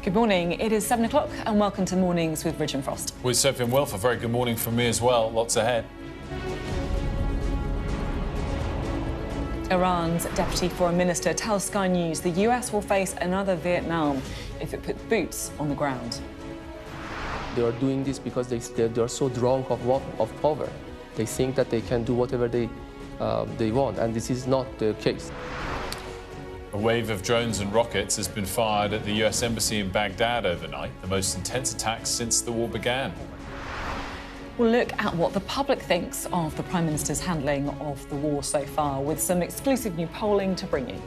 Good morning. It is 7 o'clock and welcome to Mornings with Ridge and Frost. With Sophy and Wilfred, a very good morning from me as well. Lots ahead. Iran's Deputy Foreign Minister tells Sky News the US will face another Vietnam if it puts boots on the ground. They are doing this because they are so drunk of power. They think that they can do whatever they want, and this is not the case. A wave of drones and rockets has been fired at the US Embassy in Baghdad overnight, the most intense attacks since the war began. We'll look at what the public thinks of the Prime Minister's handling of the war so far, with some exclusive new polling to bring you.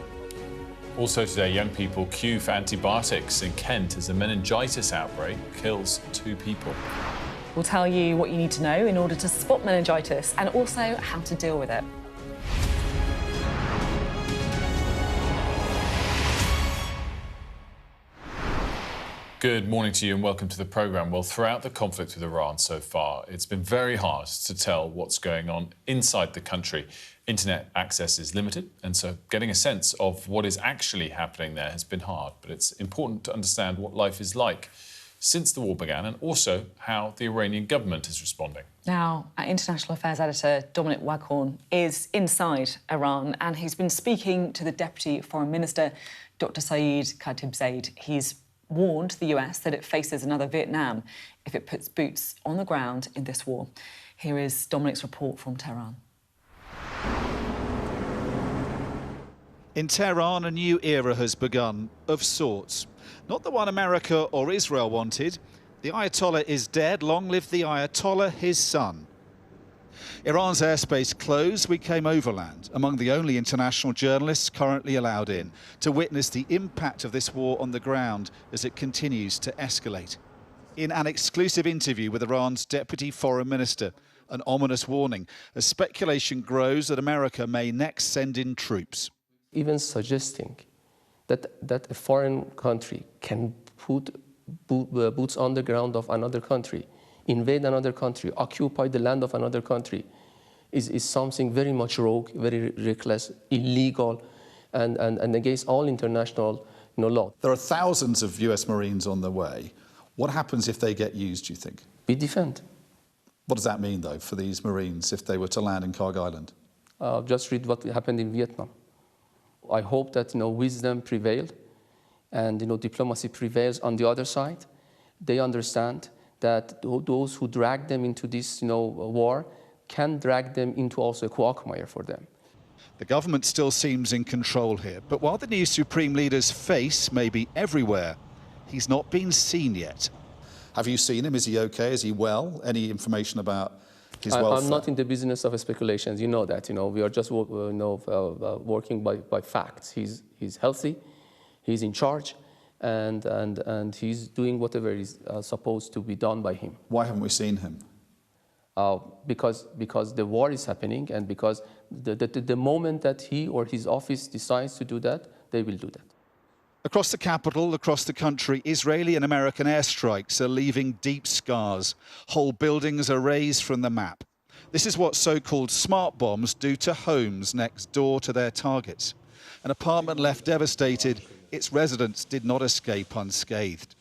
Also today, young people queue for antibiotics in Kent as a meningitis outbreak kills 2 people. We'll tell you what you need to know in order to spot meningitis and also how to deal with it. Good morning to you and welcome to the programme. Well, throughout the conflict with Iran so far, it's been very hard to tell what's going on inside the country. Internet access is limited, and so getting a sense of what is actually happening there has been hard. But it's important to understand what life is like since the war began and also how the Iranian government is responding. Now, our international affairs editor, Dominic Waghorn, is inside Iran and he's been speaking to the Deputy Foreign Minister, Dr. Saeed Khatibzadeh. He's warned the US that it faces another Vietnam if it puts boots on the ground in this war. Here is Dominic's report from Tehran. In Tehran, a new era has begun, of sorts. Not the one America or Israel wanted. The Ayatollah is dead. Long live the Ayatollah, his son. Iran's airspace closed. We came overland, among the only international journalists currently allowed in, to witness the impact of this war on the ground as it continues to escalate. In an exclusive interview with Iran's Deputy Foreign Minister, an ominous warning as speculation grows that America may next send in troops. Even suggesting that a foreign country can put boots on the ground of another country, invade another country, occupy the land of another country, is something very much rogue, very reckless, illegal, and against all international law. There are thousands of US Marines on the way. What happens if they get used, do you think? We defend. What does that mean, though, for these Marines if they were to land in Kharg Island? Just read what happened in Vietnam. I hope that wisdom prevailed and diplomacy prevails on the other side. They understand that those who drag them into this war can drag them into also a quagmire for them. The government still seems in control here, but while the new supreme leader's face may be everywhere, he's not been seen yet. Have you seen him? Is he okay? Is he well? Any information about his welfare? I'm not in the business of speculations. You know that. We are just working by facts. He's healthy. He's in charge. And he's doing whatever is supposed to be done by him. Why haven't we seen him? Because the war is happening, and because the moment that he or his office decides to do that, they will do that. Across the capital, across the country, Israeli and American airstrikes are leaving deep scars. Whole buildings are razed from the map. This is what so-called smart bombs do to homes next door to their targets. An apartment left devastated. Its residents did not escape unscathed.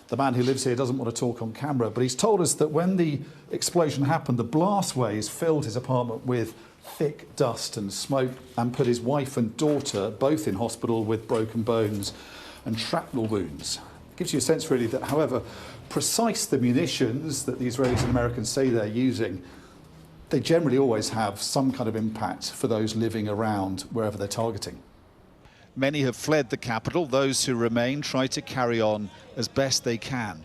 The man who lives here doesn't want to talk on camera, but he's told us that when the explosion happened, the blast waves filled his apartment with thick dust and smoke and put his wife and daughter both in hospital with broken bones and shrapnel wounds. It gives you a sense, really, that however precise the munitions that the Israelis and Americans say they're using, they generally always have some kind of impact for those living around wherever they're targeting. Many have fled the capital. Those who remain try to carry on as best they can.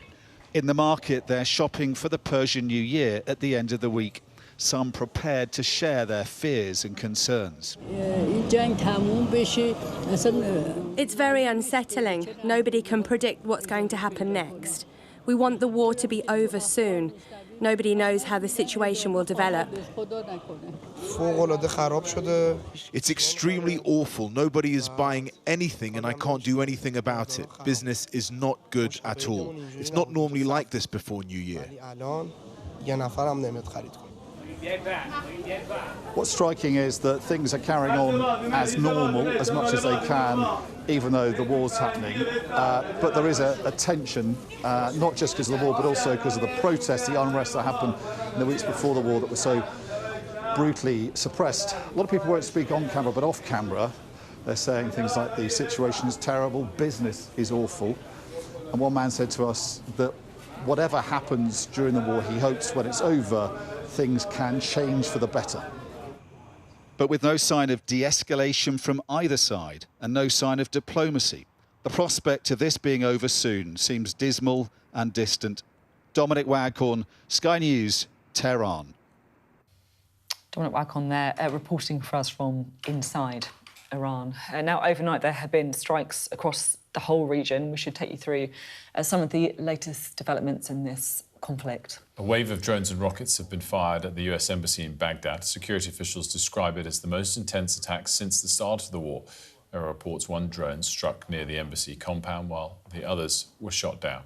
In the market, they're shopping for the Persian New Year at the end of the week. Some prepared to share their fears and concerns. It's very unsettling. Nobody can predict what's going to happen next. We want the war to be over soon. Nobody knows how the situation will develop. It's extremely awful. Nobody is buying anything and I can't do anything about it. Business is not good at all. It's not normally like this before New Year. What's striking is that things are carrying on as normal, as much as they can, even though the war's happening. But there is a tension, not just because of the war, but also because of the protests, the unrest that happened in the weeks before the war that was so brutally suppressed. A lot of people won't speak on camera, but off camera, they're saying things like the situation is terrible, business is awful. And one man said to us that whatever happens during the war, he hopes when it's over, things can change for the better. But with no sign of de-escalation from either side and no sign of diplomacy, the prospect of this being over soon seems dismal and distant. Dominic Waghorn, Sky News, Tehran. Dominic Waghorn there, reporting for us from inside Iran. Now, overnight, there have been strikes across the whole region. We should take you through some of the latest developments in this conflict. A wave of drones and rockets have been fired at the US Embassy in Baghdad. Security officials describe it as the most intense attack since the start of the war. There are reports one drone struck near the embassy compound while the others were shot down.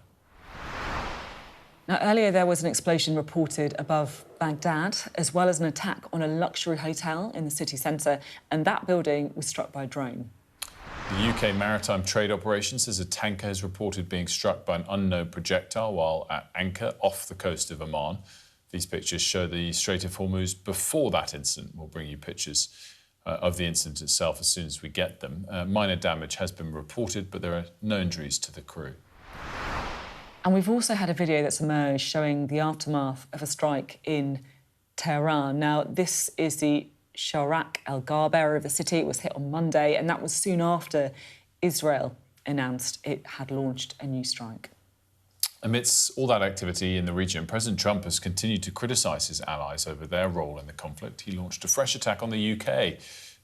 Now, earlier there was an explosion reported above Baghdad, as well as an attack on a luxury hotel in the city centre, and that building was struck by a drone. The UK Maritime Trade Operation says a tanker has reported being struck by an unknown projectile while at anchor off the coast of Oman. These pictures show the Strait of Hormuz before that incident. We'll bring you pictures of the incident itself as soon as we get them. Minor damage has been reported, but there are no injuries to the crew. And we've also had a video that's emerged showing the aftermath of a strike in Tehran. Now, this is the Sharak El-Garb area of the city. It was hit on Monday, and that was soon after Israel announced it had launched a new strike. Amidst all that activity in the region, President Trump has continued to criticise his allies over their role in the conflict. He launched a fresh attack on the UK,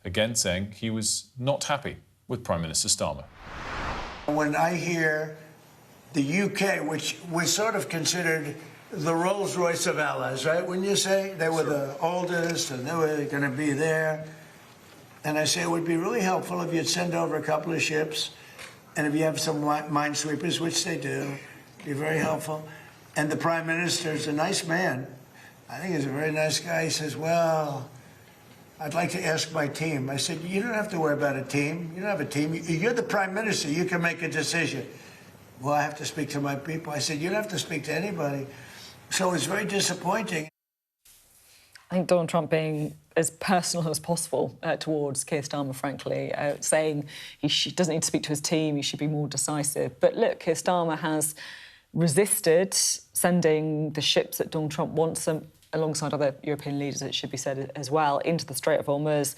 again saying he was not happy with Prime Minister Starmer. When I hear the UK, which was sort of considered the Rolls-Royce of allies, right? When you say they were the oldest and they were going to be there, and I say it would be really helpful if you'd send over a couple of ships, and if you have some minesweepers, which they do, be very helpful. And the Prime Minister's a nice man. I think he's a very nice guy. He says, well, I'd like to ask my team. I said, you don't have to worry about a team. You don't have a team. You're the Prime Minister. You can make a decision. Well, I have to speak to my people. I said, you don't have to speak to anybody. So it's very disappointing. I think Donald Trump being as personal as possible towards Keir Starmer, frankly, saying he doesn't need to speak to his team, he should be more decisive. But look, Keir Starmer has resisted sending the ships that Donald Trump wants them, alongside other European leaders, it should be said as well, into the Strait of Hormuz.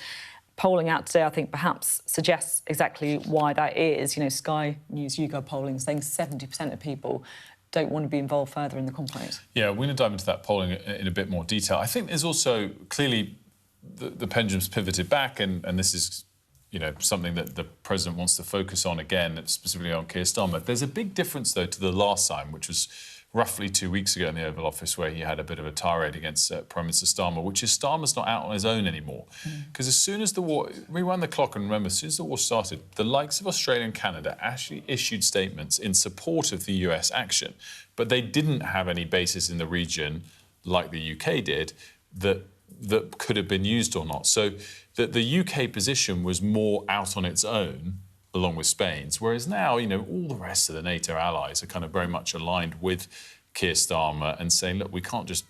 Polling out today, I think, perhaps suggests exactly why that is. You know, Sky News YouGov polling saying 70% of people don't want to be involved further in the conflict. Yeah, we're going to dive into that polling in a bit more detail. I think there's also clearly the pendulum's pivoted back, and this is, you know, something that the president wants to focus on again, specifically on Keir Starmer. There's a big difference, though, to the last time, which was roughly 2 weeks ago in the Oval Office, where he had a bit of a tirade against Prime Minister Starmer, which is Starmer's not out on his own anymore. Because as soon as the war, rewind the clock and remember, as soon as the war started, the likes of Australia and Canada actually issued statements in support of the US action, but they didn't have any basis in the region, like the UK did, that could have been used or not. So the UK position was more out on its own, along with Spain's, whereas now, you know, all the rest of the NATO allies are kind of very much aligned with Keir Starmer and saying, look, we can't just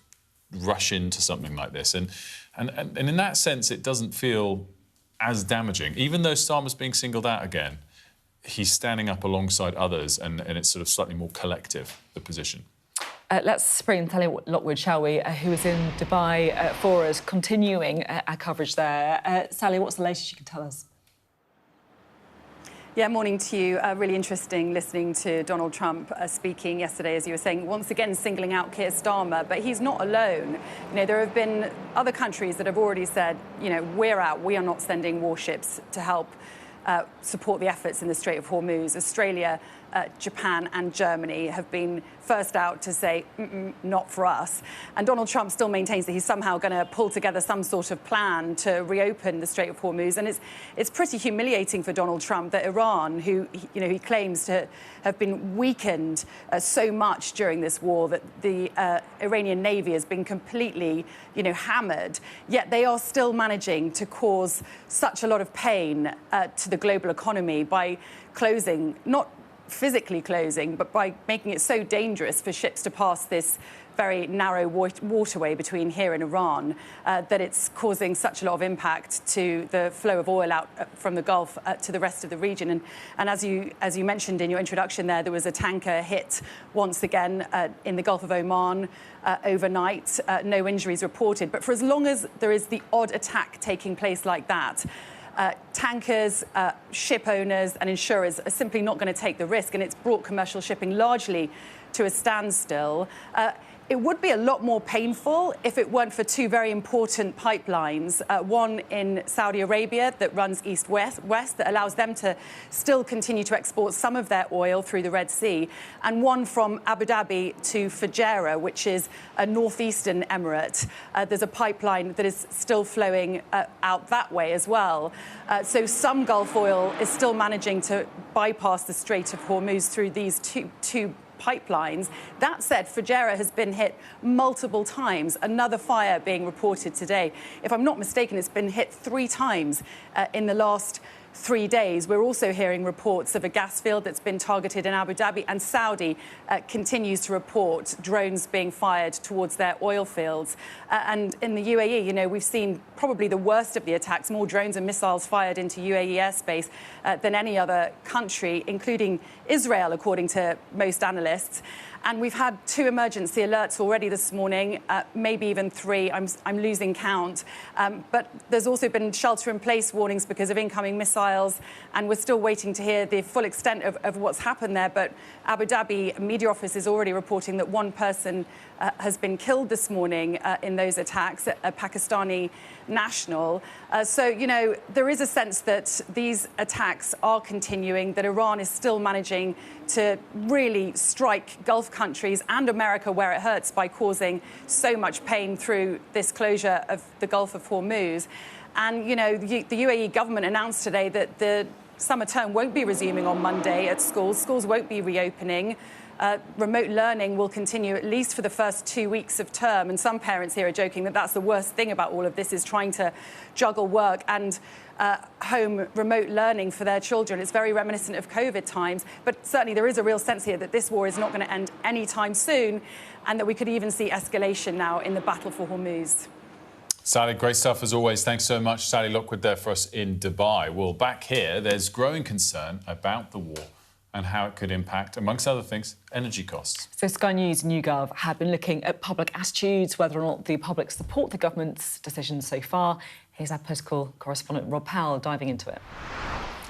rush into something like this. And in that sense, it doesn't feel as damaging. Even though Starmer's being singled out again, he's standing up alongside others, and it's sort of slightly more collective, the position. Let's bring in Sally Lockwood, shall we, who is in Dubai for us, continuing our coverage there. Sally, what's the latest you can tell us? Yeah, morning to you. Really interesting listening to Donald Trump speaking yesterday, as you were saying, once again singling out Keir Starmer, but he's not alone. You know, there have been other countries that have already said, you know, we're out, we are not sending warships to help support the efforts in the Strait of Hormuz. Australia Japan and Germany have been first out to say, not for us. And Donald Trump still maintains that he's somehow going to pull together some sort of plan to reopen the Strait of Hormuz. And it's pretty humiliating for Donald Trump that Iran, who he claims to have been weakened so much during this war, that the Iranian Navy has been completely, hammered, yet they are still managing to cause such a lot of pain to the global economy by closing, not physically closing, but by making it so dangerous for ships to pass this very narrow waterway between here and Iran, that it's causing such a lot of impact to the flow of oil out from the Gulf to the rest of the region. And as you mentioned in your introduction there was a tanker hit once again in the Gulf of Oman overnight. No injuries reported. But for as long as there is the odd attack taking place like that, tankers, ship owners and insurers are simply not going to take the risk, and it's brought commercial shipping largely to a standstill. It would be a lot more painful if it weren't for two very important pipelines, one in Saudi Arabia that runs east-west, that allows them to still continue to export some of their oil through the Red Sea, and one from Abu Dhabi to Fujairah, which is a northeastern emirate. There's a pipeline that is still flowing out that way as well. So some Gulf oil is still managing to bypass the Strait of Hormuz through these two pipelines. That said, Fujairah has been hit multiple times. Another fire being reported today. If I'm not mistaken, it's been hit 3 times in the last 3 days. We're also hearing reports of a gas field that's been targeted in Abu Dhabi, and Saudi continues to report drones being fired towards their oil fields. And in the UAE, we've seen probably the worst of the attacks, more drones and missiles fired into UAE airspace than any other country, including Israel, according to most analysts. And we've had 2 emergency alerts already this morning, maybe even 3. I'm losing count. But there's also been shelter-in-place warnings because of incoming missiles, and we're still waiting to hear the full extent of what's happened there. But Abu Dhabi media office is already reporting that 1 person has been killed this morning in those attacks, a Pakistani national. So, there is a sense that these attacks are continuing, that Iran is still managing to really strike Gulf countries and America where it hurts by causing so much pain through this closure of the Gulf of Hormuz. And, the UAE government announced today that the summer term won't be resuming on Monday at schools. Schools won't be reopening. Remote learning will continue at least for the first 2 weeks of term. And some parents here are joking that that's the worst thing about all of this, is trying to juggle work and home remote learning for their children. It's very reminiscent of COVID times. But certainly there is a real sense here that this war is not going to end anytime soon, and that we could even see escalation now in the battle for Hormuz. Sally, great stuff as always. Thanks so much. Sally Lockwood there for us in Dubai. Well, back here, there's growing concern about the war and how it could impact, amongst other things, energy costs. So Sky News and YouGov have been looking at public attitudes, whether or not the public support the government's decisions so far. Here's our political correspondent Rob Powell diving into it.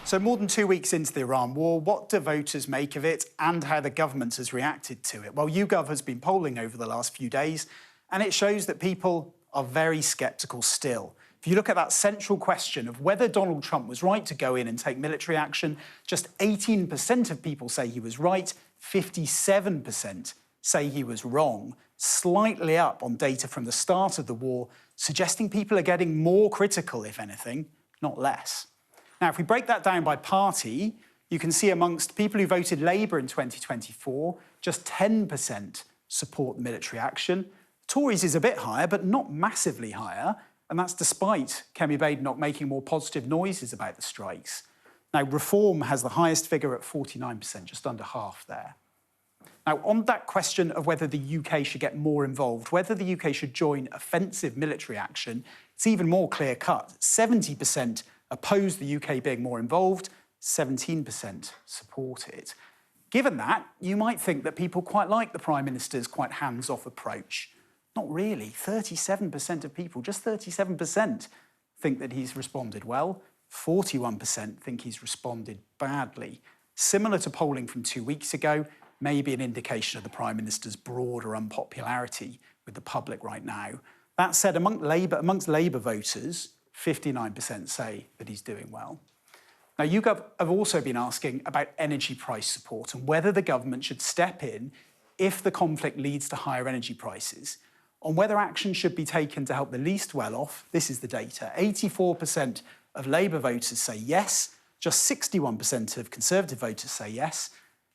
So more than 2 weeks into the Iran war, what do voters make of it and how the government has reacted to it? Well, YouGov has been polling over the last few days, and it shows that people are very sceptical still. If you look at that central question of whether Donald Trump was right to go in and take military action, just 18% of people say he was right, 57% say he was wrong, slightly up on data from the start of the war, suggesting people are getting more critical, if anything, not less. Now, if we break that down by party, you can see amongst people who voted Labour in 2024, just 10% support military action. Tories is a bit higher, but not massively higher. And that's despite Kemi Badenoch making more positive noises about the strikes. Now, Reform has the highest figure at 49%, just under half there. Now, on that question of whether the UK should get more involved, whether the UK should join offensive military action, it's even more clear-cut. 70% oppose the UK being more involved, 17% support it. Given that, you might think that people quite like the Prime Minister's quite hands-off approach. Not really. 37% of people, just 37%, think that he's responded well. 41% think he's responded badly. Similar to polling from 2 weeks ago, maybe an indication of the Prime Minister's broader unpopularity with the public right now. That said, amongst Labour voters, 59% say that he's doing well. Now, YouGov have also been asking about energy price support and whether the government should step in if the conflict leads to higher energy prices, on whether action should be taken to help the least well-off. This is the data. 84% of Labour voters say yes, just 61% of Conservative voters say yes,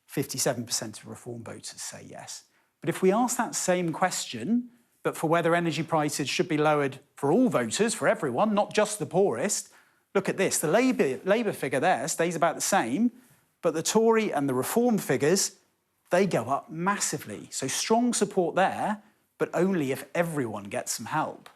57% of Reform voters say yes. But if we ask that same question, but for whether energy prices should be lowered for all voters, for everyone, not just the poorest, look at this. The Labour figure there stays about the same, but the Tory and the Reform figures, they go up massively. So strong support there, but only if everyone gets some help.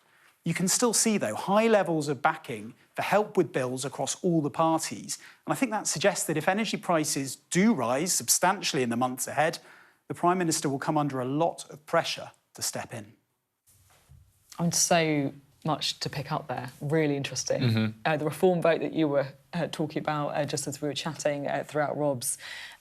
You can still see, though, high levels of backing for help with bills across all the parties. And I think that suggests that if energy prices do rise substantially in the months ahead, the Prime Minister will come under a lot of pressure to step in. And so much to pick up there. Really interesting. The reform vote that you were talking about just as we were chatting throughout Rob's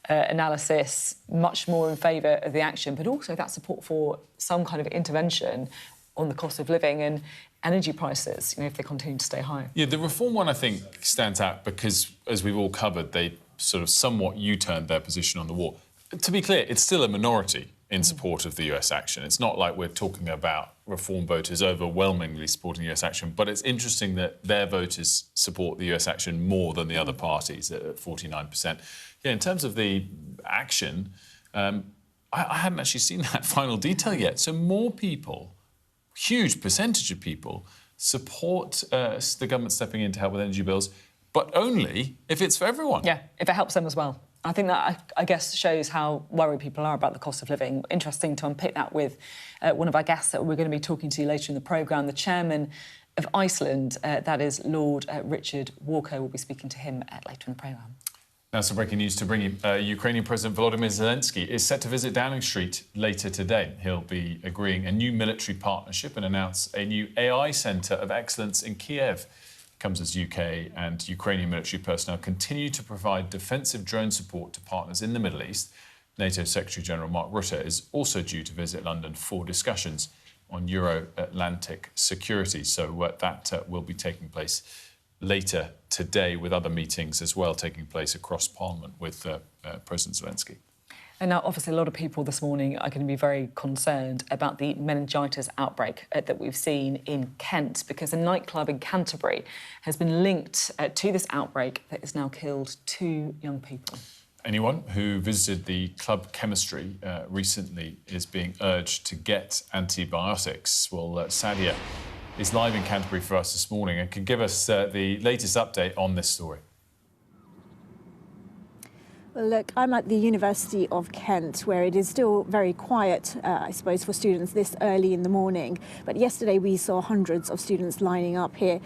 analysis, much more in favour of the action, but also that support for some kind of intervention on the cost of living and energy prices, if they continue to stay high. Yeah, the reform one, I think, stands out because, as we've all covered, they sort of somewhat U-turned their position on the war. To be clear, it's still a minority in support of the US action. It's not like we're talking about reform voters overwhelmingly supporting US action, but it's interesting that their voters support the US action more than the other parties at 49%. Yeah, in terms of the action, I hadn't actually seen that final detail yet. So more people, huge percentage of people, support the government stepping in to help with energy bills, but only if it's for everyone. Yeah, if it helps them as well. I think that, I guess, shows how worried people are about the cost of living. Interesting to unpick that with one of our guests that we're going to be talking to later in the programme, the chairman of Iceland, that is Lord Richard Walker. We'll be speaking to him later in the programme. Now, some breaking news to bring you. Ukrainian President Volodymyr Zelensky is set to visit Downing Street later today. He'll be agreeing a new military partnership and announce a new AI centre of excellence in Kiev. Comes as UK and Ukrainian military personnel continue to provide defensive drone support to partners in the Middle East. NATO Secretary-General Mark Rutte is also due to visit London for discussions on Euro-Atlantic security. So that will be taking place later today, with other meetings as well taking place across Parliament with President Zelensky. And now, obviously, a lot of people this morning are going to be very concerned about the meningitis outbreak that we've seen in Kent, because a nightclub in Canterbury has been linked to this outbreak that has now killed 2 young people. Anyone who visited the club chemistry recently is being urged to get antibiotics. Well, Sadia is live in Canterbury for us this morning and can give us the latest update on this story. Well, look, I'm at the University of Kent, where it is still very quiet, I suppose, for students this early in the morning. But yesterday we saw hundreds of students lining up here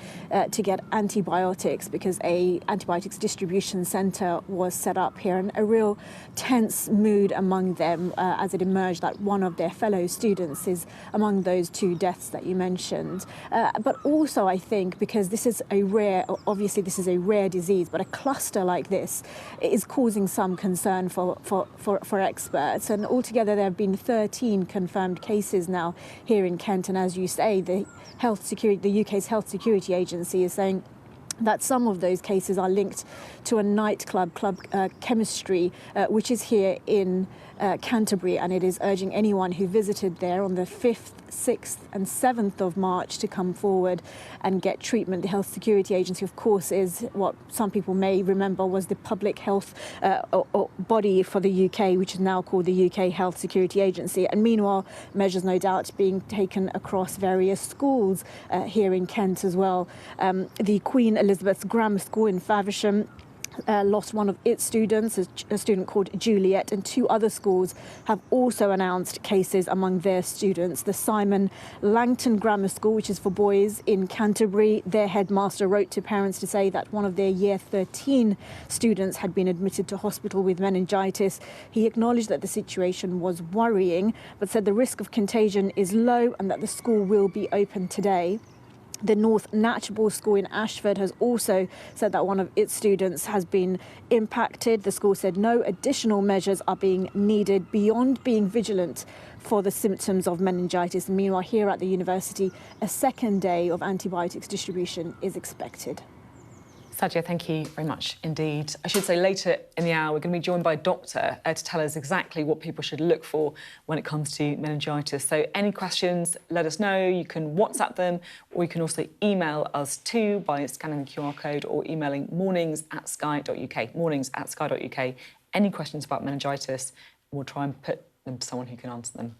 to get antibiotics, because a antibiotics distribution centre was set up here, and a real tense mood among them as it emerged that one of their fellow students is among those 2 deaths that you mentioned. But also, I think, because this is a rare disease, but a cluster like this is causing some concern for experts. And altogether there have been 13 confirmed cases now here in Kent, and as you say, the UK's Health Security Agency is saying that some of those cases are linked to a nightclub, Club Chemistry, which is here in Canterbury, and it is urging anyone who visited there on the 5th, 6th and 7th of March to come forward and get treatment. The Health Security Agency, of course, is what some people may remember was the public health body for the UK, which is now called the UK Health Security Agency. And meanwhile, measures no doubt being taken across various schools here in Kent as well. The Queen Elizabeth's Grammar School in Faversham lost one of its students, a student called Juliet, and 2 other schools have also announced cases among their students. The Simon Langton Grammar School, which is for boys in Canterbury, their headmaster wrote to parents to say that one of their Year 13 students had been admitted to hospital with meningitis. He acknowledged that the situation was worrying, but said the risk of contagion is low and that the school will be open today. The North Natchball School in Ashford has also said that one of its students has been impacted. The school said no additional measures are being needed beyond being vigilant for the symptoms of meningitis. Meanwhile, here at the university, a second day of antibiotics distribution is expected. Sadia, thank you very much indeed. I should say later in the hour we're going to be joined by a doctor to tell us exactly what people should look for when it comes to meningitis. So any questions, let us know. You can WhatsApp them, or you can also email us too by scanning the QR code or emailing mornings@sky.uk, mornings@sky.uk. Any questions about meningitis, we'll try and put them to someone who can answer them.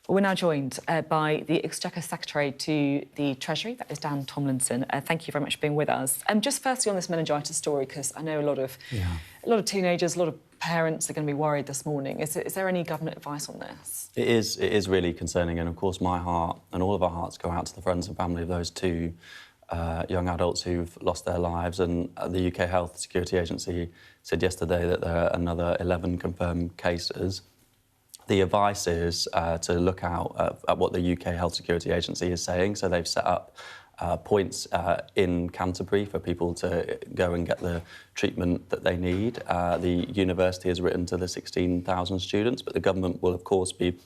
We're now joined by the Exchequer Secretary to the Treasury, that is Dan Tomlinson. Thank you very much for being with us. Just firstly on this meningitis story, because I know a lot of teenagers, a lot of parents are going to be worried this morning. Is there any government advice on this? It is really concerning, and of course my heart and all of our hearts go out to the friends and family of those two young adults who've lost their lives. And the UK Health Security Agency said yesterday that there are another 11 confirmed cases. The advice is to look out at what the UK Health Security Agency is saying. So they've set up points in Canterbury for people to go and get the treatment that they need. The university has written to the 16,000 students, but the government will, of course, be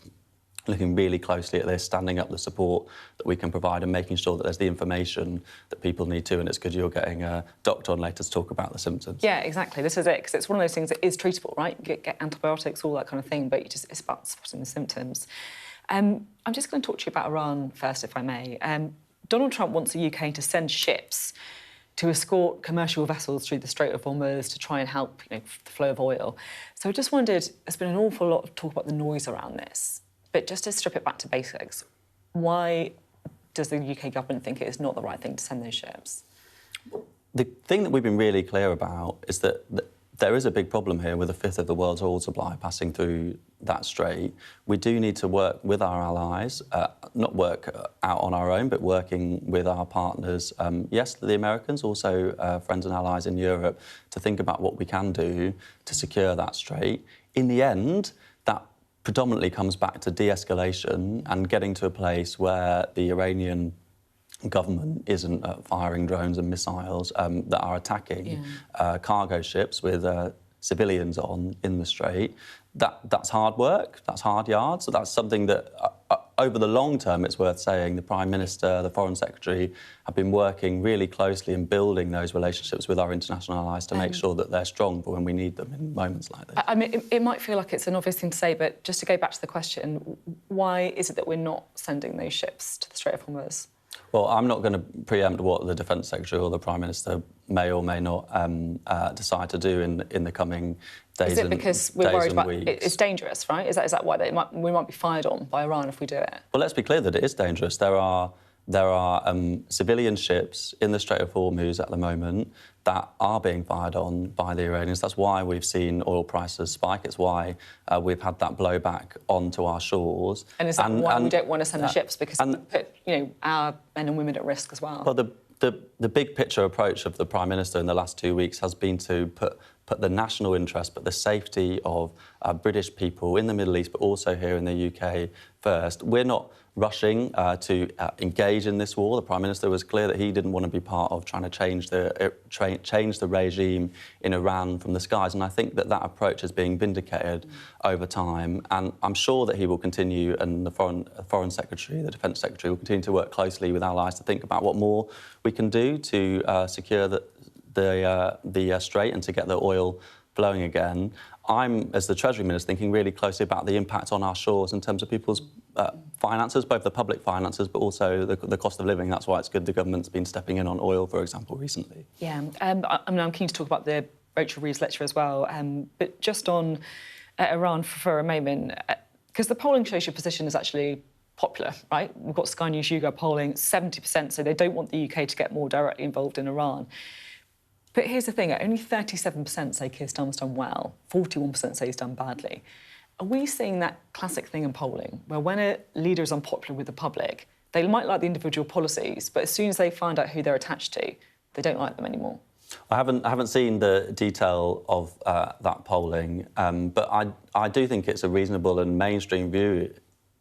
looking really closely at this, standing up the support that we can provide and making sure that there's the information that people need to. And it's good you're getting a doctor on later to talk about the symptoms. Yeah, exactly. This is it, because it's one of those things that is treatable, right? You get antibiotics, all that kind of thing, but it's about spotting the symptoms. I'm just going to talk to you about Iran first, if I may. Donald Trump wants the UK to send ships to escort commercial vessels through the Strait of Hormuz to try and help, the flow of oil. So I just wondered, there's been an awful lot of talk about the noise around this. But just to strip it back to basics, why does the UK government think it is not the right thing to send those ships? The thing that we've been really clear about is that there is a big problem here with a fifth of the world's oil supply passing through that strait. We do need to work with our allies, not work out on our own, but working with our partners, yes, the Americans, also friends and allies in Europe, to think about what we can do to secure that strait. In the end, that predominantly comes back to de-escalation and getting to a place where the Iranian government isn't firing drones and missiles that are attacking cargo ships with civilians on in the Strait. That's hard work, that's hard yards, so that's something that over the long term, it's worth saying, the Prime Minister, the Foreign Secretary have been working really closely and building those relationships with our international allies to make sure that they're strong for when we need them in moments like this. I mean, it might feel like it's an obvious thing to say, but just to go back to the question, why is it that we're not sending those ships to the Strait of Hormuz? Well, I'm not going to preempt what the Defence Secretary or the Prime Minister may or may not decide to do in the coming days and weeks. Is it because we're worried about it's dangerous, right? Is that why we might be fired on by Iran if we do it? Well, let's be clear that it is dangerous. There are civilian ships in the Strait of Hormuz at the moment that are being fired on by the Iranians. That's why we've seen oil prices spike. It's why we've had that blowback onto our shores. And is that why we don't want to send the ships? Because we put, our men and women at risk as well. Well, the big picture approach of the Prime Minister in the last 2 weeks has been to put the national interest, but the safety of British people in the Middle East, but also here in the UK first. We're not rushing to engage in this war. The Prime Minister was clear that he didn't want to be part of trying to change the regime in Iran from the skies, and I think that approach is being vindicated over time, and I'm sure that he will continue, and the Foreign Secretary, the Defence Secretary will continue to work closely with allies to think about what more we can do to secure the strait and to get the oil flowing again. I'm, as the Treasury Minister, thinking really closely about the impact on our shores in terms of people's finances, both the public finances, but also the cost of living. That's why it's good the government's been stepping in on oil, for example, recently. Yeah, I'm keen to talk about the Rachel Reeves lecture as well, but just on Iran for a moment, because the polling shows your position is actually popular, right? We've got Sky News YouGov polling 70%, so they don't want the UK to get more directly involved in Iran. But here's the thing, only 37% say Keir Starmer's done well, 41% say he's done badly. Are we seeing that classic thing in polling, where when a leader is unpopular with the public, they might like the individual policies, but as soon as they find out who they're attached to, they don't like them anymore? I haven't seen the detail of that polling, but I do think it's a reasonable and mainstream view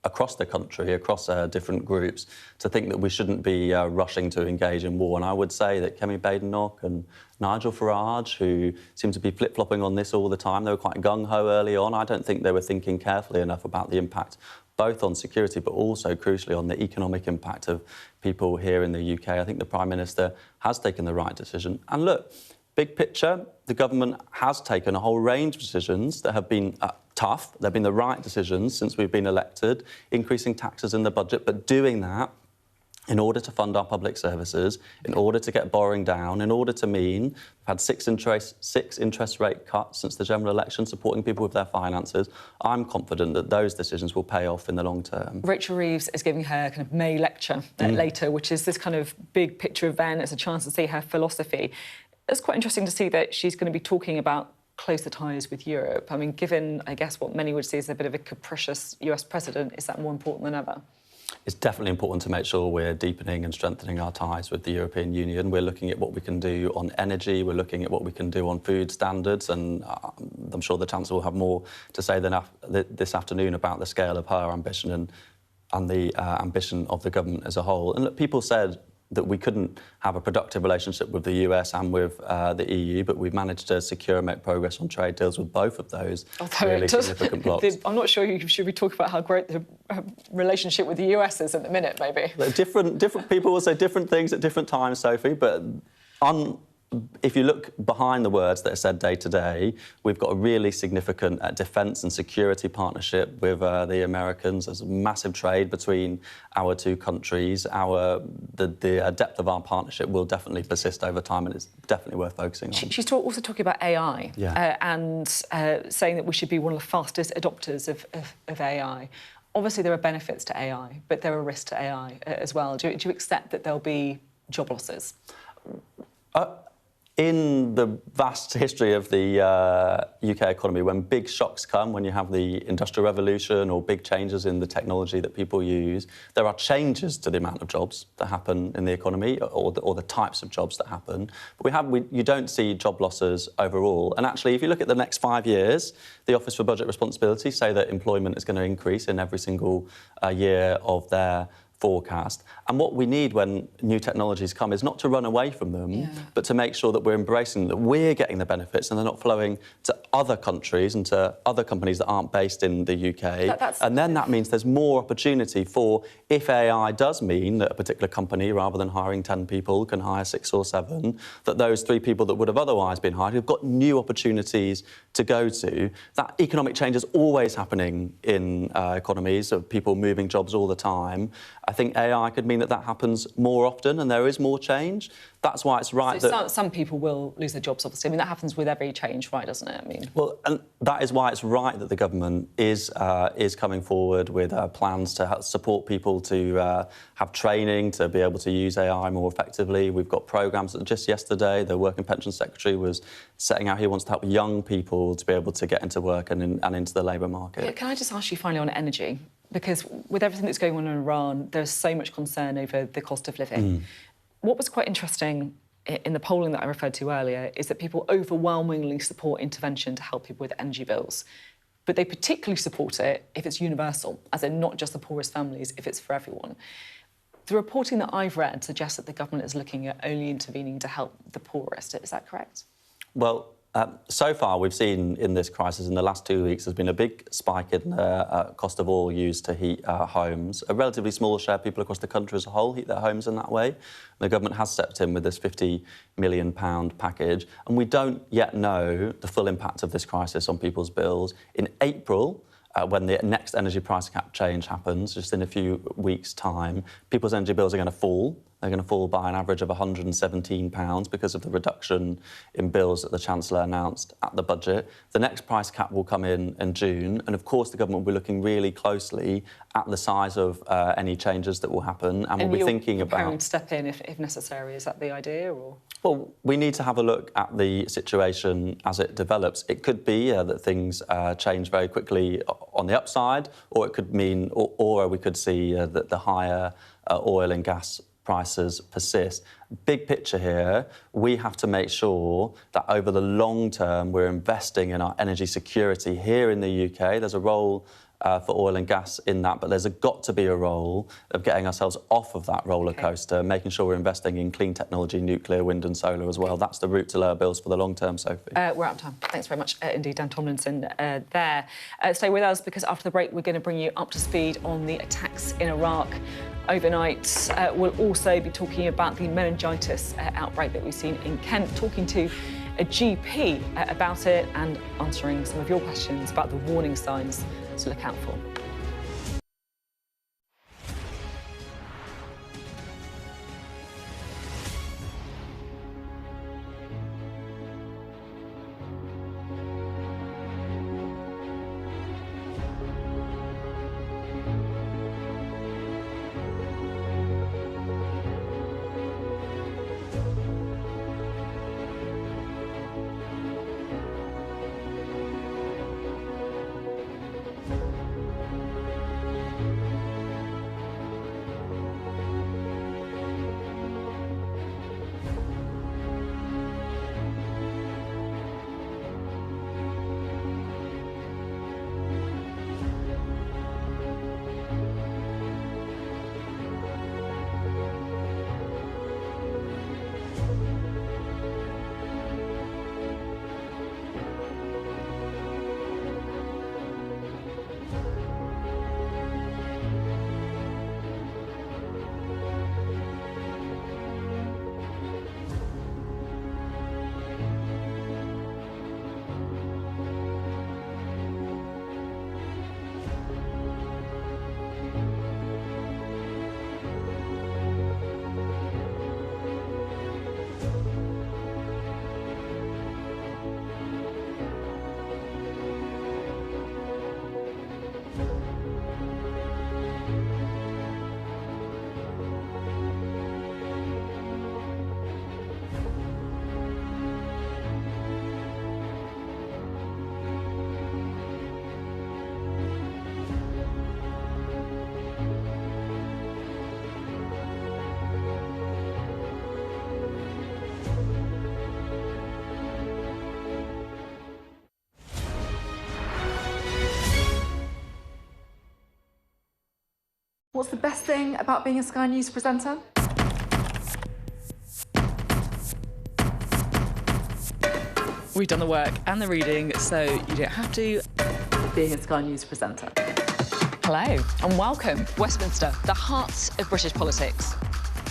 across the country, across different groups, to think that we shouldn't be rushing to engage in war. And I would say that Kemi Badenoch and Nigel Farage, who seem to be flip-flopping on this all the time, they were quite gung-ho early on. I don't think they were thinking carefully enough about the impact both on security but also, crucially, on the economic impact of people here in the UK. I think the Prime Minister has taken the right decision. And look, big picture, the government has taken a whole range of decisions that have been tough. They've been the right decisions since we've been elected, increasing taxes in the budget, but doing that in order to fund our public services, in order to get borrowing down, in order to mean we've had six interest rate cuts since the general election, supporting people with their finances. I'm confident that those decisions will pay off in the long term. Rachel Reeves is giving her kind of May lecture later, which is this kind of big picture event. It's a chance to see her philosophy. It's quite interesting to see that she's going to be talking about closer ties with Europe. I mean, given, I guess, what many would see as a bit of a capricious US president, is that more important than ever? It's definitely important to make sure we're deepening and strengthening our ties with the European Union. We're looking at what we can do on energy, we're looking at what we can do on food standards, and I'm sure the Chancellor will have more to say this afternoon about the scale of her ambition and the ambition of the government as a whole. And look, people said that we couldn't have a productive relationship with the US and with the EU, but we've managed to secure and make progress on trade deals with both of those really significant blocks. I'm not sure you should be talking about how great the relationship with the US is at the minute, maybe. Different people will say different things at different times, Sophie, but if you look behind the words that are said day to day, we've got a really significant defence and security partnership with the Americans. There's a massive trade between our two countries. The depth of our partnership will definitely persist over time, and it's definitely worth focusing on. She's also talking about AI and saying that we should be one of the fastest adopters of AI. Obviously, there are benefits to AI, but there are risks to AI as well. Do you accept that there'll be job losses? In the vast history of the UK economy, when big shocks come, when you have the Industrial Revolution or big changes in the technology that people use, there are changes to the amount of jobs that happen in the economy or the types of jobs that happen. But you don't see job losses overall. And actually, if you look at the next 5 years, the Office for Budget Responsibility say that employment is going to increase in every single year of their forecast. And what we need when new technologies come is not to run away from them, but to make sure that we're embracing them, that we're getting the benefits and they're not flowing to other countries and to other companies that aren't based in the UK. And then that means there's more opportunity for, if AI does mean that a particular company, rather than hiring 10 people, can hire 6 or 7, that those 3 people that would have otherwise been hired have got new opportunities to go to. That economic change is always happening in economies, of people moving jobs all the time. I think AI could mean that happens more often and there is more change. That's why it's right that some people will lose their jobs, obviously. I mean, that happens with every change, right, doesn't it? I mean, well, and that is why it's right that the government is coming forward with plans to support people to have training to be able to use AI more effectively. We've got programmes that just yesterday, the Work and Pension Secretary was setting out he wants to help young people to be able to get into work and into the labour market. Yeah, can I just ask you finally on energy? Because with everything that's going on in Iran, there's so much concern over the cost of living. What was quite interesting in the polling that I referred to earlier is that people overwhelmingly support intervention to help people with energy bills. But they particularly support it if it's universal, as in not just the poorest families, if it's for everyone. The reporting that I've read suggests that the government is looking at only intervening to help the poorest. Is that correct? Well, so far, we've seen in this crisis, in the last 2 weeks, there's been a big spike in the cost of oil used to heat homes. A relatively small share of people across the country as a whole heat their homes in that way. The government has stepped in with this £50 million package, and we don't yet know the full impact of this crisis on people's bills. In April, when the next energy price cap change happens, just in a few weeks' time, people's energy bills are going to fall. They're going to fall by an average of £117 because of the reduction in bills that the Chancellor announced at the budget. The next price cap will come in June, and of course the government will be looking really closely at the size of any changes that will happen, and we'll be thinking about... step in if necessary. Is that the idea, or...? Well, we need to have a look at the situation as it develops. It could be that things change very quickly on the upside, or it could mean, or we could see that the higher oil and gas prices persist. Big picture here, we have to make sure that over the long term we're investing in our energy security here in the UK. There's a role for oil and gas in that, but there's got to be a role of getting ourselves off of that roller coaster, making sure we're investing in clean technology, nuclear, wind and solar as well. That's the route to lower bills for the long term, Sophie. We're out of time. Thanks very much indeed, Dan Tomlinson there. Stay with us because after the break we're going to bring you up to speed on the attacks in Iraq overnight. We'll also be talking about the meningitis outbreak that we've seen in Kent, talking to a GP about it and answering some of your questions about the warning signs to look out for. What's the best thing about being a Sky News presenter? We've done the work and the reading, so you don't have to. Being a Sky News presenter. Hello and welcome. Westminster, the heart of British politics.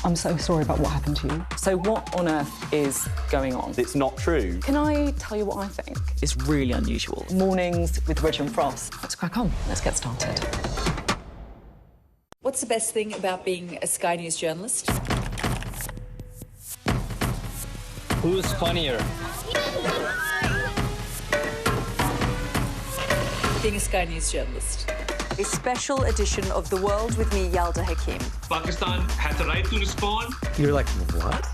I'm so sorry about what happened to you. So what on earth is going on? It's not true. Can I tell you what I think is really unusual? Mornings with Roger and Frost. Let's crack on. Let's get started. What's the best thing about being a Sky News journalist? Who's funnier? Being a Sky News journalist. A special edition of The World with me, Yalda Hakim. Pakistan has the right to respond. You're like, what?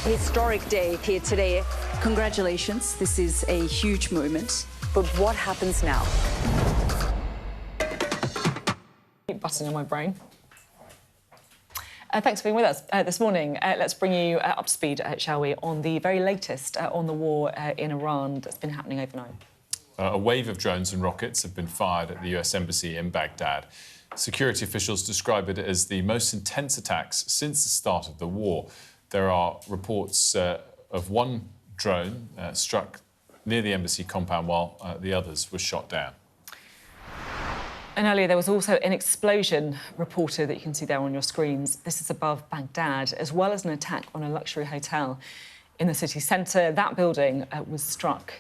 A historic day here today. Congratulations, this is a huge moment. But what happens now? Button in my brain. Thanks for being with us this morning. Let's bring you up to speed, shall we, on the very latest on the war in Iran that's been happening overnight. A wave of drones and rockets have been fired at the US Embassy in Baghdad. Security officials describe it as the most intense attacks since the start of the war. There are reports of one drone struck near the embassy compound while the others were shot down. And earlier there was also an explosion reported that you can see there on your screens. This is above Baghdad, as well as an attack on a luxury hotel in the city centre. That building was struck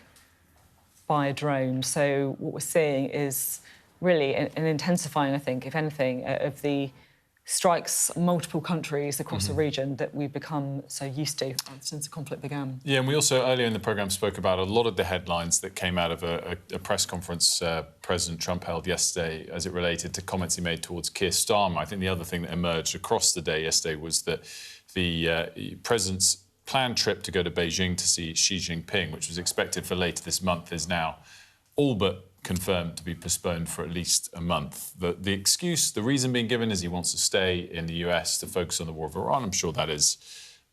by a drone. So what we're seeing is really an intensifying, I think, if anything, of the strikes multiple countries across the region that we've become so used to since the conflict began. Yeah, and we also earlier in the programme spoke about a lot of the headlines that came out of a press conference President Trump held yesterday as it related to comments he made towards Keir Starmer. I think the other thing that emerged across the day yesterday was that the President's planned trip to go to Beijing to see Xi Jinping, which was expected for later this month, is now all but confirmed to be postponed for at least a month. The excuse, the reason being given is he wants to stay in the US to focus on the war of Iran. I'm sure that is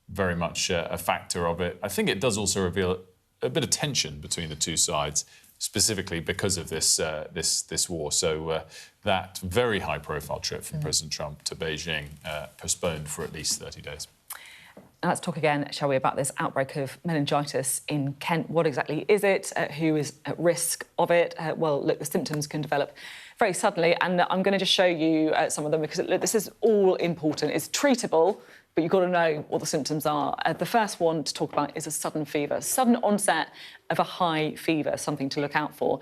very much a factor of it. I think it does also reveal a bit of tension between the two sides, specifically because of this war. So that very high-profile trip from President Trump to Beijing postponed for at least 30 days. Let's talk again, shall we, about this outbreak of meningitis in Kent. What exactly is it? Who is at risk of it? Well, look, the symptoms can develop very suddenly, and I'm going to just show you some of them because, look, this is all important. It's treatable, but you've got to know what the symptoms are. The first one to talk about is a sudden fever, sudden onset of a high fever, something to look out for.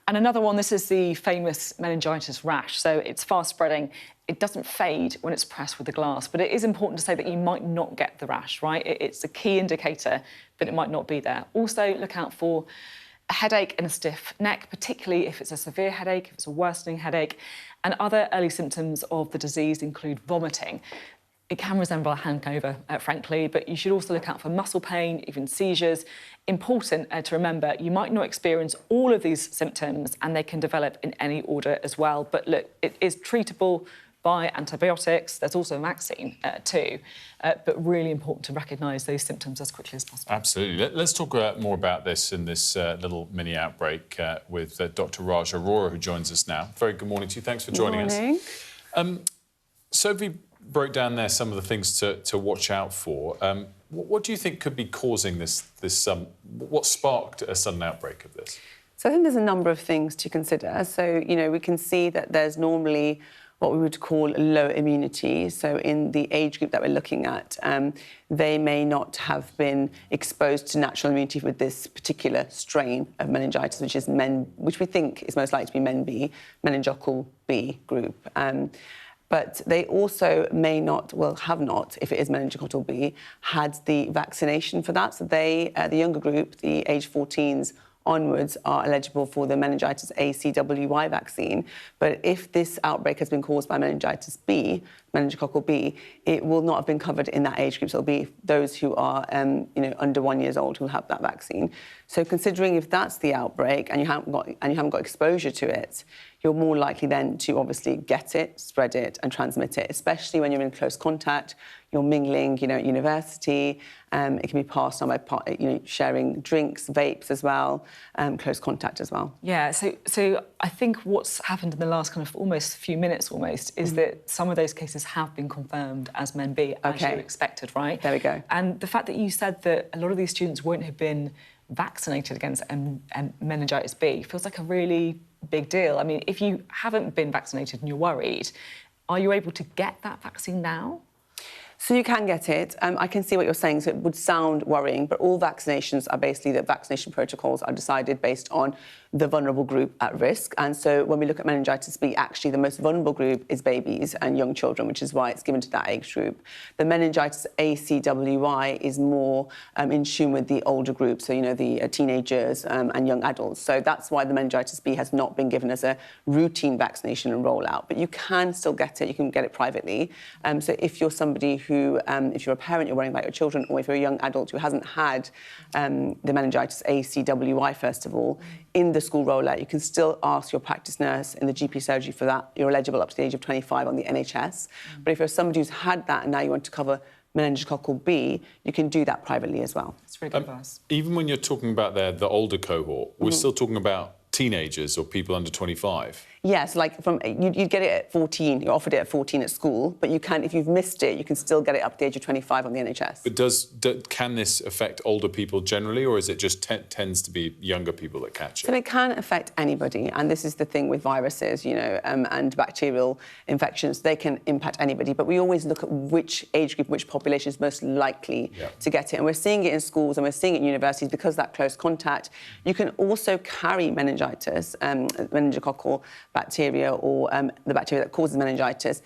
And another one, this is the famous meningitis rash. So it's fast-spreading. It doesn't fade when it's pressed with a glass, but it is important to say that you might not get the rash, right? It's a key indicator that it might not be there. Also, look out for a headache and a stiff neck, particularly if it's a severe headache, if it's a worsening headache. And other early symptoms of the disease include vomiting. It can resemble a hangover, frankly, but you should also look out for muscle pain, even seizures. Important to remember, you might not experience all of these symptoms and they can develop in any order as well. But look, it is treatable by antibiotics. There's also a vaccine too, but really important to recognise those symptoms as quickly as possible. Absolutely. Let's talk more about this in this little mini outbreak with Dr. Raj Arora, who joins us now. Very good morning to you. Thanks for joining us. Sophy broke down there some of the things to watch out for. What do you think could be causing this what sparked a sudden outbreak of this? So I think there's a number of things to consider. So, you know, we can see that there's normally what we would call low immunity. So in the age group that we're looking at, they may not have been exposed to natural immunity with this particular strain of meningitis, which we think is most likely to be MEN-B, meningococcal B group. But they also may not, well, have not, if it is meningococcal B, had the vaccination for that. So they, the younger group, the age 14s onwards, are eligible for the meningitis ACWY vaccine. But if this outbreak has been caused by meningitis B, meningococcal B, it will not have been covered in that age group. So it'll be those who are, under 1 year old who have that vaccine. So considering if that's the outbreak and you haven't got exposure to it, you're more likely then to obviously get it, spread it and transmit it, especially when you're in close contact, you're mingling, at university. It can be passed on by, sharing drinks, vapes as well, close contact as well. Yeah, so I think what's happened in the last kind of almost few minutes is that some of those cases have been confirmed as MEN-B, as you expected, right? There we go. And the fact that you said that a lot of these students won't have been vaccinated against meningitis B feels like a really big deal. I mean, if you haven't been vaccinated and you're worried, are you able to get that vaccine now? So you can get it. I can see what you're saying, so it would sound worrying, but all vaccinations are basically that vaccination protocols are decided based on the vulnerable group at risk. And so when we look at meningitis B, actually the most vulnerable group is babies and young children, which is why it's given to that age group. The meningitis ACWY is more in tune with the older group, so, the teenagers and young adults. So that's why the meningitis B has not been given as a routine vaccination and rollout. But you can still get it. You can get it privately. So if you're somebody who, if you're a parent, you're worrying about your children, or if you're a young adult who hasn't had the meningitis ACWY, first of all, in the school rollout, you can still ask your practice nurse in the GP surgery for that. You're eligible up to the age of 25 on the NHS. But if you're somebody who's had that and now you want to cover meningococcal B, you can do that privately as well. That's really good advice. Even when you're talking about the older cohort, we're still talking about teenagers or people under 25? Yes, you'd get it at 14, you're offered it at 14 at school, but you can, if you've missed it, you can still get it up to the age of 25 on the NHS. But can this affect older people generally, or is it just tends to be younger people that catch it? So it can affect anybody, and this is the thing with viruses, and bacterial infections, they can impact anybody, but we always look at which age group, which population is most likely to get it, and we're seeing it in schools and we're seeing it in universities because of that close contact. You can also carry meningitis, meningococcal bacteria, or the bacteria that causes meningitis.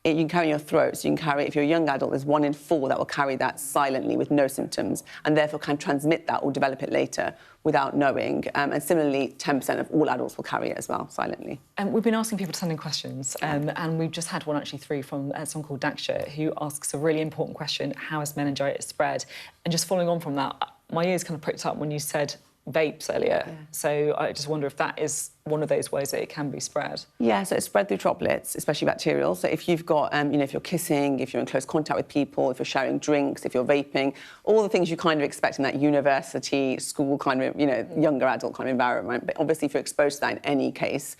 You can carry in your throat, so you can carry it. If you're a young adult, there's 1 in 4 that will carry that silently with no symptoms, and therefore can transmit that or develop it later without knowing. And similarly, 10% of all adults will carry it as well, silently. And we've been asking people to send in questions, and we've just had one actually through from someone called Daksha, who asks a really important question: how is meningitis spread? And just following on from that, my ears kind of pricked up when you said vapes earlier. So I just wonder if that is one of those ways that it can be spread. Yeah, so it's spread through droplets, especially bacterial. So if you've got, if you're kissing, if you're in close contact with people, if you're sharing drinks, if you're vaping, all the things you kind of expect in that university, school kind of, younger adult kind of environment. But obviously, if you're exposed to that in any case,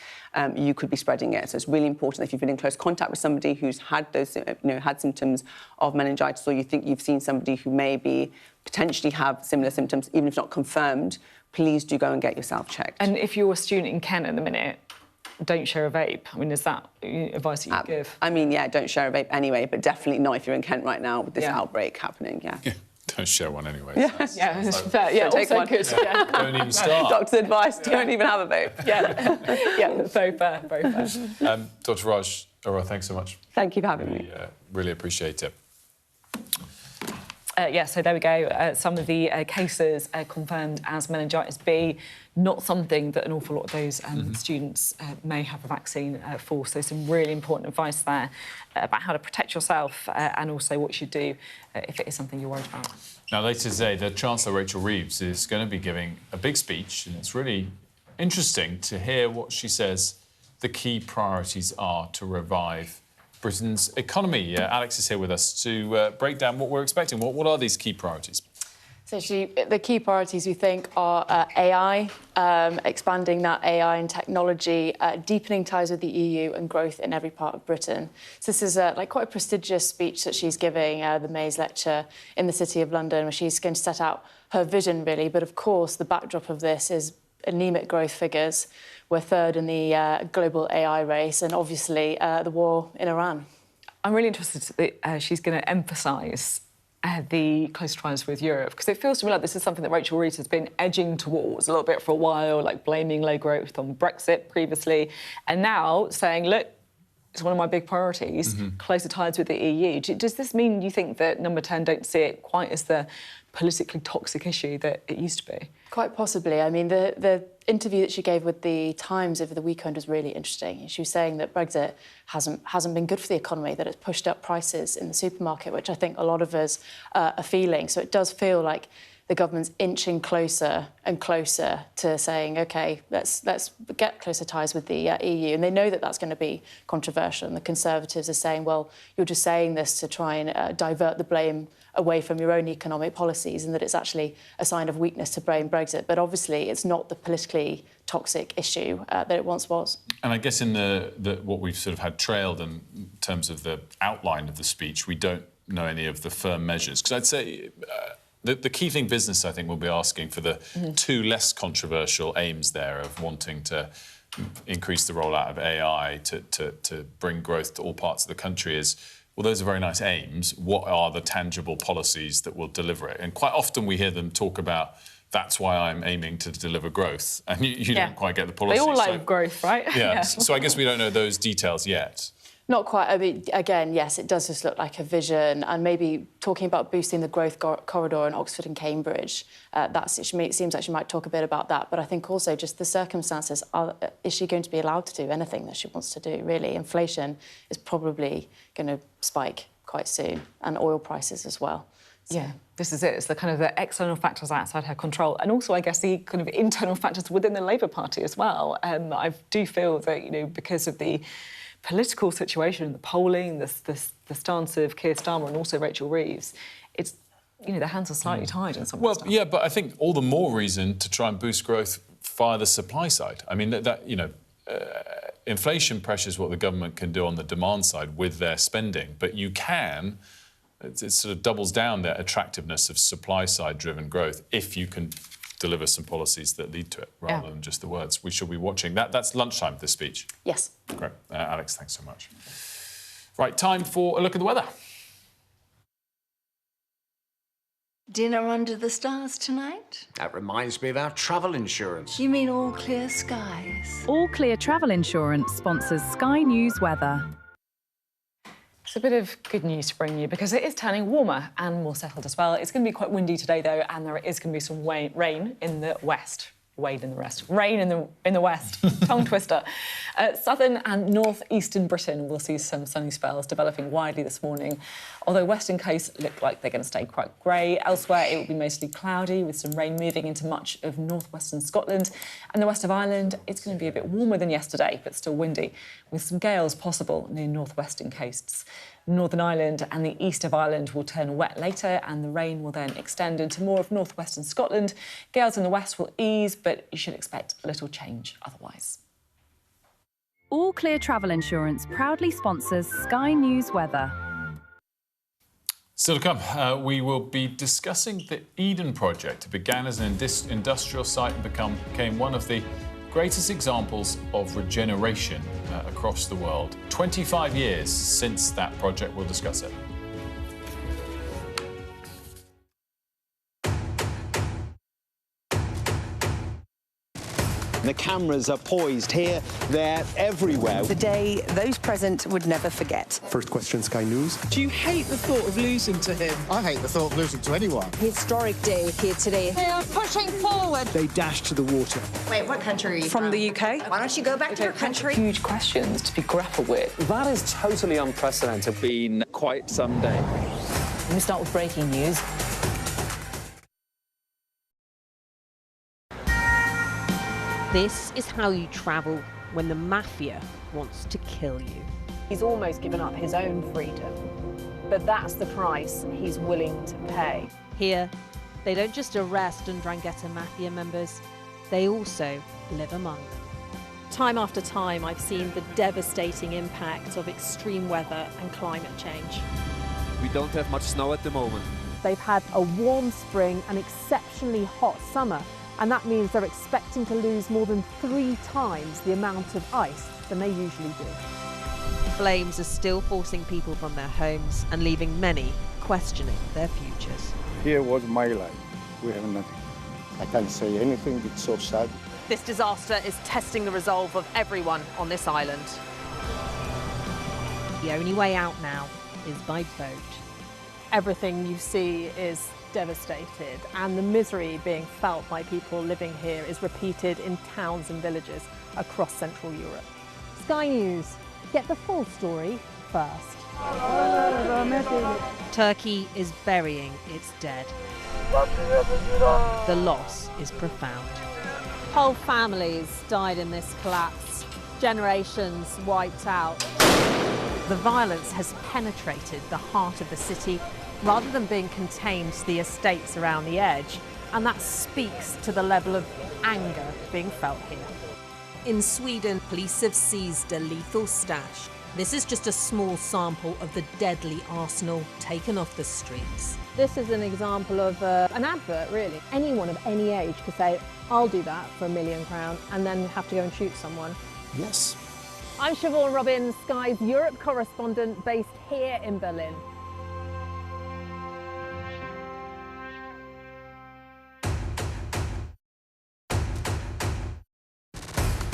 you could be spreading it. So it's really important that if you've been in close contact with somebody who's had those, had symptoms of meningitis, or you think you've seen somebody who maybe potentially have similar symptoms, even if not confirmed, please do go and get yourself checked. And if you're a student in Kent at the minute, don't share a vape. I mean, is that advice that you give? I mean, yeah, don't share a vape anyway, but definitely not if you're in Kent right now with this outbreak happening, Don't share one anyway. It's fair. Yeah, take one. Good. Don't even start. Doctor's advice, don't even have a vape. Yeah, very fair, very fair. Dr. Raj, Aurora, thanks so much. Thank you for having me. Really appreciate it. So there we go. Some of the cases confirmed as meningitis B, not something that an awful lot of those students may have a vaccine for. So some really important advice there about how to protect yourself and also what you should do if it is something you're worried about. Now, later today, the Chancellor, Rachel Reeves, is going to be giving a big speech, and it's really interesting to hear what she says the key priorities are to revive Britain's economy. Alex is here with us to break down what we're expecting. What are these key priorities? Essentially, the key priorities we think are AI, expanding that AI and technology, deepening ties with the EU and growth in every part of Britain. So this is quite a prestigious speech that she's giving, the Mays Lecture in the City of London, where she's going to set out her vision, really. But of course, the backdrop of this is anemic growth figures. We're third in the global AI race, and obviously the war in Iran. I'm really interested that she's going to emphasise the close ties with Europe, because it feels to me like this is something that Rachel Reeves has been edging towards a little bit for a while, like blaming low growth on Brexit previously, and now saying, look, it's one of my big priorities, closer ties with the EU. Does this mean you think that Number 10 don't see it quite as the politically toxic issue that it used to be? Quite possibly. I mean, the interview that she gave with the Times over the weekend was really interesting. She was saying that Brexit hasn't been good for the economy, that it's pushed up prices in the supermarket, which I think a lot of us are feeling. So it does feel like the government's inching closer and closer to saying, OK, let's get closer ties with the EU. And they know that that's going to be controversial. And the Conservatives are saying, well, you're just saying this to try and divert the blame away from your own economic policies, and that it's actually a sign of weakness to blame Brexit. But obviously, it's not the politically toxic issue that it once was. And I guess in what we've sort of had trailed in terms of the outline of the speech, we don't know any of the firm measures. Because I'd say the key thing business, I think, will be asking for the two less controversial aims there of wanting to increase the rollout of AI to bring growth to all parts of the country is, well, those are very nice aims. What are the tangible policies that will deliver it? And quite often we hear them talk about, that's why I'm aiming to deliver growth. And you don't quite get the policy. They all like growth, right? Yeah. So I guess we don't know those details yet. Not quite. I mean, again, yes, it does just look like a vision, and maybe talking about boosting the growth corridor in Oxford and Cambridge. It seems like she might talk a bit about that, but I think also just the circumstances. Is she going to be allowed to do anything that she wants to do, really? Inflation is probably going to spike quite soon, and oil prices as well. So. Yeah, this is it. It's the kind of the external factors outside her control, and also, I guess, the kind of internal factors within the Labour Party as well. I do feel that, because of the political situation, the polling, the stance of Keir Starmer and also Rachel Reeves, it's, their hands are slightly tied in some stuff. Yeah, but I think all the more reason to try and boost growth via the supply side. I mean, inflation pressures what the government can do on the demand side with their spending, but you can, it sort of doubles down their attractiveness of supply side driven growth if you can deliver some policies that lead to it rather than just the words. We should be watching. That's lunchtime, this speech. Yes. Great. Alex, thanks so much. Right, time for a look at the weather. Dinner under the stars tonight? That reminds me of our travel insurance. You mean All Clear Skies? All Clear Travel Insurance sponsors Sky News Weather. It's a bit of good news to bring you because it is turning warmer and more settled as well. It's going to be quite windy today, though, and there is going to be some rain in the west. rain in the west. Tongue twister. Southern and northeastern Britain will see some sunny spells developing widely this morning, although western coasts look like they're going to stay quite grey. Elsewhere, it will be mostly cloudy, with some rain moving into much of northwestern Scotland. And the west of Ireland, it's going to be a bit warmer than yesterday, but still windy, with some gales possible near northwestern coasts. Northern Ireland and the east of Ireland will turn wet later, and the rain will then extend into more of northwestern Scotland. Gales in the west will ease, but you should expect little change otherwise. All Clear Travel Insurance proudly sponsors Sky News Weather. Still to come, we will be discussing the Eden project. It began as an industrial site and became one of the greatest examples of regeneration across the world. 25 years since that project. We'll discuss it. The cameras are poised here, there, everywhere. The day those present would never forget. First question, Sky News. Do you hate the thought of losing to him? I hate the thought of losing to anyone. Historic day here today. They are pushing forward. They dash to the water. Wait, what country are you from? The UK. Why don't you go back to your country? Huge questions to be grappled with. That is totally unprecedented. Been quite some day. Let me start with breaking news. This is how you travel when the mafia wants to kill you. He's almost given up his own freedom, but that's the price he's willing to pay. Here, they don't just arrest and 'Ndrangheta mafia members, they also live among them. Time after time, I've seen the devastating impact of extreme weather and climate change. We don't have much snow at the moment. They've had a warm spring and exceptionally hot summer, and that means they're expecting to lose more than 3 times the amount of ice than they usually do. Flames are still forcing people from their homes and leaving many questioning their futures. Here was my life. We have nothing. I can't say anything, it's so sad. This disaster is testing the resolve of everyone on this island. The only way out now is by boat. Everything you see is devastated, and the misery being felt by people living here is repeated in towns and villages across Central Europe. Sky News, get the full story first. Turkey is burying its dead. The loss is profound. Whole families died in this collapse, generations wiped out. The violence has penetrated the heart of the city rather than being contained to the estates around the edge, and that speaks to the level of anger being felt here. In Sweden, police have seized a lethal stash. This is just a small sample of the deadly arsenal taken off the streets. This is an example of an advert, really. Anyone of any age could say, I'll do that for £1 million, and then have to go and shoot someone. Yes. I'm Siobhan Robbins, Sky's Europe correspondent based here in Berlin.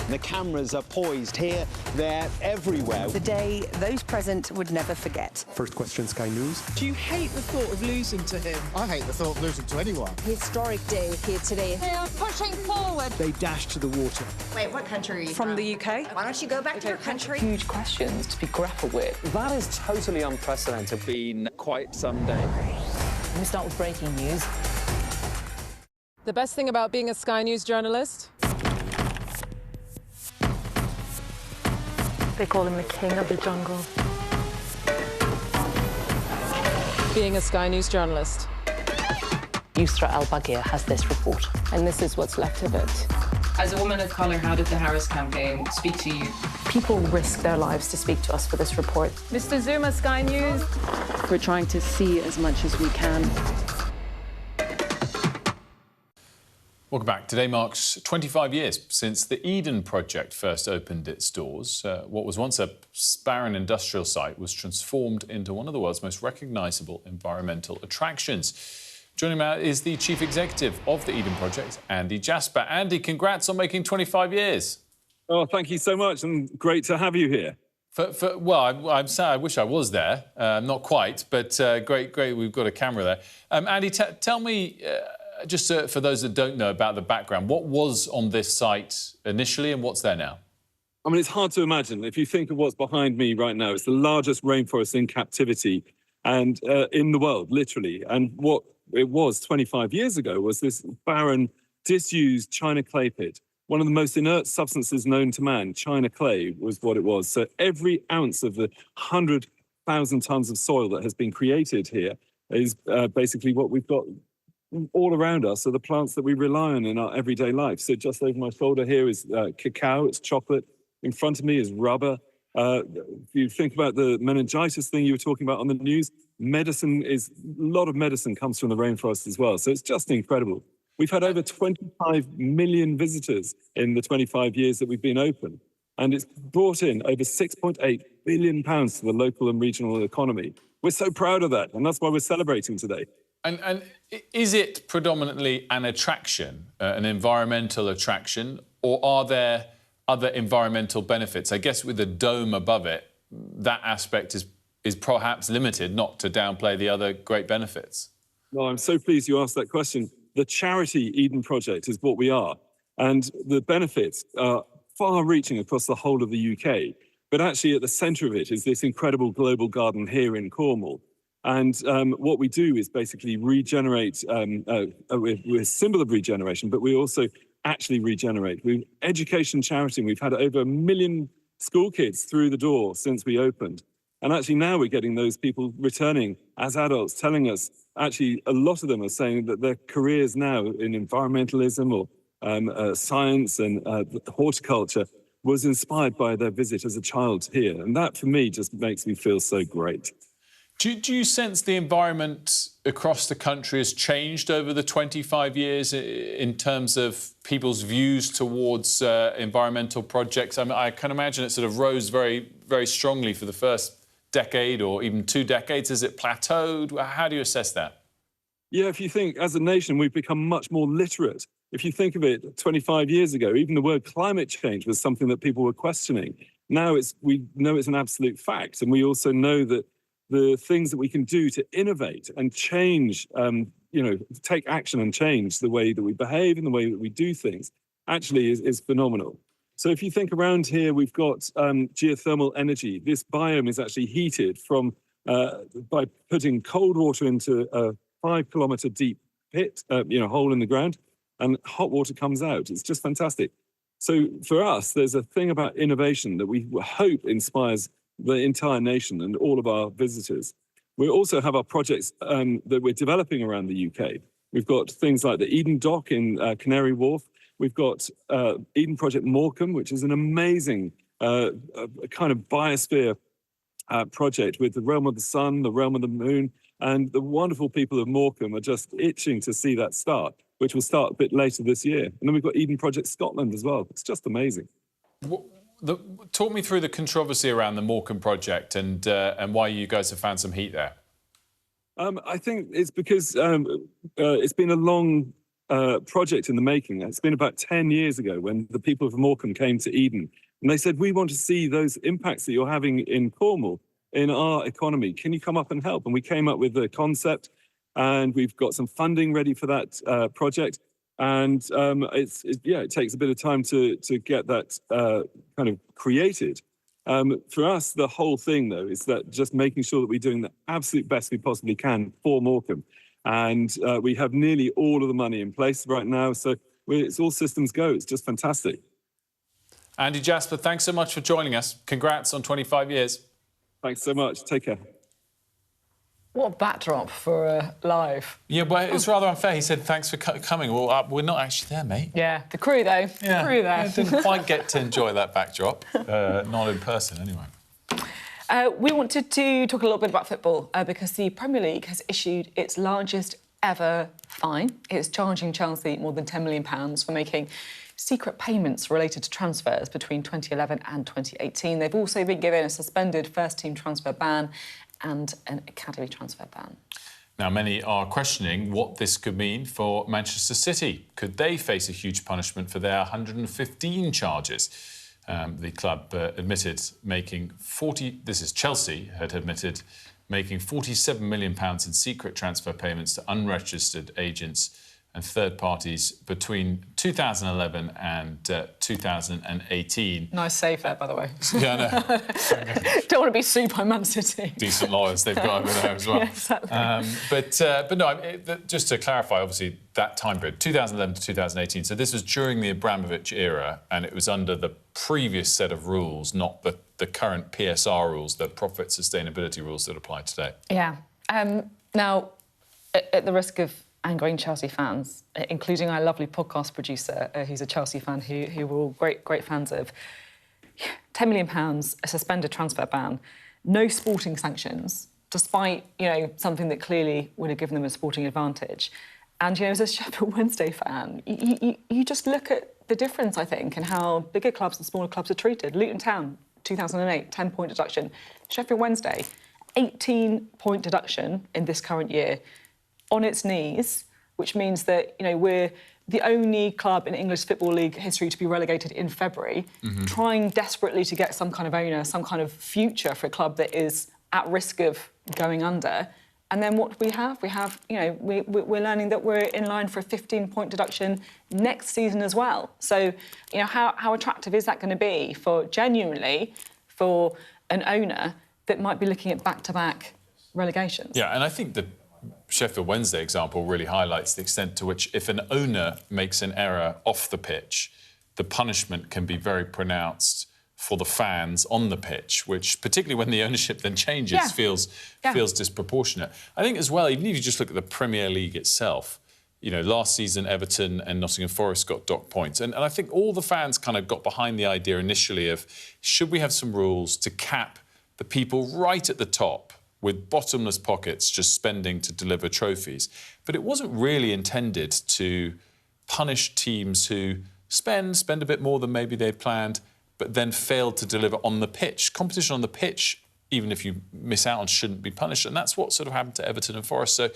The cameras are poised here, there, everywhere. The day those present would never forget. First question, Sky News. Do you hate the thought of losing to him? I hate the thought of losing to anyone. Historic day here today. They are pushing forward. They dash to the water. Wait, what country are you from? The UK. Why don't you go back to your country? Huge questions to be grappled with. That is totally unprecedented. Been quite some day. Let me start with breaking news. The best thing about being a Sky News journalist? They call him the king of the jungle. Being a Sky News journalist. Yusra Al-Baghir has this report, and this is what's left of it. As a woman of colour, how did the Harris campaign speak to you? People risk their lives to speak to us for this report. Mr. Zuma, Sky News. We're trying to see as much as we can. Welcome back. Today marks 25 years since the Eden project first opened its doors. What was once a barren industrial site was transformed into one of the world's most recognisable environmental attractions. Joining me now is the Chief Executive of the Eden project, Andy Jasper. Andy, congrats on making 25 years. Oh, thank you so much, and great to have you here. Well, I'm sad. I wish I was there. Not quite, but great. We've got a camera there. Andy, tell me just for those that don't know about the background, what was on this site initially and what's there now? I mean, it's hard to imagine. If you think of what's behind me right now, it's the largest rainforest in captivity and in the world, literally. And what it was 25 years ago was this barren, disused China clay pit. One of the most inert substances known to man, China clay, was what it was. So every ounce of the 100,000 tons of soil that has been created here is basically what we've got all around us, are the plants that we rely on in our everyday life. So just over my shoulder here is cacao, it's chocolate. In front of me is rubber. If you think about the meningitis thing you were talking about on the news, a lot of medicine comes from the rainforest as well. So it's just incredible. We've had over 25 million visitors in the 25 years that we've been open. And it's brought in over £6.8 billion to the local and regional economy. We're so proud of that, and that's why we're celebrating today. And is it predominantly an attraction, an environmental attraction, or are there other environmental benefits? I guess with the dome above it, that aspect is perhaps limited, not to downplay the other great benefits. Well, I'm so pleased you asked that question. The charity Eden Project is what we are, and the benefits are far-reaching across the whole of the UK. But actually, at the centre of it is this incredible global garden here in Cornwall. And what we do is basically regenerate. We're a symbol of regeneration, but we also actually regenerate. We're education charity. We've had over 1 million school kids through the door since we opened. And actually now we're getting those people returning as adults, telling us, actually a lot of them are saying that their careers now in environmentalism or science and horticulture was inspired by their visit as a child here. And that for me just makes me feel so great. Do you sense the environment across the country has changed over the 25 years in terms of people's views towards environmental projects? I mean, I can imagine it sort of rose very, very strongly for the first decade or even 2 decades. Has it plateaued? How do you assess that? Yeah, if you think as a nation, we've become much more literate. If you think of it 25 years ago, even the word climate change was something that people were questioning. Now we know it's an absolute fact. And we also know that the things that we can do to innovate and change, take action and change the way that we behave and the way that we do things actually is phenomenal. So if you think around here, we've got geothermal energy. This biome is actually heated by putting cold water into a 5-kilometre deep pit, hole in the ground, and hot water comes out. It's just fantastic. So for us, there's a thing about innovation that we hope inspires the entire nation and all of our visitors. We also have our projects that we're developing around the UK. We've got things like the Eden Dock in Canary Wharf. We've got Eden Project Morecambe, which is an amazing kind of biosphere project with the realm of the sun, the realm of the moon, and the wonderful people of Morecambe are just itching to see that start, which will start a bit later this year. And then we've got Eden Project Scotland as well. It's just amazing. Talk me through the controversy around the Morecambe project and why you guys have found some heat there. I think it's because it's been a long project in the making. It's been about 10 years ago when the people of Morecambe came to Eden and they said, we want to see those impacts that you're having in Cornwall, in our economy. Can you come up and help? And we came up with the concept and we've got some funding ready for that project. And it takes a bit of time to get that kind of created. For us, the whole thing, though, is that just making sure that we're doing the absolute best we possibly can for Morecambe. And we have nearly all of the money in place right now. So it's all systems go. It's just fantastic. Andy Jasper, thanks so much for joining us. Congrats on 25 years. Thanks so much. Take care. What a backdrop for live. Yeah, but it's rather unfair. He said, thanks for coming. Well, we're not actually there, mate. Yeah, the crew, though. Yeah. The crew there. I didn't quite get to enjoy that backdrop. Not in person, anyway. We wanted to talk a little bit about football because the Premier League has issued its largest ever fine. It's charging Chelsea more than £10 million for making secret payments related to transfers between 2011 and 2018. They've also been given a suspended first-team transfer ban and an academy transfer ban. Now, many are questioning what this could mean for Manchester City. Could they face a huge punishment for their 115 charges? The club admitted making Chelsea had admitted making £47 million in secret transfer payments to unregistered agents and third parties between 2011 and 2018. Nice save there, by the way. Yeah, I know. Don't want to be sued by Man City. Decent lawyers they've got over there as well. Yeah, exactly. But no, just to clarify, obviously, that time period, 2011 to 2018, so this was during the Abramovich era, and it was under the previous set of rules, not the current PSR rules, the profit sustainability rules that apply today. Yeah. Now, at the risk of angering Chelsea fans, including our lovely podcast producer, who's a Chelsea fan, who we're all great fans of, £10 million, a suspended transfer ban, no sporting sanctions, despite, something that clearly would have given them a sporting advantage. And, as a Sheffield Wednesday fan, you just look at the difference, I think, in how bigger clubs and smaller clubs are treated. Luton Town, 2008, 10-point deduction. Sheffield Wednesday, 18-point deduction in this current year, on its knees, which means that, we're the only club in English Football League history to be relegated in February, trying desperately to get some kind of owner, some kind of future for a club that is at risk of going under. And then what do we have? We have, we're learning that we're in line for a 15-point deduction next season as well. So, how attractive is that going to be for an owner that might be looking at back-to-back relegations? Yeah, and I think the Sheffield Wednesday example really highlights the extent to which if an owner makes an error off the pitch, the punishment can be very pronounced for the fans on the pitch, which, particularly when the ownership then changes, feels disproportionate. I think as well, even if you just look at the Premier League itself, last season Everton and Nottingham Forest got docked points. And I think all the fans kind of got behind the idea initially of, should we have some rules to cap the people right at the top with bottomless pockets just spending to deliver trophies? But it wasn't really intended to punish teams who spend a bit more than maybe they'd planned, but then failed to deliver on the pitch. Competition on the pitch, even if you miss out on, shouldn't be punished. And that's what sort of happened to Everton and Forest. So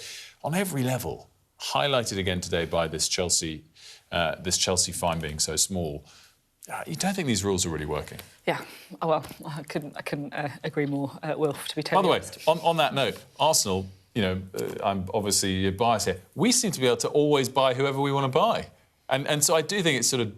on every level, highlighted again today by this Chelsea fine being so small, you don't think these rules are really working? Yeah. Oh, well, I couldn't agree more, Wilf, to be totally honest. By the way, on that note, Arsenal, I'm obviously biased here, we seem to be able to always buy whoever we want to buy. And so I do think it's sort of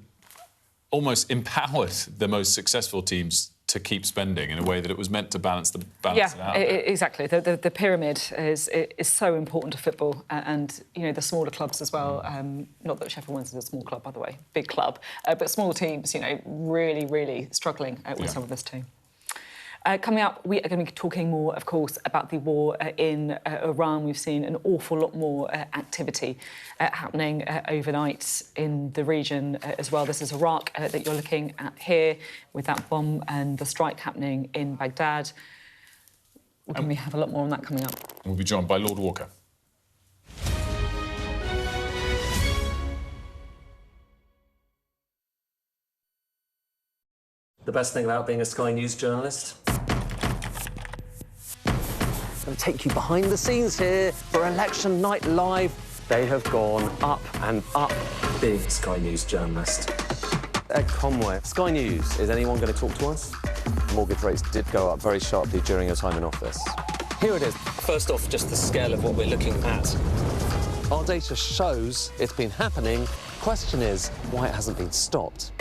almost empowered the most successful teams to keep spending in a way that it was meant to balance it out. Exactly. The pyramid is so important to football, and the smaller clubs as well. Not that Sheffield Wednesday is a small club, by the way, big club, but small teams, really struggling with some of this too. Coming up, we are going to be talking more, of course, about the war in Iran. We've seen an awful lot more activity happening overnight in the region as well. This is Iraq that you're looking at here, with that bomb and the strike happening in Baghdad. We're going to have a lot more on that coming up. We'll be joined by Lord Walker. The best thing about being a Sky News journalist? I'm going to take you behind the scenes here for Election Night Live. They have gone up and up. Being a Sky News journalist. Ed Conway, Sky News, is anyone going to talk to us? Mortgage rates did go up very sharply during your time in office. Here it is. First off, just the scale of what we're looking at. Our data shows it's been happening. Question is, why it hasn't been stopped.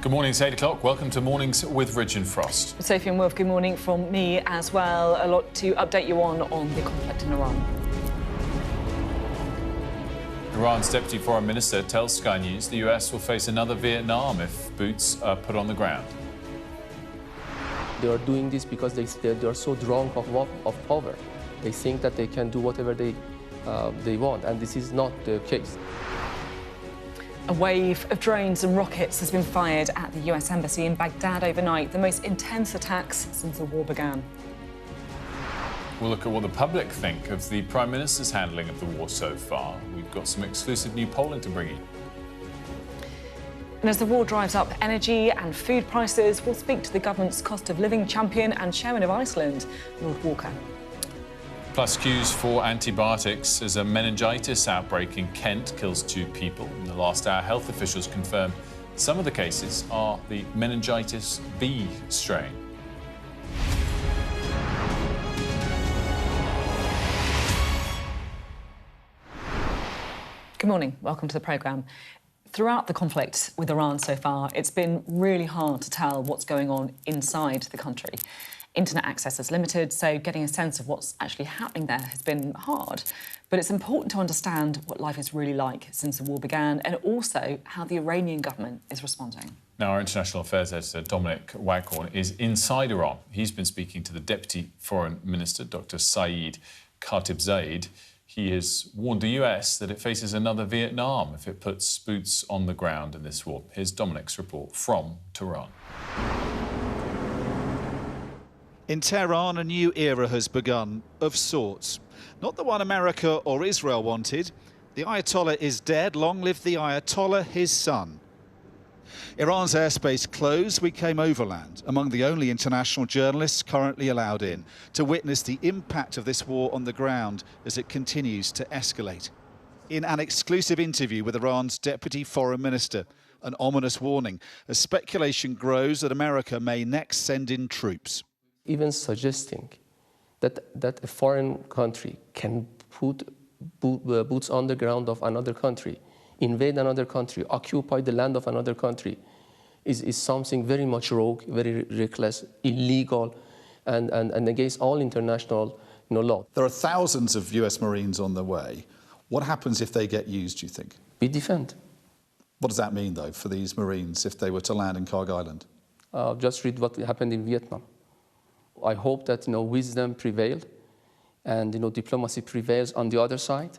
Good morning, it's 8 o'clock. Welcome to Mornings with Ridge and Frost. Sophie and Wilf, good morning from me as well. A lot to update you on the conflict in Iran. Iran's Deputy Foreign Minister tells Sky News the US will face another Vietnam if boots are put on the ground. They are doing this because they are so drunk of power. They think that they can do whatever they want, and this is not the case. A wave of drones and rockets has been fired at the US Embassy in Baghdad overnight, the most intense attacks since the war began. We'll look at what the public think of the Prime Minister's handling of the war so far. We've got some exclusive new polling to bring you. And as the war drives up energy and food prices, we'll speak to the government's cost of living champion and chairman of Iceland, Lord Walker. Plus queues for antibiotics as a meningitis outbreak in Kent kills 2 people. In the last hour, health officials confirm some of the cases are the meningitis B strain. Good morning, welcome to the programme. Throughout the conflict with Iran so far, it's been really hard to tell what's going on inside the country. Internet access is limited, so getting a sense of what's actually happening there has been hard. But it's important to understand what life is really like since the war began, and also how the Iranian government is responding. Now, our international affairs editor, Dominic Waghorn, is inside Iran. He's been speaking to the Deputy Foreign Minister, Dr. Saeed Khatibzadeh. He has warned the US that it faces another Vietnam if it puts boots on the ground in this war. Here's Dominic's report from Tehran. In Tehran, a new era has begun, of sorts. Not the one America or Israel wanted. The Ayatollah is dead. Long live the Ayatollah, his son. Iran's airspace closed. We came overland, among the only international journalists currently allowed in, to witness the impact of this war on the ground as it continues to escalate. In an exclusive interview with Iran's Deputy Foreign Minister, an ominous warning as speculation grows that America may next send in troops. Even suggesting that a foreign country can put boots on the ground of another country, invade another country, occupy the land of another country, is something very much rogue, very reckless, illegal, and against all international law. There are thousands of US Marines on the way. What happens if they get used, do you think? We defend. What does that mean, though, for these Marines if they were to land in Kharg Island? Just read what happened in Vietnam. I hope that wisdom prevailed and diplomacy prevails on the other side.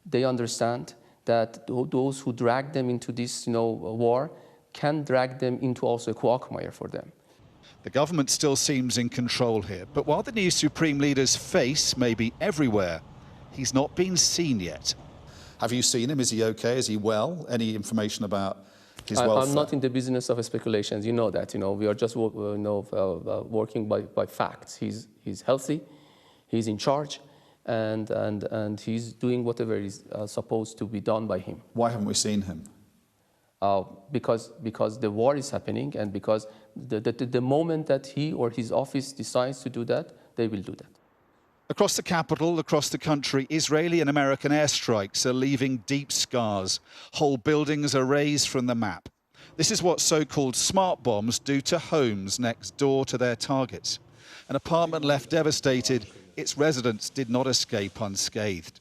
They understand that those who drag them into this war can drag them into also a quagmire for them. The government still seems in control here, but while the new supreme leader's face may be everywhere, he's not been seen yet. Have you seen him? Is he okay? Is he well? Any information about his welfare? I'm not in the business of speculations. You know that. We are just working by facts. He's healthy, he's in charge, and he's doing whatever is supposed to be done by him. Why haven't we seen him? Because the war is happening, and because the moment that he or his office decides to do that, they will do that. Across the capital, across the country, Israeli and American airstrikes are leaving deep scars. Whole buildings are razed from the map. This is what so-called smart bombs do to homes next door to their targets. An apartment left devastated. Its residents did not escape unscathed.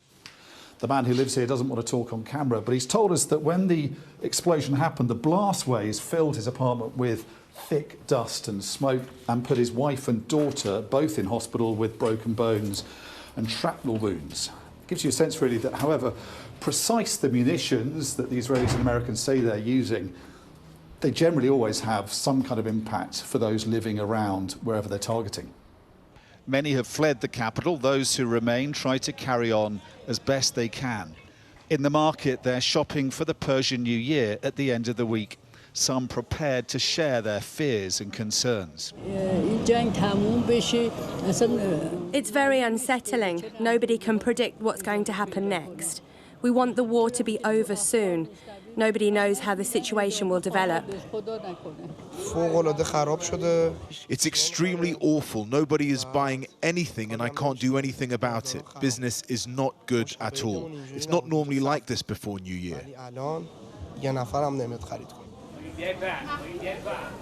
The man who lives here doesn't want to talk on camera, but he's told us that when the explosion happened, the blastways filled his apartment with thick dust and smoke and put his wife and daughter both in hospital with broken bones and shrapnel wounds. It gives you a sense, really, that however precise the munitions that the Israelis and Americans say they're using, they generally always have some kind of impact for those living around wherever they're targeting. Many have fled the capital. Those who remain try to carry on as best they can. In the market, they're shopping for the Persian New Year at the end of the week. Some prepared to share their fears and concerns. It's very unsettling. Nobody can predict what's going to happen next. We want the war to be over soon. Nobody knows how the situation will develop. It's extremely awful. Nobody is buying anything and I can't do anything about it. Business is not good at all. It's not normally like this before New Year.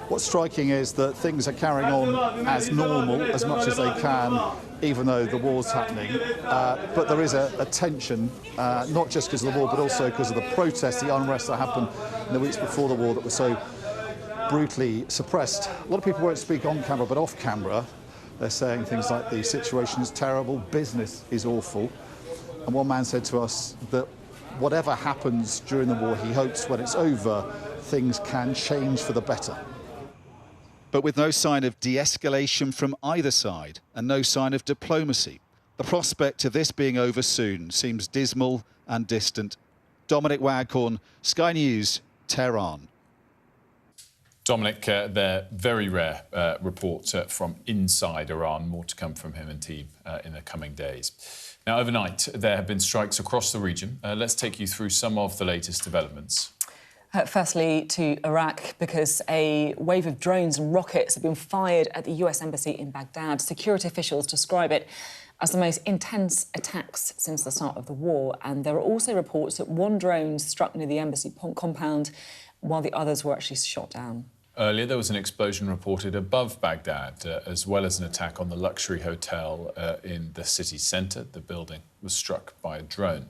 What's striking is that things are carrying on as normal, as much as they can, even though the war's happening. But there is a tension, not just because of the war, but also because of the protests, the unrest that happened in the weeks before the war that was so brutally suppressed. A lot of people won't speak on camera, but off camera, they're saying things like the situation is terrible, business is awful. And one man said to us that whatever happens during the war, he hopes when it's over, things can change for the better. But with no sign of de-escalation from either side and no sign of diplomacy, the prospect of this being over soon seems dismal and distant. Dominic Waghorn, Sky News, Tehran. Dominic, their very rare report from inside Iran. More to come from him and team in the coming days. Now, overnight, there have been strikes across the region. Let's take you through some of the latest developments. Firstly, to Iraq, because a wave of drones and rockets have been fired at the US Embassy in Baghdad. Security officials describe it as the most intense attacks since the start of the war. And there are also reports that one drone struck near the embassy compound while the others were actually shot down. Earlier, there was an explosion reported above Baghdad, as well as an attack on the luxury hotel in the city centre. The building was struck by a drone.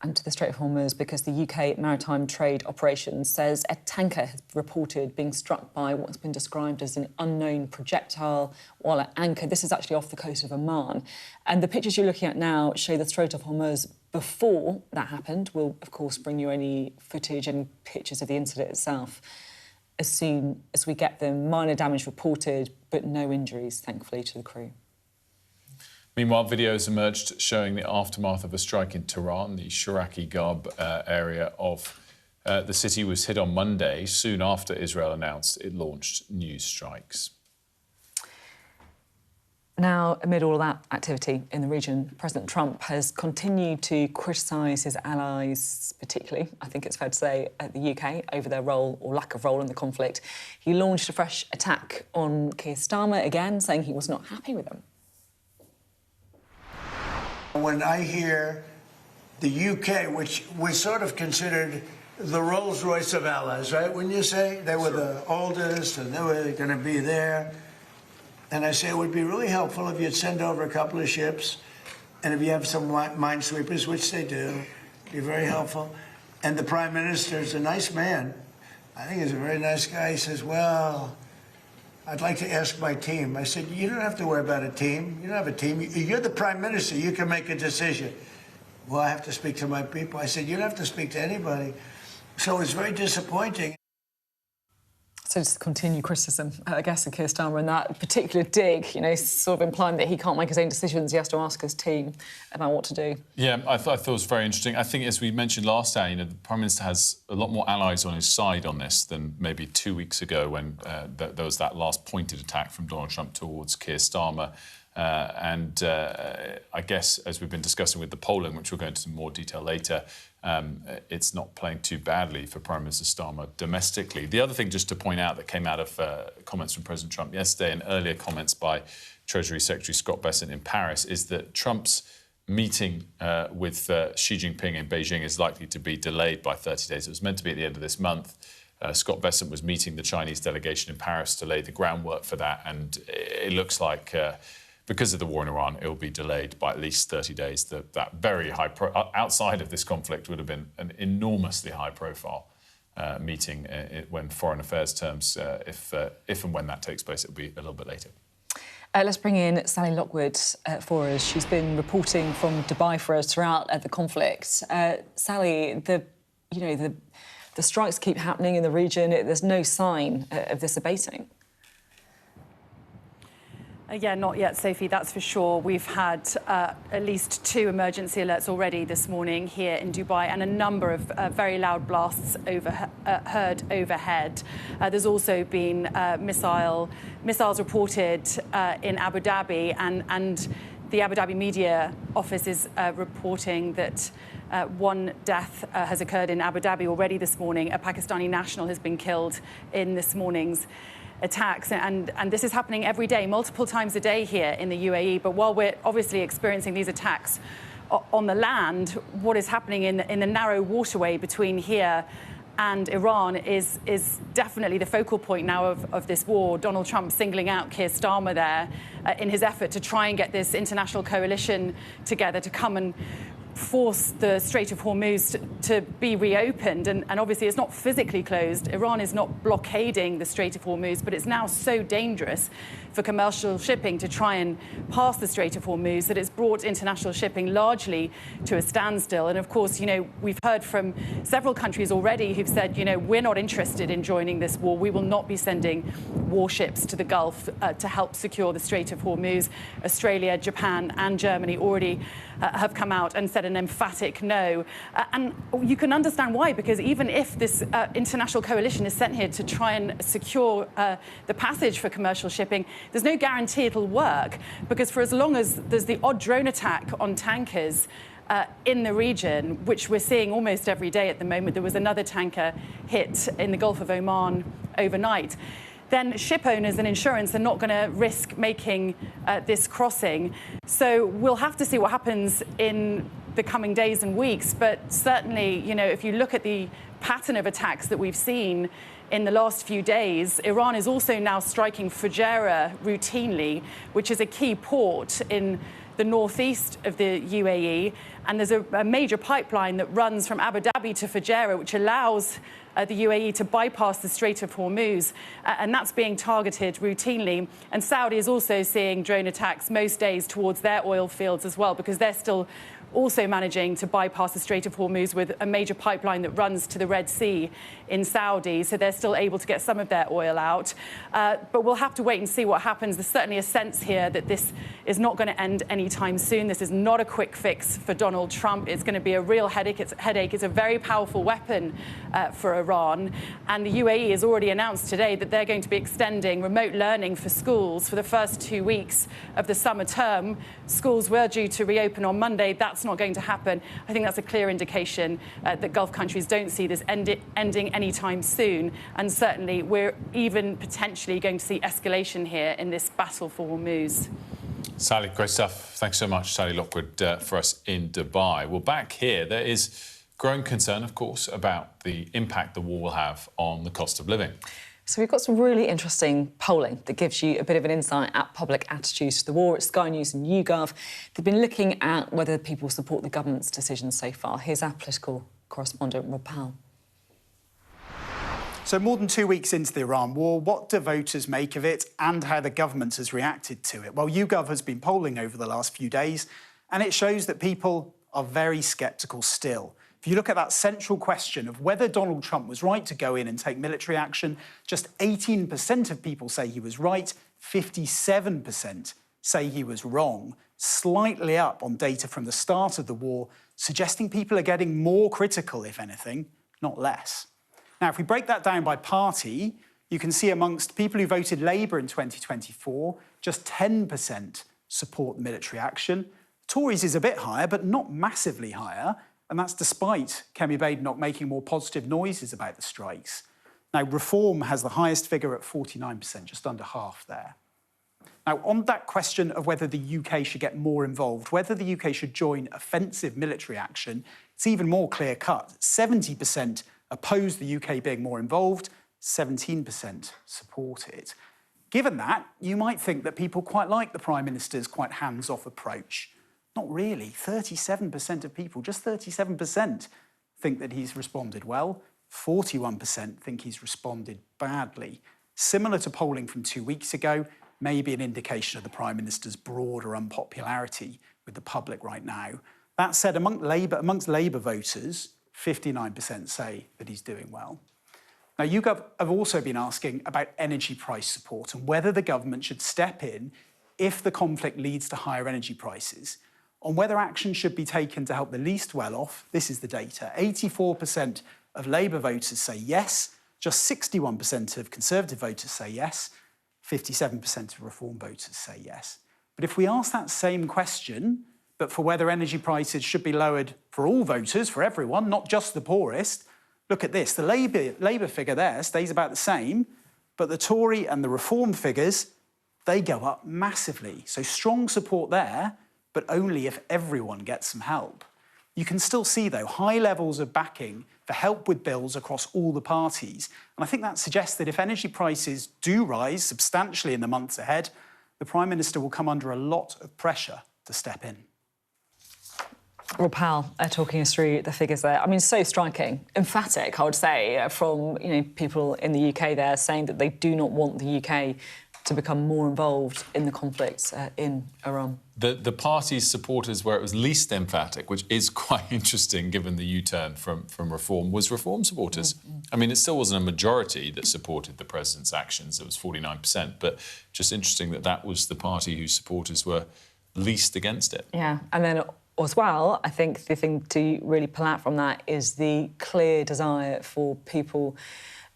And to the Strait of Hormuz, because the UK Maritime Trade Operations says a tanker has reported being struck by what's been described as an unknown projectile while at anchor. This is actually off the coast of Oman. And the pictures you're looking at now show the Strait of Hormuz before that happened. We'll, of course, bring you any footage and pictures of the incident itself as soon as we get them. Minor damage reported, but no injuries, thankfully, to the crew. Meanwhile, videos emerged showing the aftermath of a strike in Tehran. The Shiraki Garb area of the city was hit on Monday, soon after Israel announced it launched new strikes. Now, amid all that activity in the region, President Trump has continued to criticise his allies, particularly, I think it's fair to say, at the UK, over their role or lack of role in the conflict. He launched a fresh attack on Keir Starmer again, saying he was not happy with them. When I hear the UK, which was sort of considered the Rolls-Royce of allies, right? Wouldn't you say? They were the oldest and they were going to be there. And I say it would be really helpful if you'd send over a couple of ships and if you have some minesweepers, which they do, it'd be very helpful. And the Prime Minister's a nice man. I think he's a very nice guy. He says, well, I'd like to ask my team. I said, you don't have to worry about a team. You don't have a team. You're the Prime Minister. You can make a decision. Well, I have to speak to my people. I said, you don't have to speak to anybody. So it's very disappointing. So just continued criticism, I guess, of Keir Starmer, and that particular dig, you know, sort of implying that he can't make his own decisions. He has to ask his team about what to do. Yeah, I thought it was very interesting. I think, as we mentioned last hour, you know, the Prime Minister has a lot more allies on his side on this than maybe 2 weeks ago when there was that last pointed attack from Donald Trump towards Keir Starmer. I guess, as we've been discussing with the polling, which we'll go into some more detail later, it's not playing too badly for Prime Minister Starmer domestically. The other thing, just to point out, that came out of comments from President Trump yesterday and earlier comments by Treasury Secretary Scott Bessent in Paris, is that Trump's meeting with Xi Jinping in Beijing is likely to be delayed by 30 days. It was meant to be at the end of this month. Scott Bessent was meeting the Chinese delegation in Paris to lay the groundwork for that, and it looks like because of the war in Iran, it will be delayed by at least 30 days. That very high, outside of this conflict, would have been an enormously high-profile meeting when foreign affairs terms, if and when that takes place, it'll be a little bit later. Let's bring in Sally Lockwood for us. She's been reporting from Dubai for us throughout the conflict. Sally, the strikes keep happening in the region. There's no sign of this abating. Yeah, not yet, Sophie, that's for sure. We've had at least 2 emergency alerts already this morning here in Dubai and a number of very loud blasts heard overhead. There's also been missiles reported in Abu Dhabi, and the Abu Dhabi media office is reporting that 1 death has occurred in Abu Dhabi already this morning. A Pakistani national has been killed in this morning's attacks, and this is happening every day, multiple times a day here in the UAE. But while we're obviously experiencing these attacks on the land, what is happening in the narrow waterway between here and Iran is definitely the focal point now of this war. Donald Trump singling out Keir Starmer there in his effort to try and get this international coalition together to come and force the Strait of Hormuz to be reopened. And obviously it's not physically closed. Iran is not blockading the Strait of Hormuz, but it's now so dangerous for commercial shipping to try and pass the Strait of Hormuz that it's brought international shipping largely to a standstill. And of course, you know, we've heard from several countries already who've said, you know, we're not interested in joining this war. We will not be sending warships to the Gulf to help secure the Strait of Hormuz. Australia, Japan and Germany already have come out and said an emphatic no. And you can understand why, because even if this international coalition is sent here to try and secure the passage for commercial shipping, there's no guarantee it'll work, because for as long as there's the odd drone attack on tankers in the region, which we're seeing almost every day at the moment, there was another tanker hit in the Gulf of Oman overnight, then ship owners and insurance are not going to risk making this crossing. So we'll have to see what happens in the coming days and weeks. But certainly, you know, if you look at the pattern of attacks that we've seen in the last few days, Iran is also now striking Fujairah routinely, which is a key port in the northeast of the UAE. And there's a major pipeline that runs from Abu Dhabi to Fujairah, which allows the UAE to bypass the Strait of Hormuz, and that's being targeted routinely. And Saudi is also seeing drone attacks most days towards their oil fields as well, because they're still also managing to bypass the Strait of Hormuz with a major pipeline that runs to the Red Sea in Saudi, so they're still able to get some of their oil out. But we'll have to wait and see what happens. There's certainly a sense here that this is not going to end anytime soon. This is not a quick fix for Donald Trump. It's going to be a real headache. It's a very powerful weapon for Iran. And the UAE has already announced today that they're going to be extending remote learning for schools for the first 2 weeks of the summer term. Schools were due to reopen on Monday. That's not going to happen. I think that's a clear indication that Gulf countries don't see this ending anytime soon. And certainly we're even potentially going to see escalation here in this battle for Hormuz. Sally, great stuff. Thanks so much, Sally Lockwood, for us in Dubai. Well, back here, there is growing concern, of course, about the impact the war will have on the cost of living. So we've got some really interesting polling that gives you a bit of an insight at public attitudes to the war. It's Sky News and YouGov. They've been looking at whether people support the government's decisions so far. Here's our political correspondent, Rob Powell. So more than 2 weeks into the Iran war, what do voters make of it and how the government has reacted to it? Well, YouGov has been polling over the last few days, and it shows that people are very sceptical still. If you look at that central question of whether Donald Trump was right to go in and take military action, just 18% of people say he was right, 57% say he was wrong, slightly up on data from the start of the war, suggesting people are getting more critical, if anything, not less. Now, if we break that down by party, you can see amongst people who voted Labour in 2024, just 10% support military action. Tories is a bit higher, but not massively higher, and that's despite Kemi Badenoch making more positive noises about the strikes. Now, Reform has the highest figure at 49%, just under half there. Now, on that question of whether the UK should get more involved, whether the UK should join offensive military action, it's even more clear-cut. 70% oppose the UK being more involved, 17% support it. Given that, you might think that people quite like the Prime Minister's quite hands-off approach. Not really. 37% of people, just 37%, think that he's responded well. 41% think he's responded badly. Similar to polling from 2 weeks ago, maybe an indication of the Prime Minister's broader unpopularity with the public right now. That said, amongst Labour voters, 59% say that he's doing well. Now, YouGov have also been asking about energy price support and whether the government should step in if the conflict leads to higher energy prices. On whether action should be taken to help the least well-off, this is the data. 84% of Labour voters say yes, just 61% of Conservative voters say yes, 57% of Reform voters say yes. But if we ask that same question, but for whether energy prices should be lowered for all voters, for everyone, not just the poorest, look at this. The Labour figure there stays about the same, but the Tory and the Reform figures, they go up massively. So strong support there, but only if everyone gets some help. You can still see, though, high levels of backing for help with bills across all the parties. And I think that suggests that if energy prices do rise substantially in the months ahead, the Prime Minister will come under a lot of pressure to step in. Rob Powell talking us through the figures there. I mean, so striking, emphatic, I would say, from people in the UK there saying that they do not want the UK to become more involved in the conflict in Iran. The party's supporters where it was least emphatic, which is quite interesting given the U-turn from Reform, was Reform supporters. I mean, it still wasn't a majority that supported the president's actions. It was 49%, but just interesting that that was the party whose supporters were least against it. Yeah, and then as well, I think the thing to really pull out from that is the clear desire for people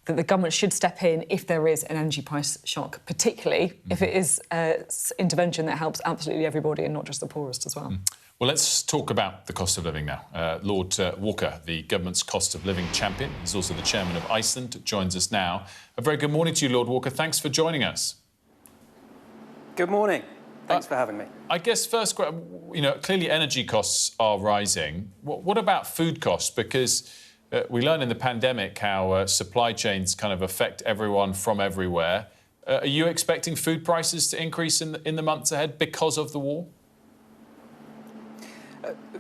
that the government should step in if there is an energy price shock, particularly if it is intervention that helps absolutely everybody and not just the poorest as well. Well, let's talk about the cost of living now. Lord Walker, the government's cost of living champion, is also the chairman of Iceland, joins us now. A very good morning to you, Lord Walker. Thanks for joining us. Good morning. Thanks for having me. I guess first, clearly energy costs are rising. What about food costs? Because we learned in the pandemic how supply chains kind of affect everyone from everywhere. Are you expecting food prices to increase in the months ahead because of the war?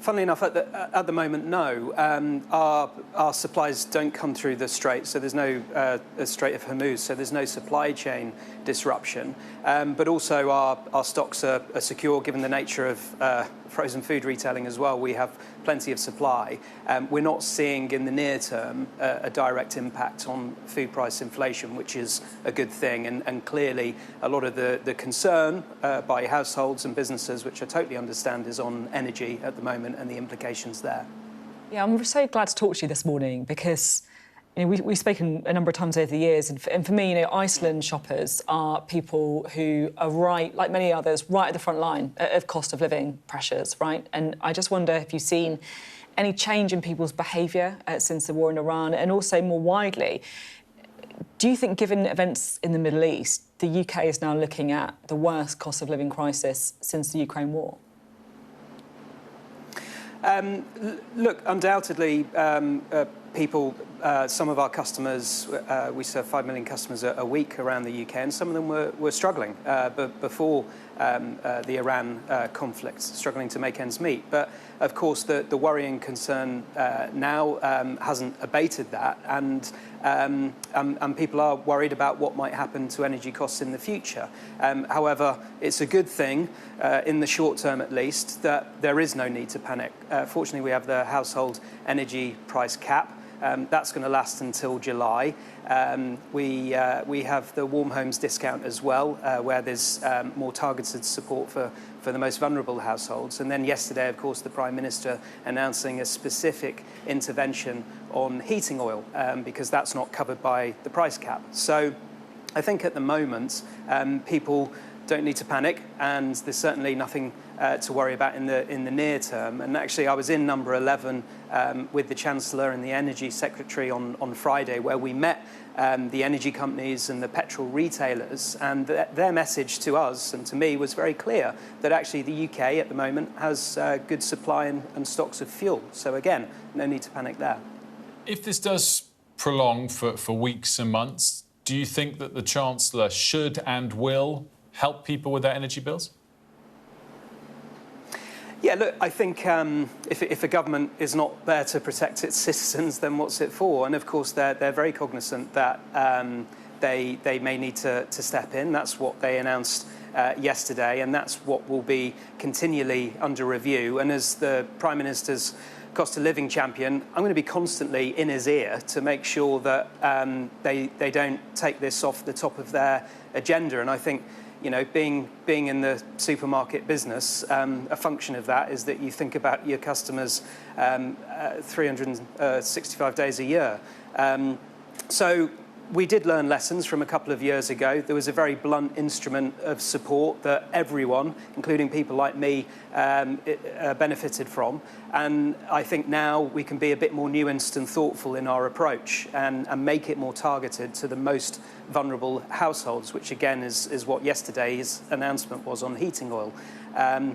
Funnily enough, at the moment, no. Our supplies don't come through the Strait, so there's no Strait of Hormuz, so there's no supply chain disruption. But also our stocks are secure, given the nature of frozen food retailing as well. We have plenty of supply. We're not seeing in the near term a direct impact on food price inflation, which is a good thing. And clearly, a lot of the concern by households and businesses, which I totally understand, is on energy at the moment and the implications there. Yeah, I'm so glad to talk to you this morning because we've spoken a number of times over the years, and for me, Iceland shoppers are people who are right, like many others, right at the front line of cost of living pressures, right? And I just wonder if you've seen any change in people's behaviour since the war in Iran, and also more widely, do you think, given events in the Middle East, the UK is now looking at the worst cost of living crisis since the Ukraine war? Look, undoubtedly, people, some of our customers, we serve 5 million customers a week around the UK, and some of them were struggling before the Iran conflict, struggling to make ends meet. But of course, the worrying concern now hasn't abated that, and people are worried about what might happen to energy costs in the future. However, it's a good thing, in the short term at least, that there is no need to panic. Fortunately, we have the household energy price cap. That's going to last until July. We have the Warm Homes discount as well, where there's more targeted support for the most vulnerable households. And then yesterday, of course, the Prime Minister announcing a specific intervention on heating oil, because that's not covered by the price cap. So I think at the moment, people don't need to panic, and there's certainly nothing to worry about in the near term. And actually, I was in number 11 with the Chancellor and the Energy Secretary on Friday, where we met the energy companies and the petrol retailers, and their message to us and to me was very clear, that actually the UK at the moment has good supply and stocks of fuel. So again, no need to panic there. If this does prolong for weeks and months, do you think that the Chancellor should and will help people with their energy bills? Yeah, look, I think if a government is not there to protect its citizens, then what's it for? And of course, they're very cognizant that they may need to step in. That's what they announced yesterday, and that's what will be continually under review. And as the Prime Minister's cost of living champion, I'm going to be constantly in his ear to make sure that they don't take this off the top of their agenda. And I think, being in the supermarket business, a function of that is that you think about your customers 365 days a year. So we did learn lessons from a couple of years ago. There was a very blunt instrument of support that everyone, including people like me, benefited from. And I think now we can be a bit more nuanced and thoughtful in our approach and make it more targeted to the most vulnerable households, which again is what yesterday's announcement was on heating oil. I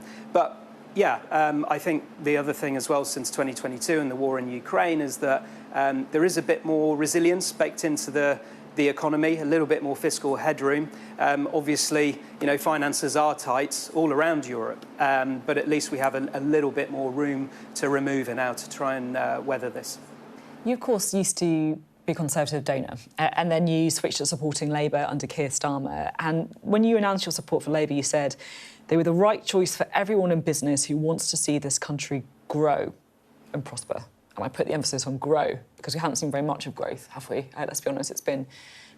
think the other thing as well since 2022 and the war in Ukraine is that There is a bit more resilience baked into the economy, a little bit more fiscal headroom. Obviously, finances are tight all around Europe, but at least we have a little bit more room to remove now to try and weather this. You, of course, used to be Conservative donor, and then you switched to supporting Labour under Keir Starmer. And when you announced your support for Labour, you said they were the right choice for everyone in business who wants to see this country grow and prosper. And I put the emphasis on grow, because we haven't seen very much of growth, have we? Let's be honest, it's been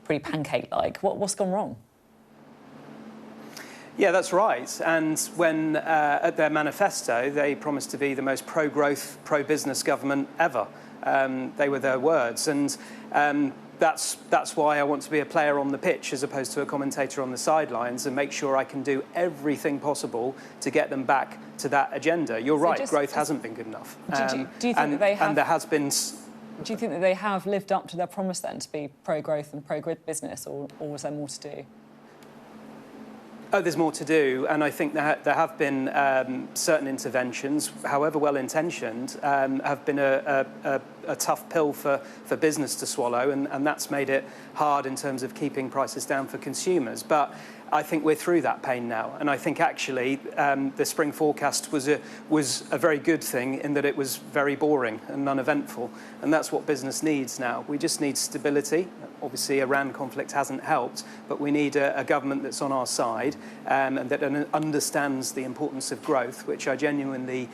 pretty pancake-like. What's gone wrong? Yeah, that's right. And when, at their manifesto, they promised to be the most pro-growth, pro-business government ever. They were their words. And that's why I want to be a player on the pitch as opposed to a commentator on the sidelines and make sure I can do everything possible to get them back to that agenda. You're right, growth hasn't been good enough. Do you think that they have... And there has been... Do you think that they have lived up to their promise then to be pro-growth and pro-grid business, or was there more to do? Oh, there's more to do, and I think there have been certain interventions, however well-intentioned, have been a tough pill for business to swallow, and that's made it hard in terms of keeping prices down for consumers. But I think we're through that pain now, and I think actually the spring forecast was a very good thing in that it was very boring and uneventful, and that's what business needs now. We just need stability. Obviously, Iran conflict hasn't helped, but we need a government that's on our side and that understands the importance of growth, which I genuinely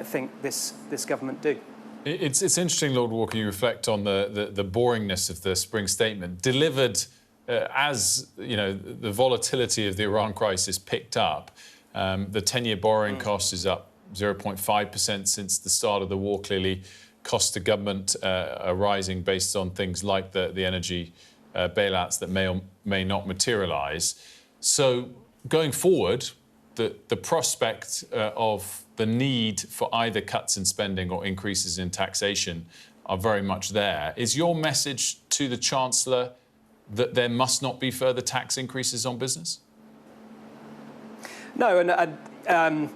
think this government do. It's interesting, Lord Walker, you reflect on the boringness of the spring statement. Delivered as, the volatility of the Iran crisis picked up, the 10-year borrowing cost is up 0.5% since the start of the war. Clearly, costs to government are rising based on things like the energy bailouts that may or may not materialise. So going forward, the prospect of the need for either cuts in spending or increases in taxation are very much there. Is your message to the Chancellor that there must not be further tax increases on business? No, and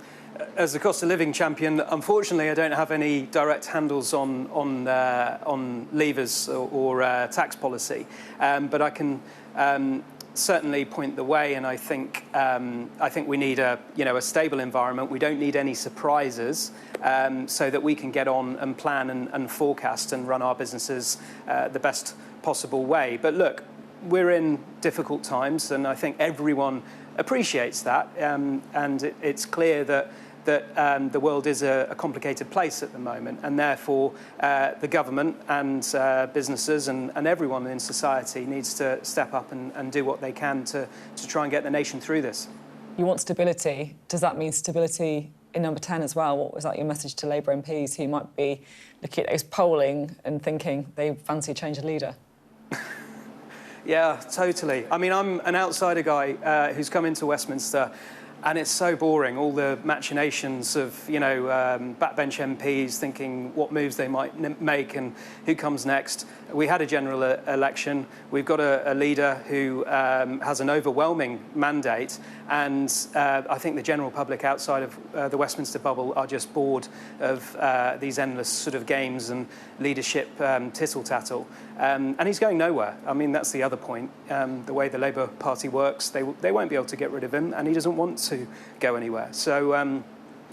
as the cost of living champion, unfortunately, I don't have any direct handles on levers or tax policy, but I can certainly point the way. And I think we need a stable environment. We don't need any surprises, so that we can get on and plan and forecast and run our businesses the best possible way. But look, we're in difficult times, and I think everyone appreciates that. And it's clear that the world is a complicated place at the moment, and therefore the government and businesses and everyone in society needs to step up and do what they can to try and get the nation through this. You want stability. Does that mean stability in number 10 as well? What was that your message to Labour MPs who might be looking at those polling and thinking they fancy a change of leader? Yeah, totally. I mean, I'm an outsider guy who's come into Westminster, and it's so boring, all the machinations of, backbench MPs thinking what moves they might make and who comes next. We had a general election. We've got a leader who has an overwhelming mandate, and I think the general public outside of the Westminster bubble are just bored of these endless sort of games and leadership tittle-tattle. And he's going nowhere. I mean, that's the other point. The way the Labour Party works, they won't be able to get rid of him, and he doesn't want to go anywhere. So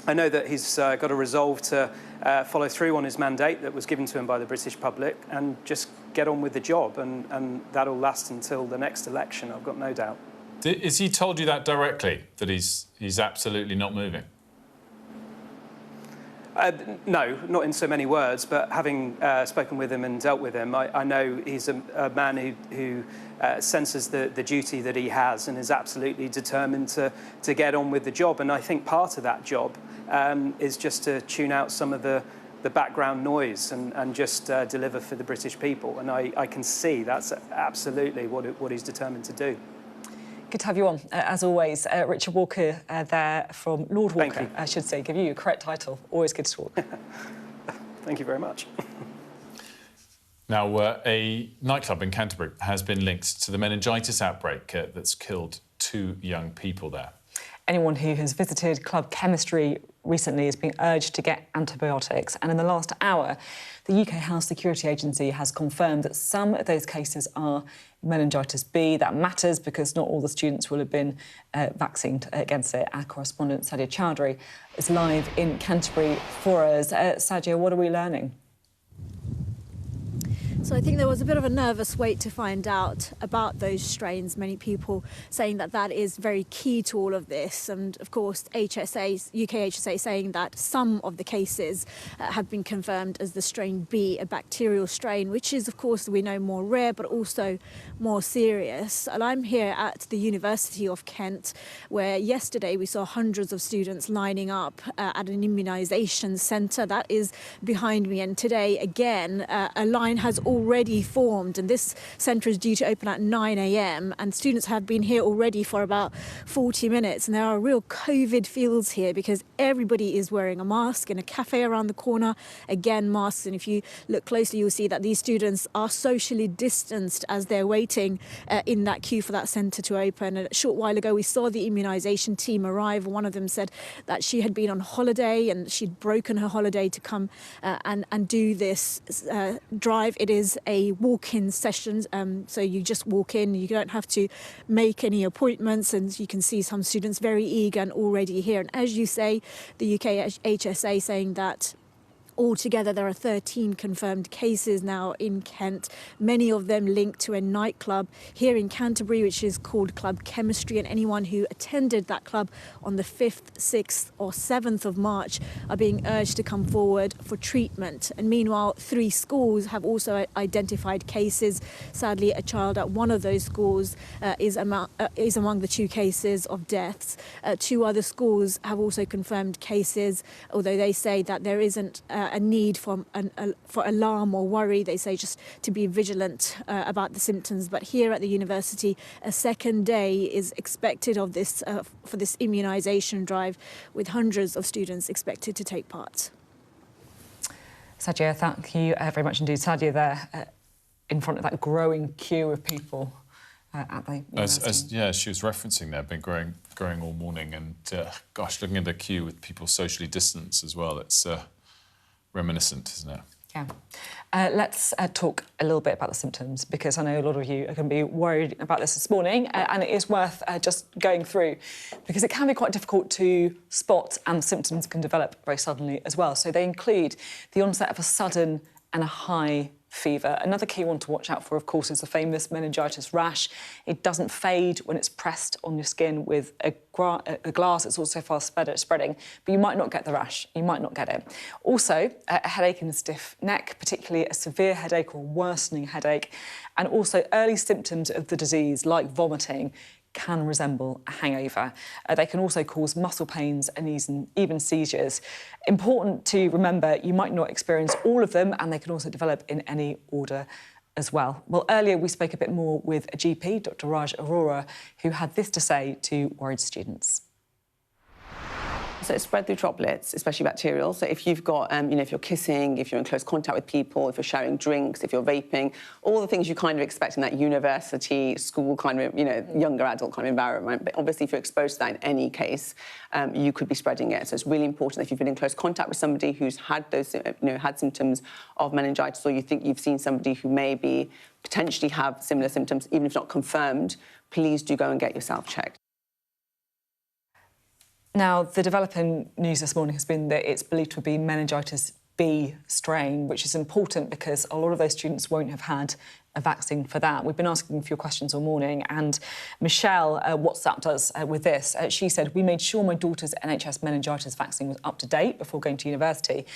I know that he's got a resolve to follow through on his mandate that was given to him by the British public and just get on with the job, and that'll last until the next election, I've got no doubt. Has he told you that directly, that he's absolutely not moving? No, not in so many words, but having spoken with him and dealt with him, I know he's a man who senses the duty that he has and is absolutely determined to get on with the job. And I think part of that job is just to tune out some of the background noise and just deliver for the British people. And I can see that's absolutely what he's determined to do. Good to have you on, as always. Richard Walker there from Lord Walker, I should say. Give you a correct title. Always good to talk. Thank you very much. Now, a nightclub in Canterbury has been linked to the meningitis outbreak that's killed 2 young people there. Anyone who has visited Club Chemistry recently is being urged to get antibiotics. And in the last hour, the UK Health Security Agency has confirmed that some of those cases are meningitis B. That matters because not all the students will have been vaccinated against it. Our correspondent Sadia Chowdhury is live in Canterbury for us. Sadia, what are we learning? So I think there was a bit of a nervous wait to find out about those strains. Many people saying that that is very key to all of this. And of course, UK HSA saying that some of the cases have been confirmed as the strain B, a bacterial strain, which is, of course, we know more rare, but also more serious. And I'm here at the University of Kent, where yesterday we saw hundreds of students lining up at an immunisation centre. That is behind me. And today, again, a line has already formed, and this centre is due to open at 9 a.m. and students have been here already for about 40 minutes, and there are real COVID feels here because everybody is wearing a mask. In a cafe around the corner, again, masks, and if you look closely you'll see that these students are socially distanced as they're waiting in that queue for that centre to open. And a short while ago we saw the immunisation team arrive. One of them said that she had been on holiday and she'd broken her holiday to come and do this drive. It is a walk-in session, so you just walk in, you don't have to make any appointments, and you can see some students very eager and already here. And as you say, the UK HSA saying that altogether, there are 13 confirmed cases now in Kent, many of them linked to a nightclub here in Canterbury, which is called Club Chemistry. And anyone who attended that club on the 5th, 6th or 7th of March are being urged to come forward for treatment. And meanwhile, 3 schools have also identified cases. Sadly, a child at one of those schools is among the 2 cases of deaths. 2 other schools have also confirmed cases, although they say that there isn't a need for alarm or worry. They say just to be vigilant about the symptoms. But here at the university, a second day is expected of this for this immunisation drive, with hundreds of students expected to take part. Sadia, thank you very much indeed. Sadia there in front of that growing queue of people at the university. Yeah, she was referencing there, been growing all morning, and gosh, looking at the queue with people socially distanced as well, it's reminiscent, isn't it? Yeah. Let's talk a little bit about the symptoms, because I know a lot of you are going to be worried about this morning, and it is worth just going through, because it can be quite difficult to spot, and the symptoms can develop very suddenly as well. So they include the onset of a sudden and a high fever. Another key one to watch out for, of course, is the famous meningitis rash. It doesn't fade when it's pressed on your skin with a glass. It's also fast spreading, but you might not get the rash. You might not get it. Also, a headache and a stiff neck, particularly a severe headache or worsening headache, and also early symptoms of the disease, like vomiting, can resemble a hangover. They can also cause muscle pains and even seizures. Important to remember, you might not experience all of them, and they can also develop in any order as well. Well, earlier we spoke a bit more with a GP, Dr. Raj Arora, who had this to say to worried students. So it's spread through droplets, especially bacterial. So if you've got, if you're kissing, if you're in close contact with people, if you're sharing drinks, if you're vaping, all the things you kind of expect in that university, school kind of, younger adult kind of environment. But obviously, if you're exposed to that in any case, you could be spreading it. So it's really important that if you've been in close contact with somebody who's had those, had symptoms of meningitis, or you think you've seen somebody who maybe potentially have similar symptoms, even if not confirmed, please do go and get yourself checked. Now, the developing news this morning has been that it's believed to be meningitis B strain, which is important because a lot of those students won't have had a vaccine for that. We've been asking a few questions all morning, and Michelle WhatsApped us with this. She said, "We made sure my daughter's NHS meningitis vaccine was up to date before going to university,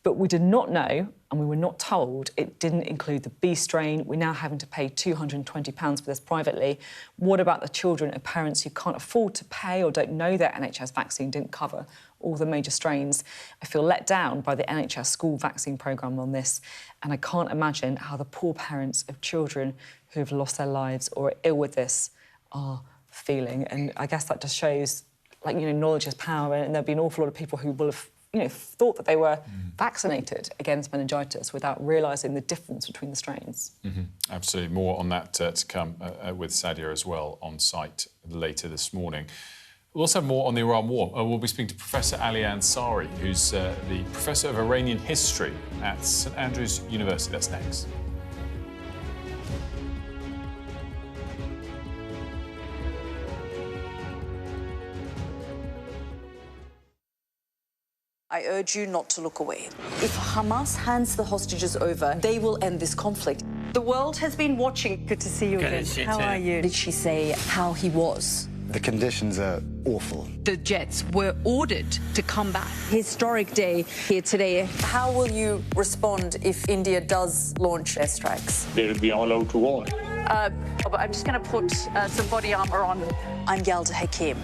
but we did not know, and we were not told, it didn't include the B strain. We're now having to pay £220 for this privately. What about the children of parents who can't afford to pay or don't know their NHS vaccine didn't cover all the major strains? I feel let down by the NHS school vaccine programme on this, and I can't imagine how the poor parents of children who have lost their lives or are ill with this are feeling." And I guess that just shows, knowledge is power, and there'll be an awful lot of people who will have thought that they were vaccinated against meningitis without realising the difference between the strains. Absolutely. More on that to come with Sadia as well on site later this morning. We'll also have more on the Iran war. We'll be speaking to Professor Ali Ansari, who's the Professor of Iranian History at St Andrews University. That's next. I urge you not to look away. If Hamas hands the hostages over, they will end this conflict. The world has been watching. Good to see you again. How are you? Did she say how he was? The conditions are awful. The jets were ordered to come back. Historic day here today. How will you respond if India does launch airstrikes? They will be all out to war. I'm just going to put some body armor on. I'm Yalda Hakim.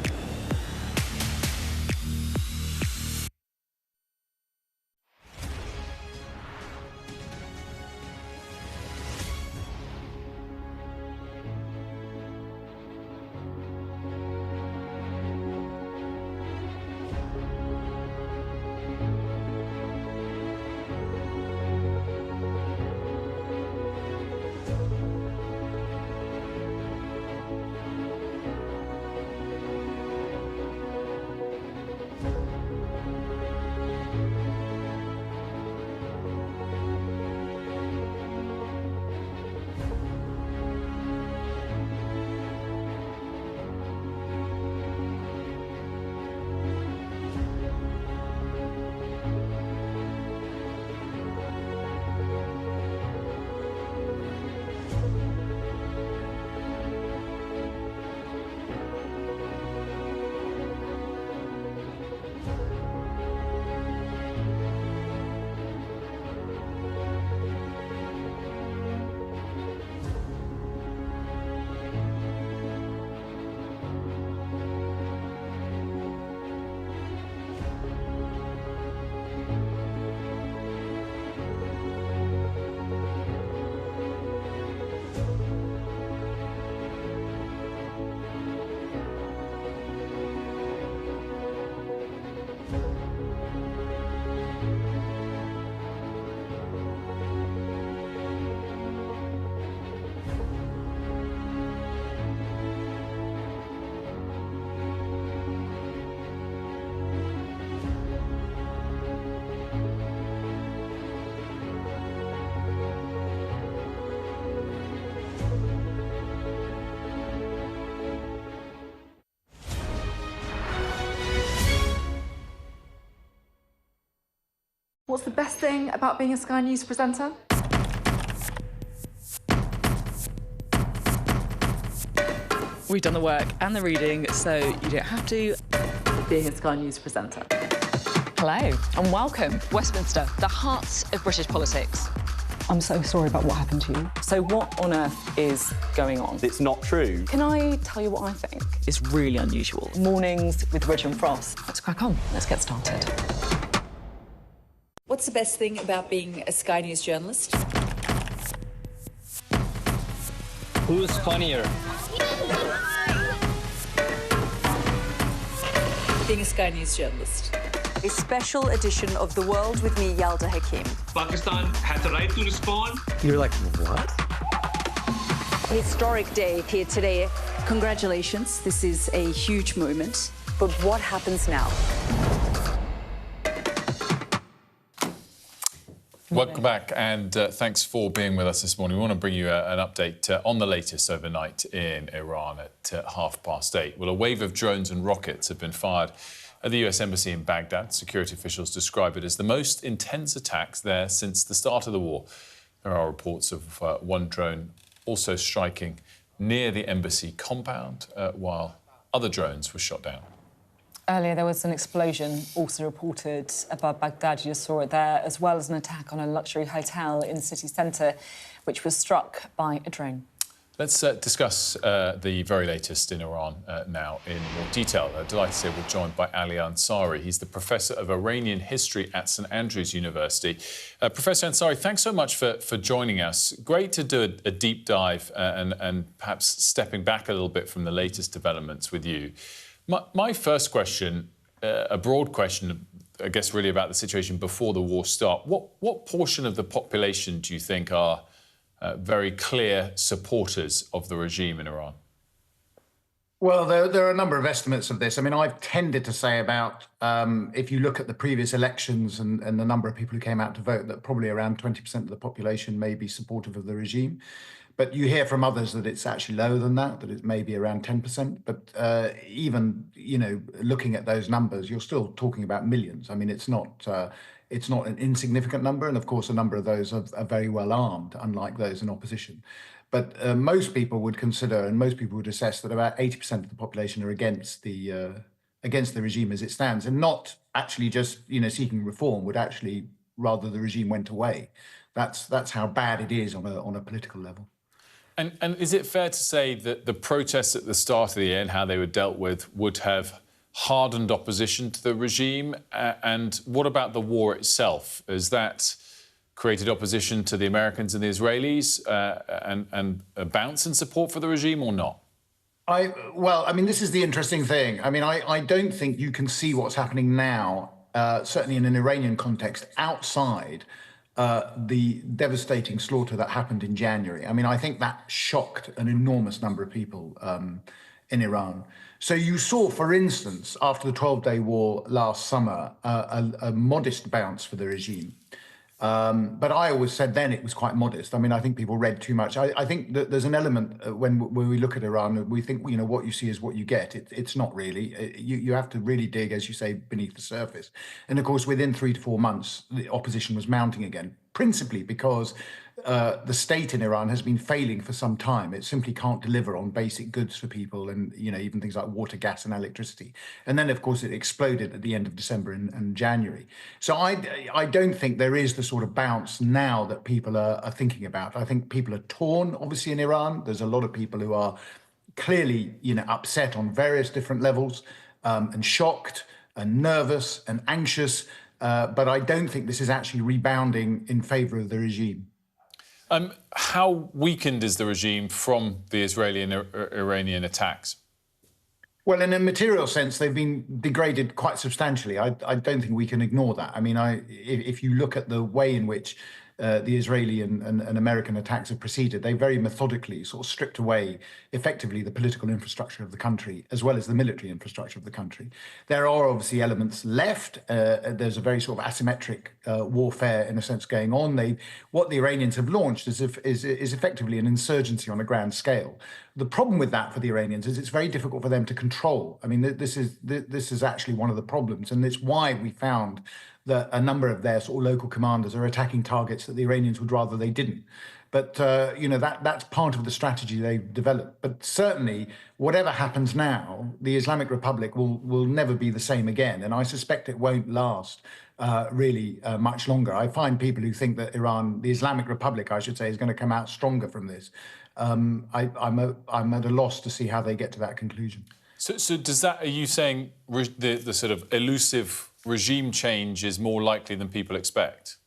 What's the best thing about being a Sky News presenter? We've done the work and the reading, so you don't have to. Being a Sky News presenter. Hello and welcome. Westminster, the heart of British politics. I'm so sorry about what happened to you. So what on earth is going on? It's not true. Can I tell you what I think is really unusual? Mornings with Richard and Frost. Let's crack on. Let's get started. What's the best thing about being a Sky News journalist? Who's funnier? Being a Sky News journalist. A special edition of The World with me, Yalda Hakim. Pakistan has the right to respond. You're like, what? Historic day here today. Congratulations, this is a huge moment. But what happens now? Welcome back, and thanks for being with us this morning. We want to bring you an update on the latest overnight in Iran at 8:30. Well, a wave of drones and rockets have been fired at the US Embassy in Baghdad. Security officials describe it as the most intense attacks there since the start of the war. There are reports of one drone also striking near the embassy compound, while other drones were shot down. Earlier, there was an explosion also reported above Baghdad. You just saw it there, as well as an attack on a luxury hotel in the city centre, which was struck by a drone. Let's discuss the very latest in Iran now in more detail. Delighted to say we're joined by Ali Ansari. He's the Professor of Iranian History at St Andrews University. Professor Ansari, thanks so much for joining us. Great to do a deep dive and perhaps stepping back a little bit from the latest developments with you. My first question, a broad question, I guess, really about the situation before the war started. What portion of the population do you think are very clear supporters of the regime in Iran? Well, there are a number of estimates of this. I mean, I've tended to say about, if you look at the previous elections and the number of people who came out to vote, that probably around 20% of the population may be supportive of the regime. But you hear from others that it's actually lower than that it may be around 10%. But even, looking at those numbers, you're still talking about millions. I mean, it's not an insignificant number. And of course, a number of those are very well armed, unlike those in opposition. But most people would consider, and most people would assess, that about 80% of the population are against the regime as it stands, and not actually just seeking reform. Would actually rather the regime went away. That's how bad it is on a political level. And is it fair to say that the protests at the start of the year and how they were dealt with would have hardened opposition to the regime? And what about the war itself? Is that created opposition to the Americans and the Israelis and a bounce in support for the regime or not? Well, I mean, this is the interesting thing. I mean, I don't think you can see what's happening now, certainly in an Iranian context, outside the devastating slaughter that happened in January. I mean, I think that shocked an enormous number of people in Iran. So you saw, for instance, after the 12-day war last summer, a modest bounce for the regime. But I always said then it was quite modest. I mean, I think people read too much. I think that there's an element when we look at Iran, we think, what you see is what you get. It's not really. You have to really dig, as you say, beneath the surface. And of course, within 3 to 4 months, the opposition was mounting again, principally because the state in Iran has been failing for some time. It simply can't deliver on basic goods for people and, even things like water, gas and electricity. And then, of course, it exploded at the end of December and January. So I don't think there is the sort of bounce now that people are thinking about. I think people are torn, obviously, in Iran. There's a lot of people who are clearly, upset on various different levels and shocked and nervous and anxious. But I don't think this is actually rebounding in favour of the regime. How weakened is the regime from the Israeli and Iranian attacks? Well, in a material sense, they've been degraded quite substantially. I don't think we can ignore that. I mean, if you look at the way in which the Israeli and American attacks have proceeded, they very methodically sort of stripped away effectively the political infrastructure of the country, as well as the military infrastructure of the country. There are obviously elements left. There's a very sort of asymmetric warfare, in a sense, going on. What the Iranians have launched is effectively an insurgency on a grand scale. The problem with that for the Iranians is it's very difficult for them to control. I mean, this is actually one of the problems, and it's why we found that a number of their sort of local commanders are attacking targets that the Iranians would rather they didn't. But, that's part of the strategy they've developed. But certainly, whatever happens now, the Islamic Republic will never be the same again. And I suspect it won't last really much longer. I find people who think that the Islamic Republic, I should say, is going to come out stronger from this. I'm at a loss to see how they get to that conclusion. So are you saying the sort of elusive regime change is more likely than people expect?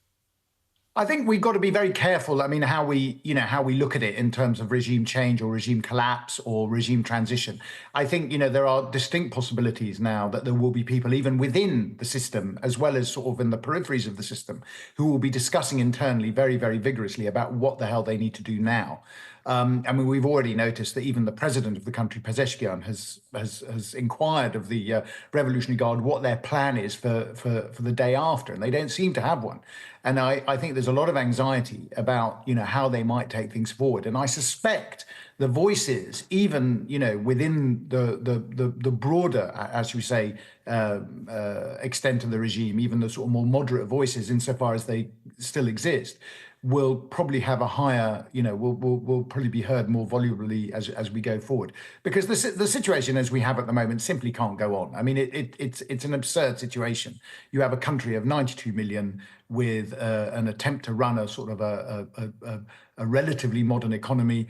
I think we've got to be very careful. I mean, how we look at it in terms of regime change or regime collapse or regime transition. I think, there are distinct possibilities now that there will be people even within the system, as well as sort of in the peripheries of the system, who will be discussing internally very, very vigorously about what the hell they need to do now. I mean, we've already noticed that even the president of the country, Pezeshkian, has inquired of the Revolutionary Guard what their plan is for the day after, and they don't seem to have one. And I think there's a lot of anxiety about, how they might take things forward. And I suspect the voices, even, within the broader, as you say, extent of the regime, even the sort of more moderate voices, insofar as they still exist, will probably have a higher, will probably be heard more volubly as we go forward. Because the situation as we have at the moment simply can't go on. I mean, it's an absurd situation. You have a country of 92 million with an attempt to run a sort of a relatively modern economy.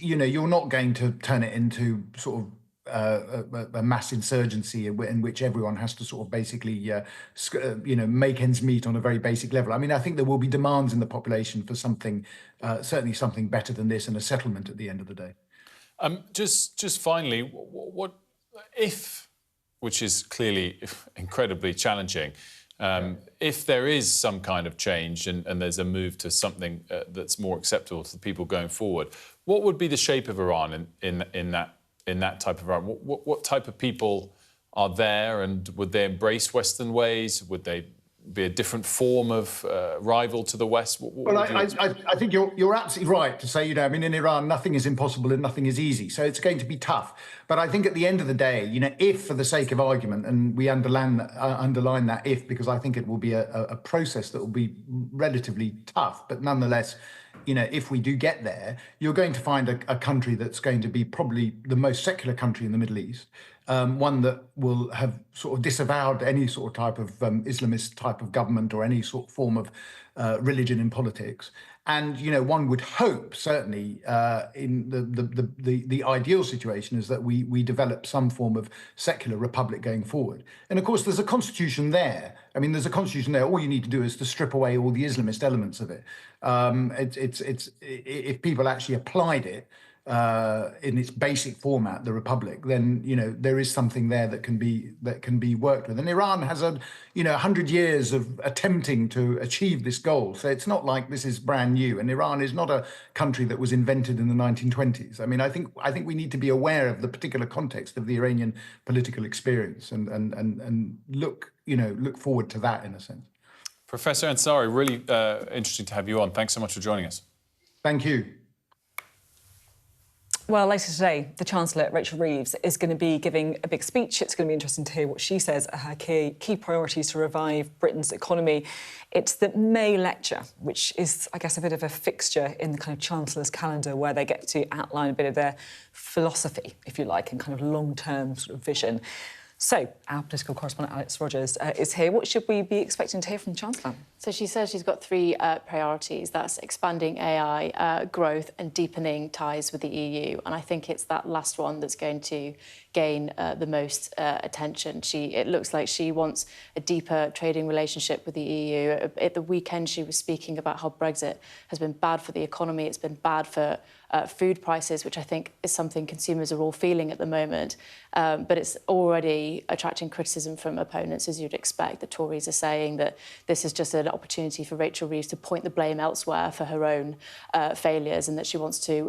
You're not going to turn it into sort of a mass insurgency in which everyone has to sort of basically, make ends meet on a very basic level. I mean, I think there will be demands in the population for something, certainly something better than this, and a settlement at the end of the day. Just finally, what if, which is clearly incredibly challenging, if there is some kind of change and there's a move to something that's more acceptable to the people going forward, what would be the shape of Iran in that in that type of environment? What type of people are there, and would they embrace Western ways? Would they be a different form of rival to the West? Well, I think you're absolutely right to say, I mean, in Iran, nothing is impossible and nothing is easy. So it's going to be tough. But I think at the end of the day, if, for the sake of argument, and we underline that if, because I think it will be a process that will be relatively tough, but nonetheless, if we do get there, you're going to find a country that's going to be probably the most secular country in the Middle East. One that will have sort of disavowed any sort of type of Islamist type of government or any sort of form of religion in politics. And, one would hope, certainly, in the ideal situation is that we develop some form of secular republic going forward. And, of course, there's a constitution there. I mean, there's a constitution there. All you need to do is to strip away all the Islamist elements of it. If people actually applied it, in its basic format, the republic, then there is something there that can be worked with. And Iran has 100 years of attempting to achieve this goal, so it's not like this is brand new. And Iran is not a country that was invented in the 1920s. I mean, I think we need to be aware of the particular context of the Iranian political experience and look forward to that in a sense. Professor Ansari, really interesting to have you on. Thanks so much for joining us. Thank you. Well, later today, the Chancellor, Rachel Reeves, is going to be giving a big speech. It's going to be interesting to hear what she says are her key priorities to revive Britain's economy. It's the May lecture, which is, I guess, a bit of a fixture in the kind of Chancellor's calendar, where they get to outline a bit of their philosophy, if you like, and kind of long-term sort of vision. So, our political correspondent Alex Rogers is here. What should we be expecting to hear from the Chancellor? So she says she's got three priorities. That's expanding AI, growth and deepening ties with the EU. And I think it's that last one that's going to gain the most attention. It looks like she wants a deeper trading relationship with the EU. At the weekend, she was speaking about how Brexit has been bad for the economy. It's been bad for food prices, which I think is something consumers are all feeling at the moment. But it's already attracting criticism from opponents, as you'd expect. The Tories are saying that this is just an opportunity for Rachel Reeves to point the blame elsewhere for her own failures, and that she wants to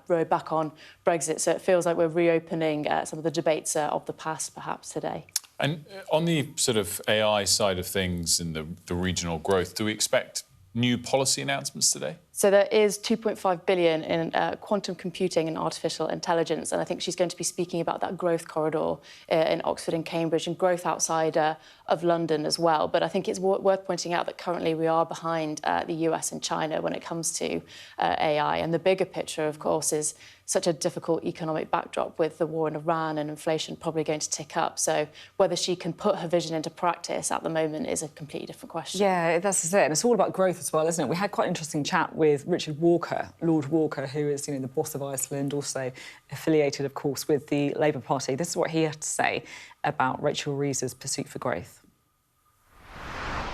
row back on Brexit. So it feels like we're reopening some of the debates of the past, perhaps, today. And on the sort of AI side of things and the regional growth, do we expect new policy announcements today? So there is £2.5 billion in quantum computing and artificial intelligence, and I think she's going to be speaking about that growth corridor in Oxford and Cambridge, and growth outside of London as well. But I think it's worth pointing out that currently we are behind the US and China when it comes to AI. And the bigger picture, of course, is such a difficult economic backdrop with the war in Iran and inflation probably going to tick up. So whether she can put her vision into practice at the moment is a completely different question. Yeah, that's it. And it's all about growth as well, isn't it? We had quite an interesting chat with Richard Walker, Lord Walker, who is, the boss of Iceland, also affiliated, of course, with the Labour Party. This is what he had to say about Rachel Reeves' pursuit for growth.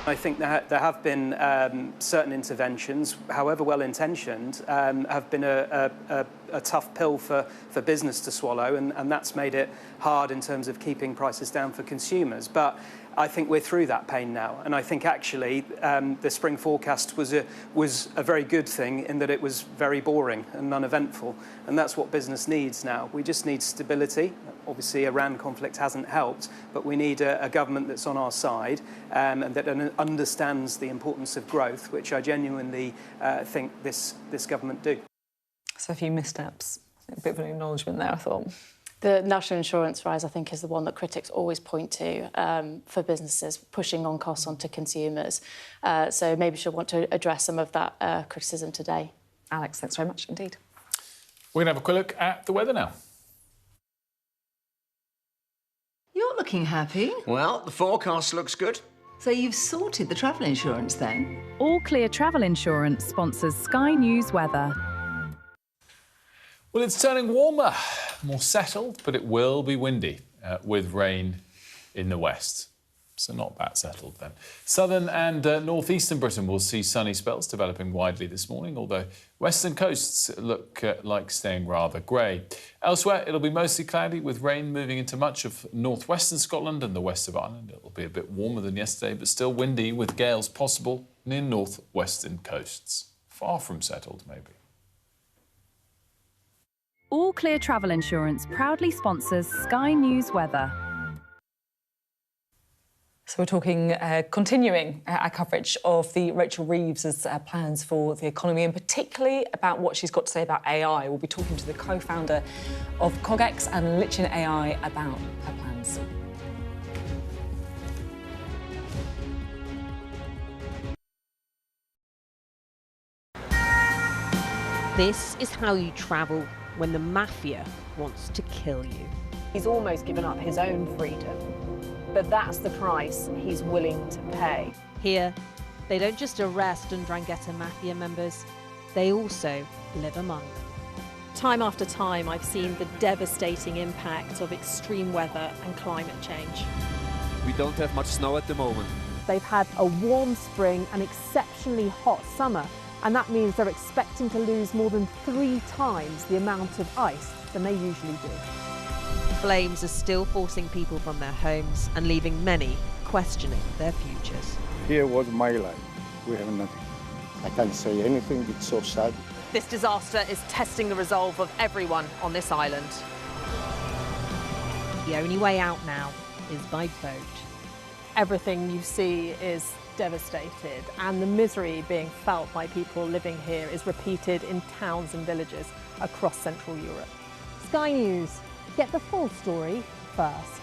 I think there have been certain interventions, however well-intentioned, have been a tough pill for business to swallow, and that's made it hard in terms of keeping prices down for consumers. But I think we're through that pain now, and I think actually the spring forecast was a very good thing in that it was very boring and uneventful, and that's what business needs now. We just need stability. Obviously, Iran conflict hasn't helped, but we need a government that's on our side and that understands the importance of growth, which I genuinely think this government do. So a few missteps, a bit of an acknowledgement there, I thought. The national insurance rise, I think, is the one that critics always point to for businesses, pushing on costs onto consumers. So maybe she'll want to address some of that criticism today. Alex, thanks very much indeed. We're going to have a quick look at the weather now. You're looking happy. Well, the forecast looks good. So you've sorted the travel insurance then? All Clear Travel Insurance sponsors Sky News Weather. Well, it's turning warmer, more settled, but it will be windy with rain in the west. So not that settled then. Southern and northeastern Britain will see sunny spells developing widely this morning, although western coasts look like staying rather grey. Elsewhere, it'll be mostly cloudy with rain moving into much of northwestern Scotland and the west of Ireland. It'll be a bit warmer than yesterday, but still windy with gales possible near northwestern coasts. Far from settled, maybe. All Clear Travel Insurance proudly sponsors Sky News Weather. So we're talking, continuing our coverage of the Rachel Reeves' plans for the economy, and particularly about what she's got to say about AI. We'll be talking to the co-founder of CogX and Lichen AI about her plans. This is how you travel when the mafia wants to kill you. He's almost given up his own freedom, but that's the price he's willing to pay. Here, they don't just arrest and Ndrangheta mafia members, they also live among them. Time after time, I've seen the devastating impact of extreme weather and climate change. We don't have much snow at the moment. They've had a warm spring and exceptionally hot summer, and that means they're expecting to lose more than 3 times the amount of ice than they usually do. Flames are still forcing people from their homes and leaving many questioning their futures. Here was my life. We have nothing. I can't say anything, it's so sad. This disaster is testing the resolve of everyone on this island. The only way out now is by boat. Everything you see is devastated, and the misery being felt by people living here is repeated in towns and villages across Central Europe. Sky News, get the full story first.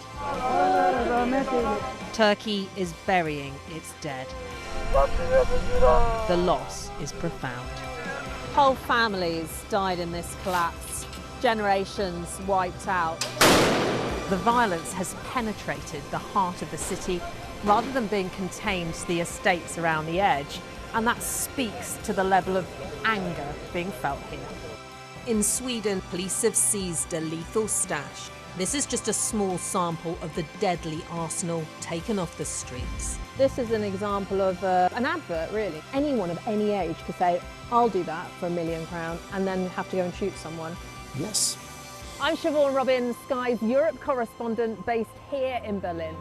Turkey is burying its dead. The loss is profound. Whole families died in this collapse, generations wiped out. The violence has penetrated the heart of the city rather than being contained to the estates around the edge, and that speaks to the level of anger being felt here. In Sweden, police have seized a lethal stash. This is just a small sample of the deadly arsenal taken off the streets. This is an example of an advert, really. Anyone of any age could say, I'll do that for £1 million, and then have to go and shoot someone. Yes. I'm Siobhan Robbins, Sky's Europe correspondent based here in Berlin.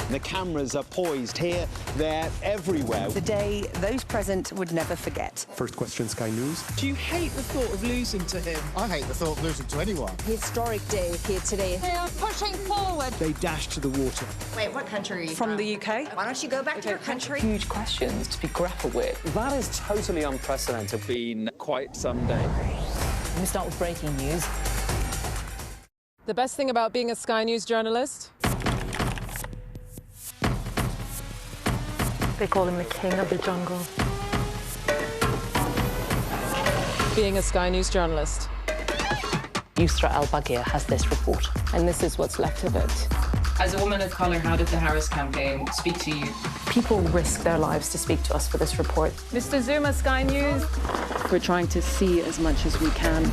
The cameras are poised here, there, everywhere. The day those present would never forget. First question, Sky News. Do you hate the thought of losing to him? I hate the thought of losing to anyone. Historic day here today. They are pushing forward. They dashed to the water. Wait, what country are you from? The UK. Why don't you go back to your country? Huge questions to be grappled with. That is totally unprecedented. Been quite some day. Let me start with breaking news. The best thing about being a Sky News journalist? They call him the king of the jungle. Being a Sky News journalist. Yusra Al-Baghir has this report, and this is what's left of it. As a woman of colour, how did the Harris campaign speak to you? People risk their lives to speak to us for this report. Mr. Zuma, Sky News. We're trying to see as much as we can.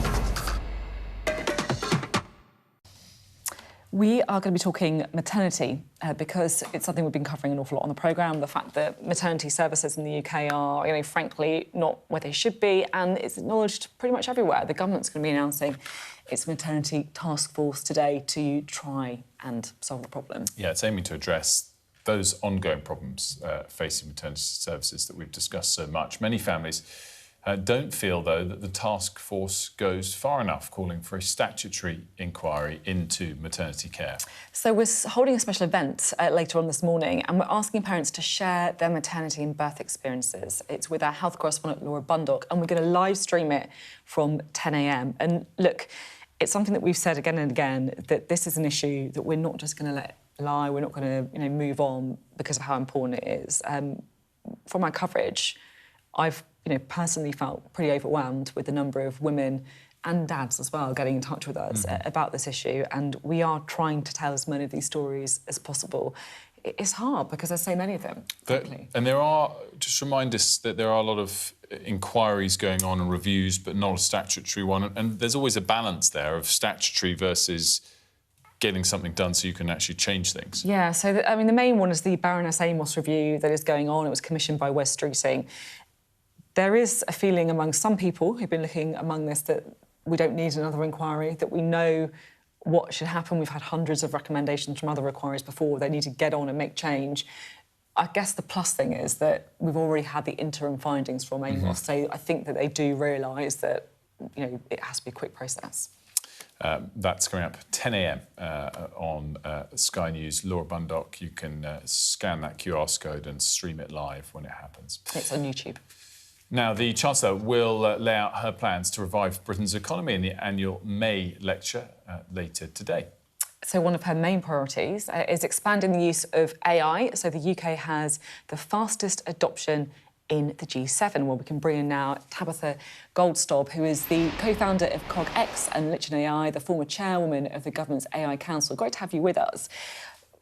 We are going to be talking maternity because it's something we've been covering an awful lot on the programme, the fact that maternity services in the UK are, frankly, not where they should be, and it's acknowledged pretty much everywhere. The government's going to be announcing its maternity task force today to try and solve the problem. Yeah, it's aiming to address those ongoing problems facing maternity services that we've discussed so much. Many families don't feel, though, that the task force goes far enough, calling for a statutory inquiry into maternity care. So we're holding a special event later on this morning, and we're asking parents to share their maternity and birth experiences. It's with our health correspondent, Laura Bundock, and we're going to live stream it from 10 a.m. And look, it's something that we've said again and again, that this is an issue that we're not just going to let lie, we're not going to move on because of how important it is. From our coverage, I've personally felt pretty overwhelmed with the number of women and dads as well getting in touch with us about this issue, and we are trying to tell as many of these stories as possible. It's hard because there's so many of them, frankly. And there are, just remind us that there are a lot of inquiries going on and reviews, but not a statutory one, and there's always a balance there of statutory versus getting something done so you can actually change things. Yeah, so the main one is the Baroness Amos review that is going on. It was commissioned by Wes Streeting. There is a feeling among some people who've been looking among this that we don't need another inquiry, that we know what should happen. We've had hundreds of recommendations from other inquiries before. They need to get on and make change. I guess the plus thing is that we've already had the interim findings from AMOS, so I think that they do realise that, you know, it has to be a quick process. That's coming up 10 a.m. On Sky News. Laura Bundock, you can scan that QR code and stream it live when it happens. It's on YouTube. Now, the Chancellor will lay out her plans to revive Britain's economy in the annual May lecture later today. So one of her main priorities is expanding the use of AI. So the UK has the fastest adoption in the G7. Well, we can bring in now Tabitha Goldstaub, who is the co-founder of CogX and Lichen AI, the former chairwoman of the government's AI Council. Great to have you with us.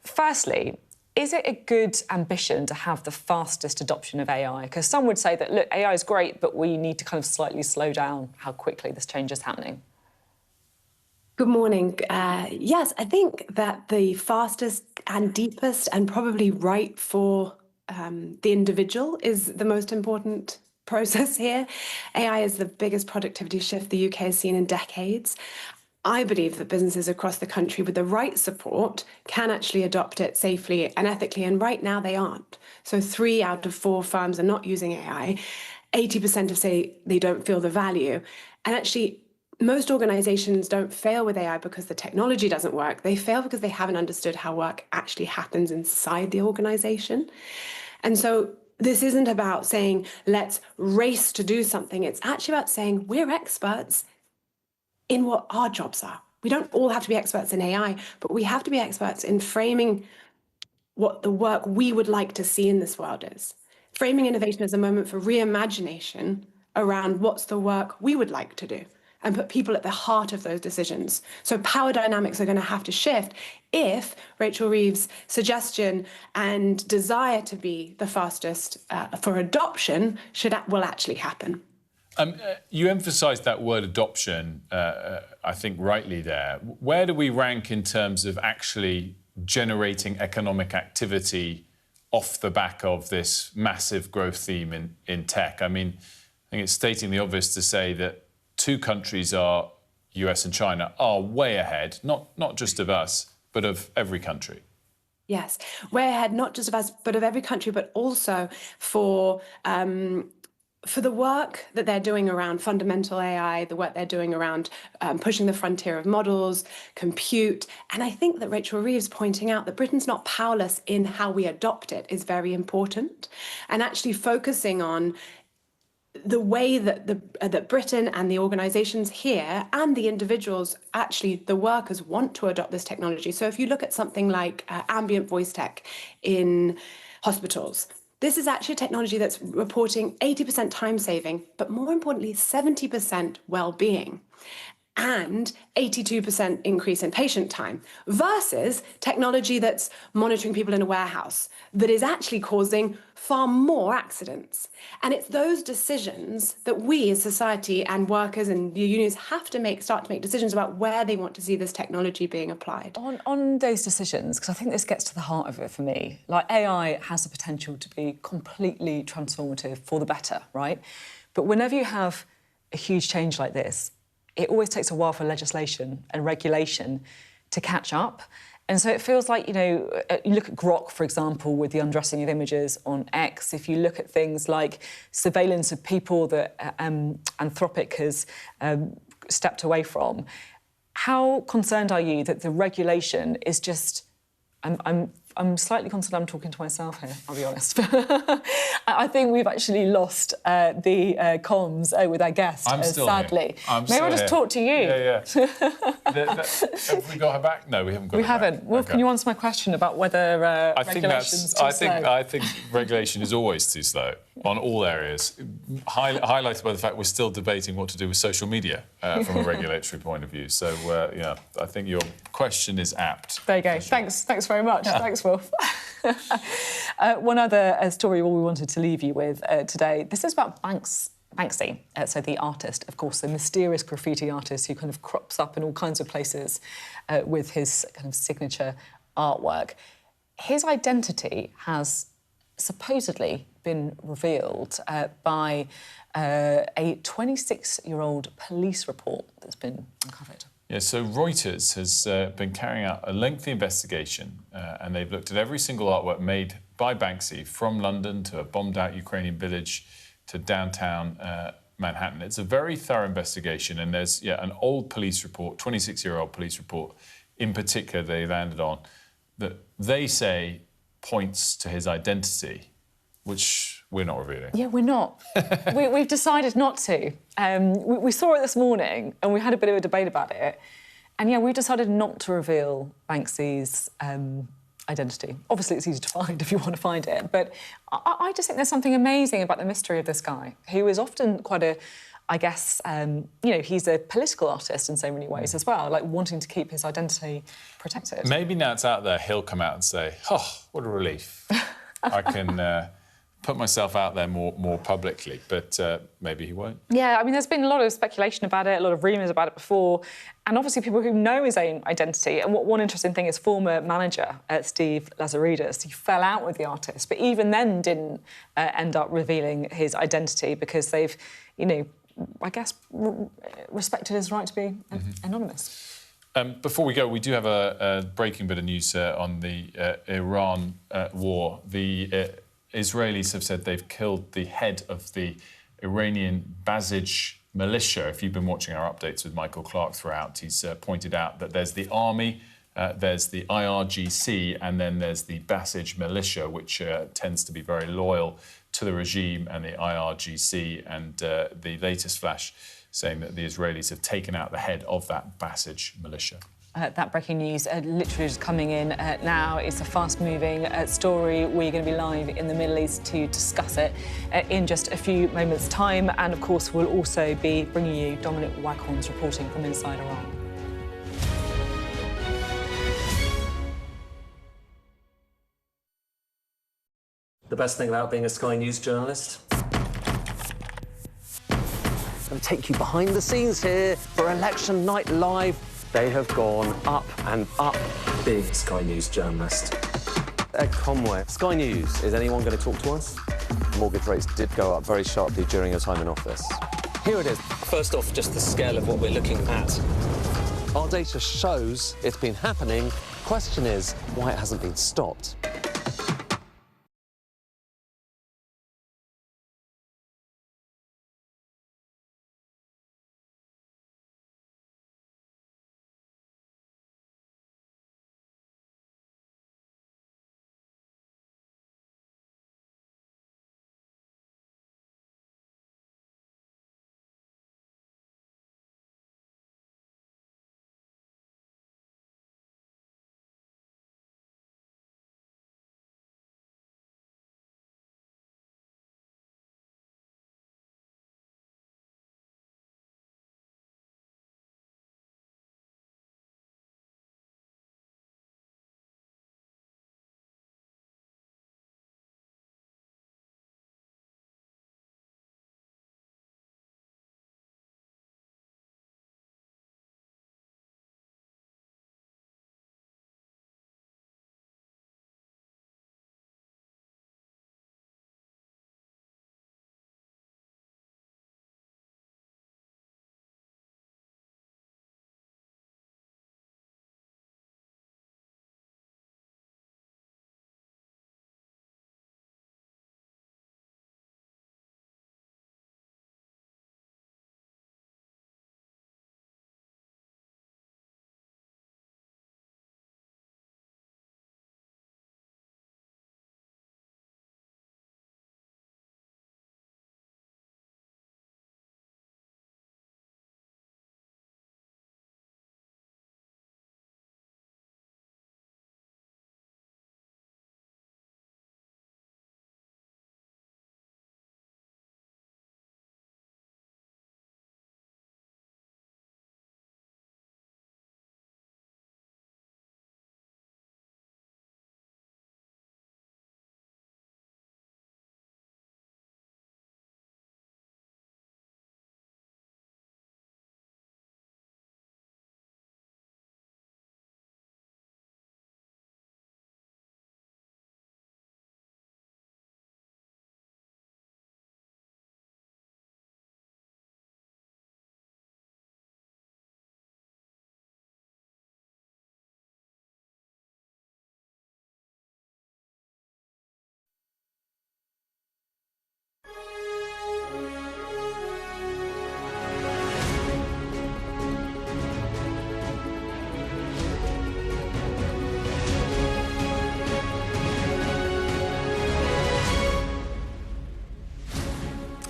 Firstly, is it a good ambition to have the fastest adoption of AI? Because some would say that, look, AI is great, but we need to kind of slightly slow down how quickly this change is happening. Good morning. Yes, I think that the fastest and deepest and probably right for the individual is the most important process here. AI is the biggest productivity shift the UK has seen in decades. I believe that businesses across the country with the right support can actually adopt it safely and ethically, and right now they aren't. So 3 out of 4 firms are not using AI. 80% have say they don't feel the value. And actually, most organizations don't fail with AI because the technology doesn't work. They fail because they haven't understood how work actually happens inside the organization. And so this isn't about saying, let's race to do something. It's actually about saying we're experts in what our jobs are. We don't all have to be experts in AI, but we have to be experts in framing what the work we would like to see in this world is. Framing innovation as a moment for reimagination around what's the work we would like to do, and put people at the heart of those decisions. So power dynamics are going to have to shift if Rachel Reeves' suggestion and desire to be the fastest for adoption will actually happen. You emphasised that word adoption, I think rightly there. Where do we rank in terms of actually generating economic activity off the back of this massive growth theme in tech? I mean, I think it's stating the obvious to say that 2 countries, US and China, are way ahead, not just of us, but of every country. Yes, way ahead, not just of us, but of every country, but also for the work that they're doing around fundamental AI, the work they're doing around pushing the frontier of models, compute. And I think that Rachel Reeves pointing out that Britain's not powerless in how we adopt it is very important. And actually focusing on the way that that Britain and the organisations here and the individuals, actually the workers, want to adopt this technology. So if you look at something like ambient voice tech in hospitals, this is actually a technology that's reporting 80% time saving, but more importantly, 70% well-being and 82% increase in patient time, versus technology that's monitoring people in a warehouse that is actually causing far more accidents. And it's those decisions that we as society and workers and the unions have to start to make decisions about where they want to see this technology being applied. On those decisions, because I think this gets to the heart of it for me, like AI has the potential to be completely transformative for the better, right? But whenever you have a huge change like this, it always takes a while for legislation and regulation to catch up. And so it feels like, you know, you look at Grok, for example, with the undressing of images on X. If you look at things like surveillance of people that Anthropic has stepped away from, how concerned are you that the regulation is just... I'm slightly concerned I'm talking to myself here, I'll be honest. I think we've actually lost the comms with our guest, sadly. Maybe I'll just talk to you. Yeah. Have we got her back? No, we haven't got her back. We haven't. Well, okay. Can you answer my question about whether regulation's too slow? I think regulation is always too slow on all areas, highlighted by the fact we're still debating what to do with social media from a regulatory point of view. So, yeah, I think your question is apt. There you go. Sure. Thanks very much. Yeah. Thanks, Wilf. One other story we wanted to leave you with today. This is about Banksy, so the artist, of course, the mysterious graffiti artist who kind of crops up in all kinds of places with his kind of signature artwork. His identity has supposedly been revealed by a 26-year-old police report that's been uncovered. Yeah, so Reuters has been carrying out a lengthy investigation and they've looked at every single artwork made by Banksy from London to a bombed-out Ukrainian village to downtown Manhattan. It's a very thorough investigation, and there's an old police report, 26-year-old police report in particular they landed on, that they say points to his identity, which we're not revealing. Yeah, we're not. We've decided not to. We saw it this morning and we had a bit of a debate about it. And yeah, we've decided not to reveal Banksy's identity. Obviously, it's easy to find if you want to find it. But I just think there's something amazing about the mystery of this guy, who is often quite a, I guess, he's a political artist in so many ways as well, like wanting to keep his identity protected. Maybe now it's out there, he'll come out and say, oh, what a relief. I can put myself out there more publicly, but maybe he won't. Yeah, I mean, there's been a lot of speculation about it, a lot of rumours about it before, and obviously people who know his own identity. And one interesting thing is former manager Steve Lazaridis, he fell out with the artist, but even then didn't end up revealing his identity because they've, I guess, respected his right to be anonymous. Before we go, we do have a breaking bit of news on the Iran war. The Israelis have said they've killed the head of the Iranian Basij militia. If you've been watching our updates with Michael Clark throughout, he's pointed out that there's the army, there's the IRGC, and then there's the Basij militia, which tends to be very loyal to the regime and the IRGC. And the latest flash saying that the Israelis have taken out the head of that Basij militia. That breaking news literally just coming in now. It's a fast-moving story. We're going to be live in the Middle East to discuss it in just a few moments' time. And, of course, we'll also be bringing you Dominic Waghorn's reporting from inside Iran. The best thing about being a Sky News journalist? I'm going to take you behind the scenes here for Election Night Live. They have gone up and up. Being a Sky News journalist. Ed Conway, Sky News, is anyone going to talk to us? Mortgage rates did go up very sharply during your time in office. Here it is. First off, just the scale of what we're looking at. Our data shows it's been happening. Question is, why it hasn't been stopped.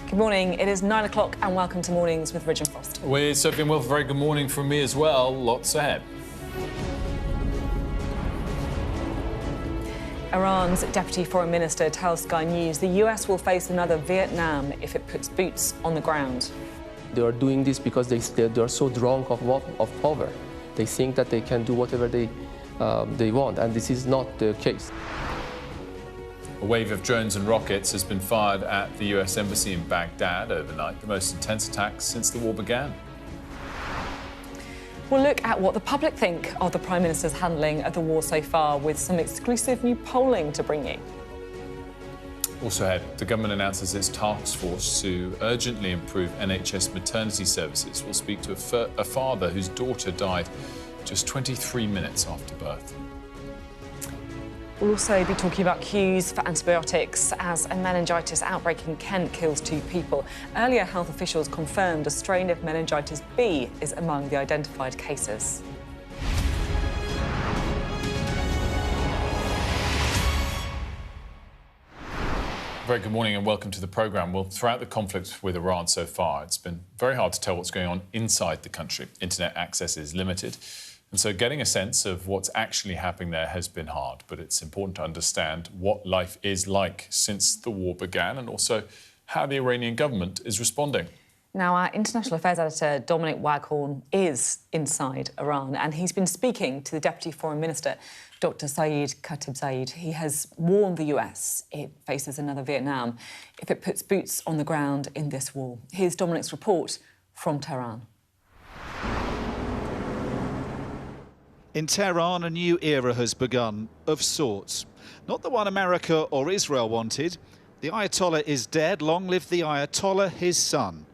Good morning. It is 9 o'clock and welcome to Mornings with Ridge and Frost. With Sophy and Wilfred, very good morning from me as well. Lots ahead. Iran's Deputy Foreign Minister tells Sky News the US will face another Vietnam if it puts boots on the ground. They are doing this because they are so drunk of power. They think that they can do whatever they want, and this is not the case. A wave of drones and rockets has been fired at the US Embassy in Baghdad overnight, the most intense attacks since the war began. We'll look at what the public think of the Prime Minister's handling of the war so far, with some exclusive new polling to bring you. Also ahead, the government announces its task force to urgently improve NHS maternity services. We'll speak to a father whose daughter died just 23 minutes after birth. We'll also be talking about queues for antibiotics as a meningitis outbreak in Kent kills 2 people. Earlier, health officials confirmed a strain of meningitis B is among the identified cases. Very good morning and welcome to the programme. Well, throughout the conflict with Iran so far, it's been very hard to tell what's going on inside the country. Internet access is limited. And so getting a sense of what's actually happening there has been hard, but it's important to understand what life is like since the war began and also how the Iranian government is responding. Now, our international affairs editor, Dominic Waghorn, is inside Iran, and he's been speaking to the Deputy Foreign Minister, Dr. Saeed Khatibzadeh. He has warned the US it faces another Vietnam if it puts boots on the ground in this war. Here's Dominic's report from Tehran. In Tehran, a new era has begun, of sorts. Not the one America or Israel wanted. The Ayatollah is dead. Long live the Ayatollah, his son.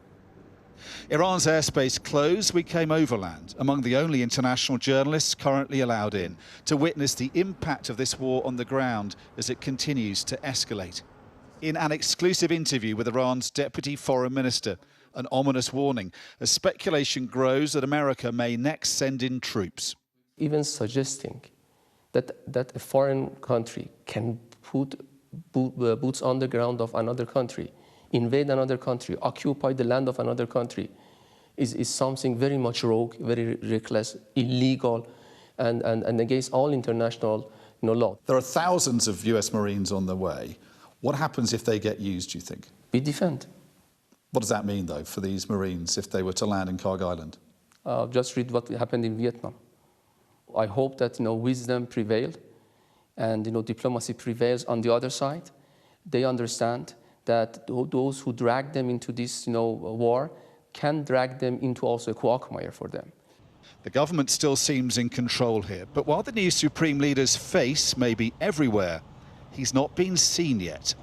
Iran's airspace closed. We came overland, among the only international journalists currently allowed in, to witness the impact of this war on the ground as it continues to escalate. In an exclusive interview with Iran's Deputy Foreign Minister, an ominous warning as speculation grows that America may next send in troops. Even suggesting that a foreign country can put boots on the ground of another country, invade another country, occupy the land of another country, is something very much rogue, very reckless, illegal, and against all international law. There are thousands of US Marines on the way. What happens if they get used, do you think? We defend. What does that mean, though, for these Marines if they were to land in Kharg Island? Just read what happened in Vietnam. I hope that wisdom prevailed and diplomacy prevails on the other side. They understand that those who drag them into this war can drag them into also a quagmire for them. The government still seems in control here, but while the new supreme leader's face may be everywhere, he's not been seen yet.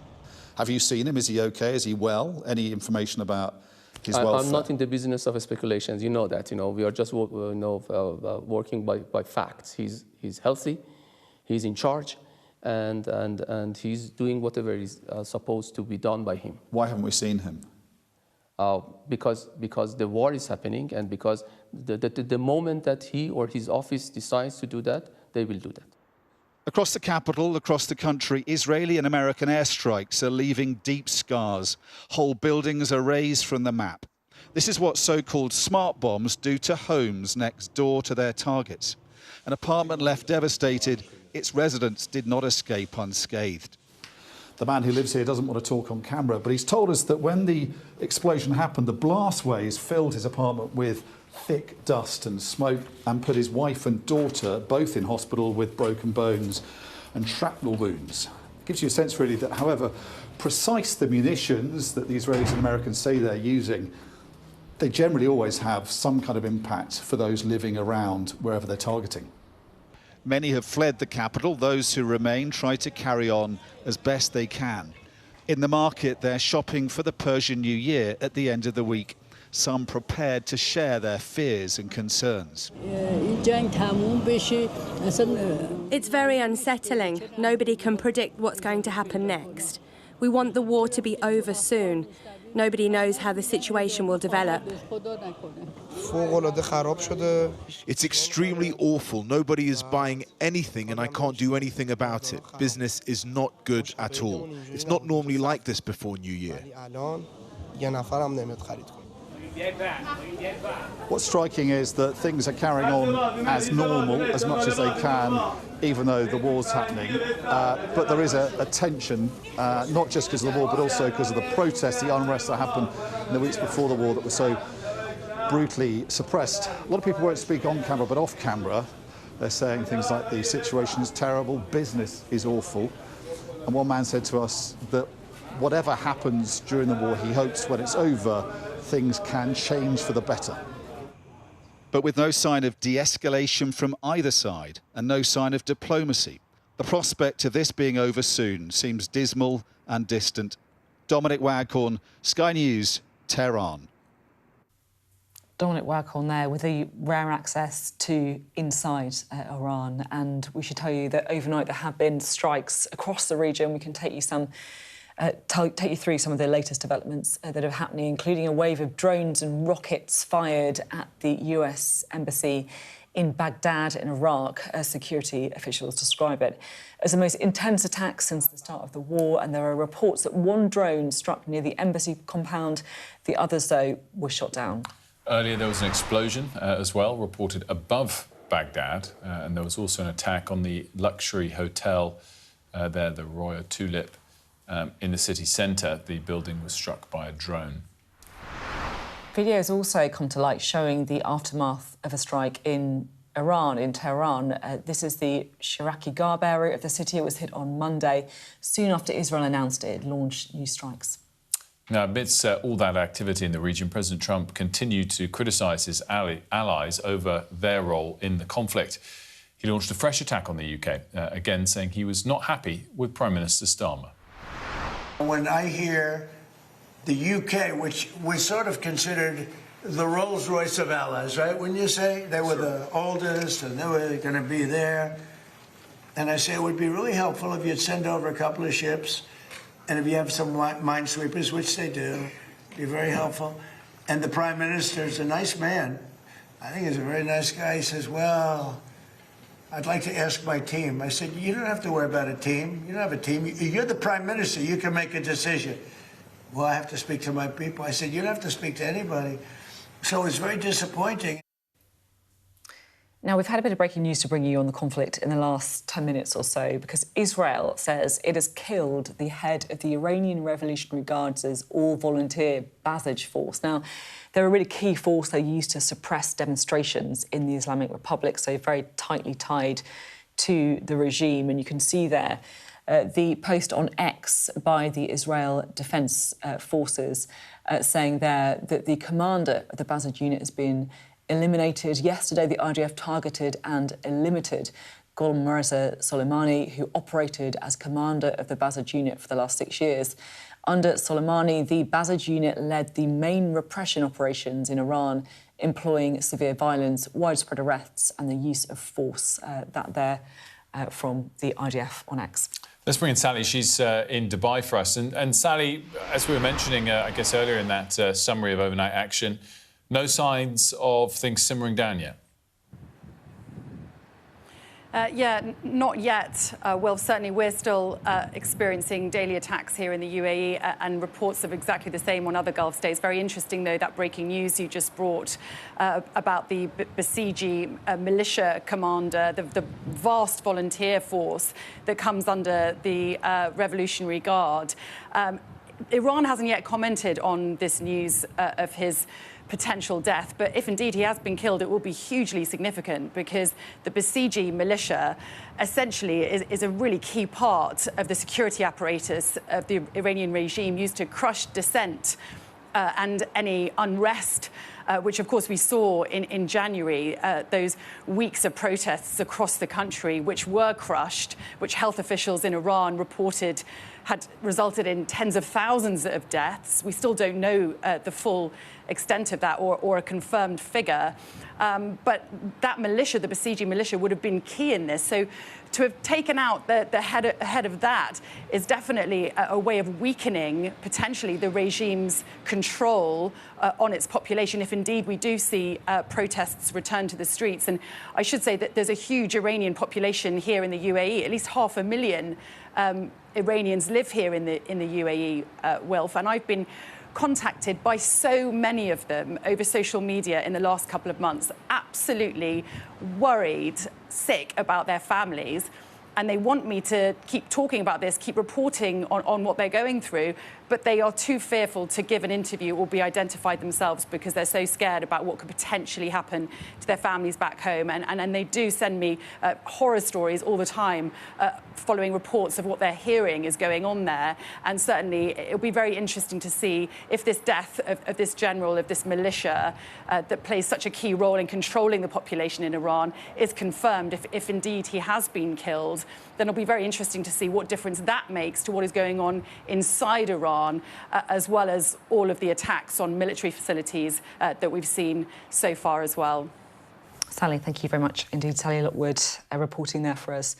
Have you seen him? Is he okay? Is he well? Any information about his welfare? I'm not in the business of speculations. You know that. We are just working by facts. He's healthy, he's in charge, and he's doing whatever is supposed to be done by him. Why haven't we seen him? Because the war is happening, and because the moment that he or his office decides to do that, they will do that. Across the capital, across the country, Israeli and American airstrikes are leaving deep scars. Whole buildings are razed from the map. This is what so-called smart bombs do to homes next door to their targets. An apartment left devastated, its residents did not escape unscathed. The man who lives here doesn't want to talk on camera, but he's told us that when the explosion happened, the blast waves filled his apartment with thick dust and smoke and put his wife and daughter both in hospital with broken bones and shrapnel wounds. It gives you a sense, really, that however precise the munitions that the Israelis and Americans say they're using, they generally always have some kind of impact for those living around wherever they're targeting. Many have fled the capital. Those who remain try to carry on as best they can. In the market, they're shopping for the Persian New Year at the end of the week. Some prepared to share their fears and concerns. It's very unsettling. Nobody can predict what's going to happen next. We want the war to be over soon. Nobody knows how the situation will develop. It's extremely awful. Nobody is buying anything and I can't do anything about it. Business is not good at all. It's not normally like this before New Year. یه نفرم نمیاد خرید کنه. What's striking is that things are carrying on as normal as much as they can, even though the war's happening. But there is a tension, not just because of the war, but also because of the protests, the unrest that happened in the weeks before the war that was so brutally suppressed. A lot of people won't speak on camera, but off camera, they're saying things like the situation is terrible, business is awful. And one man said to us that whatever happens during the war, he hopes when it's over, things can change for the better. But with no sign of de-escalation from either side and no sign of diplomacy, the prospect of this being over soon seems dismal and distant. Dominic Waghorn, Sky News, Tehran. Dominic Waghorn there with the rare access to inside Iran. And we should tell you that overnight there have been strikes across the region. We can take you through some of the latest developments that are happening, including a wave of drones and rockets fired at the US Embassy in Baghdad in Iraq, as security officials describe it, as the most intense attack since the start of the war. And there are reports that one drone struck near the embassy compound. The others, though, were shot down. Earlier, there was an explosion as well, reported above Baghdad, and there was also an attack on the luxury hotel there, the Royal Tulip, in the city centre. The building was struck by a drone. Videos also come to light showing the aftermath of a strike in Iran, in Tehran. This is the Shiraki Garb area of the city. It was hit on Monday, soon after Israel announced it had launched new strikes. Now, amidst all that activity in the region, President Trump continued to criticise his allies over their role in the conflict. He launched a fresh attack on the UK, again saying he was not happy with Prime Minister Starmer. When I hear the UK, which was sort of considered the Rolls-Royce of allies, right? Wouldn't you say? They were the oldest and they were going to be there. And I say it would be really helpful if you'd send over a couple of ships. And if you have some minesweepers, which they do, be very helpful. And the Prime Minister's a nice man. I think he's a very nice guy. He says, well, I'd like to ask my team. I said, you don't have to worry about a team. You don't have a team. You're the Prime Minister. You can make a decision. Well, I have to speak to my people. I said, you don't have to speak to anybody. So it's very disappointing. Now, we've had a bit of breaking news to bring you on the conflict in the last 10 minutes or so, because Israel says it has killed the head of the Iranian Revolutionary Guards' all-volunteer Basij force. Now, they're a really key force they used to suppress demonstrations in the Islamic Republic, so very tightly tied to the regime. And you can see there the post on X by the Israel Defense Forces saying there that the commander of the Basij unit has been eliminated. Yesterday, the IDF targeted and limited Ghulam Mirza Soleimani, who operated as commander of the Basij unit for the last 6 years. Under Soleimani, the Basij unit led the main repression operations in Iran, employing severe violence, widespread arrests and the use of force. That there from the IDF on X. Let's bring in Sally. She's in Dubai for us. And Sally, as we were mentioning, I guess, earlier in that summary of overnight action, no signs of things simmering down yet? Not yet. Well, certainly we're still experiencing daily attacks here in the UAE and reports of exactly the same on other Gulf states. Very interesting, though, that breaking news you just brought about the Basiji militia commander, the vast volunteer force that comes under the Revolutionary Guard. Iran hasn't yet commented on this news of his potential death, but if indeed he has been killed, it will be hugely significant, because the Basiji militia essentially is a really key part of the security apparatus of the Iranian regime, used to crush dissent and any unrest, which of course we saw in January, those weeks of protests across the country which were crushed, which health officials in Iran reported had resulted in tens of thousands of deaths. We still don't know the full extent of that or a confirmed figure. But that militia, the Basiji militia, would have been key in this. So to have taken out the head of that is definitely a way of weakening, potentially, the regime's control on its population, if indeed we do see protests return to the streets. And I should say that there's a huge Iranian population here in the UAE. At least 500,000 Iranians live here in the UAE, Wilf. And I've been contacted by so many of them over social media in the last couple of months, absolutely worried, sick about their families. And they want me to keep talking about this, keep reporting on what they're going through, but they are too fearful to give an interview or be identified themselves because they're so scared about what could potentially happen to their families back home. And they do send me horror stories all the time following reports of what they're hearing is going on there. And certainly it'll be very interesting to see if this death of this general, of this militia that plays such a key role in controlling the population in Iran is confirmed. If indeed he has been killed, then it'll be very interesting to see what difference that makes to what is going on inside Iran, as well as all of the attacks on military facilities that we've seen so far as well. Sally, thank you very much indeed. Sally Lockwood reporting there for us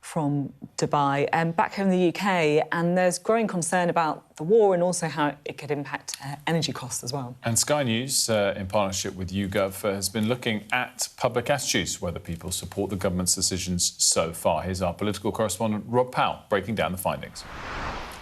from Dubai. Back home in the UK, and there's growing concern about the war and also how it could impact energy costs as well. And Sky News, in partnership with YouGov, has been looking at public attitudes, whether people support the government's decisions so far. Here's our political correspondent, Rob Powell, breaking down the findings.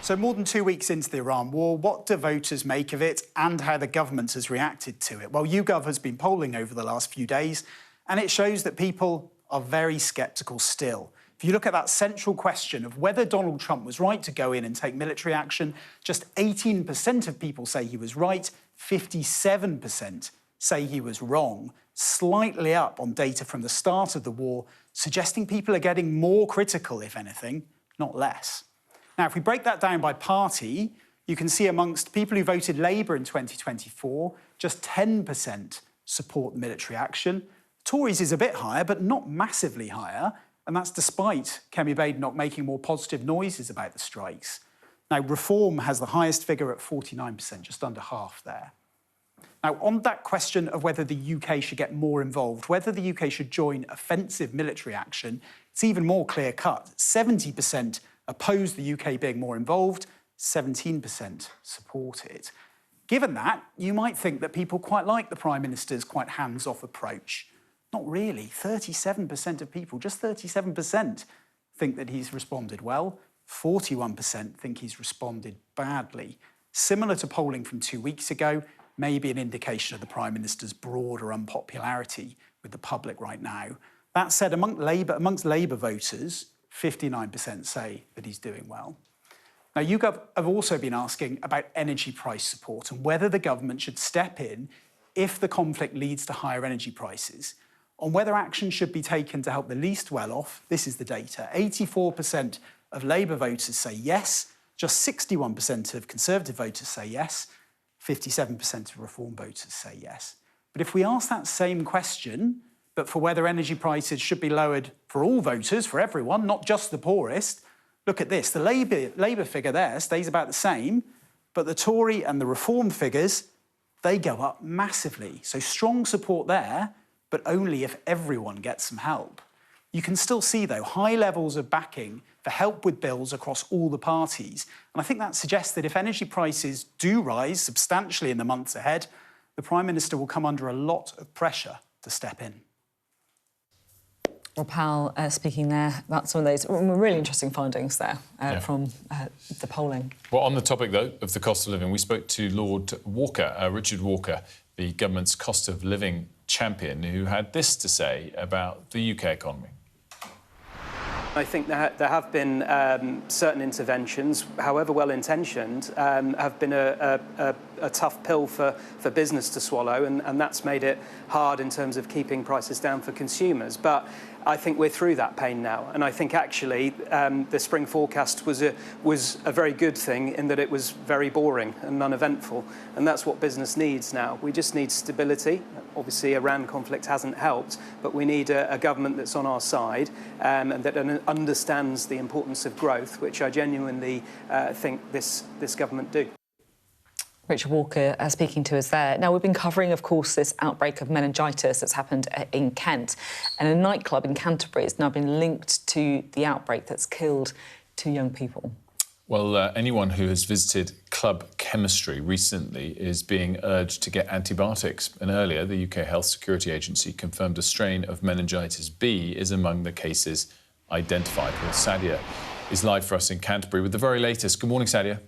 So more than 2 weeks into the Iran war, what do voters make of it and how the government has reacted to it? Well, YouGov has been polling over the last few days, and it shows that people are very sceptical still. If you look at that central question of whether Donald Trump was right to go in and take military action, just 18% of people say he was right, 57% say he was wrong, slightly up on data from the start of the war, suggesting people are getting more critical, if anything, not less. Now, if we break that down by party, you can see amongst people who voted Labour in 2024, just 10% support military action. Tories is a bit higher, but not massively higher. And that's despite Kemi Badenoch making more positive noises about the strikes. Now, Reform has the highest figure at 49%, just under half there. Now, on that question of whether the UK should get more involved, whether the UK should join offensive military action, it's even more clear-cut. 70% oppose the UK being more involved, 17% support it. Given that, you might think that people quite like the Prime Minister's quite hands-off approach. Not really. 37% of people, just 37%, think that he's responded well. 41% think he's responded badly. Similar to polling from 2 weeks ago, maybe an indication of the Prime Minister's broader unpopularity with the public right now. That said, amongst Labour voters, 59% say that he's doing well. Now, YouGov have also been asking about energy price support and whether the government should step in if the conflict leads to higher energy prices. On whether action should be taken to help the least well-off, this is the data. 84% of Labour voters say yes, just 61% of Conservative voters say yes, 57% of Reform voters say yes. But if we ask that same question, but for whether energy prices should be lowered for all voters, for everyone, not just the poorest, look at this. The Labour figure there stays about the same, but the Tory and the Reform figures, they go up massively. So strong support there, but only if everyone gets some help. You can still see, though, high levels of backing for help with bills across all the parties. And I think that suggests that if energy prices do rise substantially in the months ahead, the Prime Minister will come under a lot of pressure to step in. Rob Powell speaking there about some of those really interesting findings there from the polling. Well, on the topic, though, of the cost of living, we spoke to Lord Walker, Richard Walker, the government's cost of living champion, who had this to say about the UK economy. I think there have been certain interventions, however well-intentioned, have been a tough pill for business to swallow, and that's made it hard in terms of keeping prices down for consumers. But I think we're through that pain now, and I think actually the spring forecast was a very good thing in that it was very boring and uneventful, and that's what business needs now. We just need stability. Obviously, Iran conflict hasn't helped, but we need a government that's on our side and that understands the importance of growth, which I genuinely think this government do. Richard Walker speaking to us there. Now, we've been covering, of course, this outbreak of meningitis that's happened in Kent. And a nightclub in Canterbury has now been linked to the outbreak that's killed 2 young people. Well, anyone who has visited Club Chemistry recently is being urged to get antibiotics. And earlier, the UK Health Security Agency confirmed a strain of meningitis B is among the cases identified. Well, Sadia is live for us in Canterbury with the very latest. Good morning, Sadia.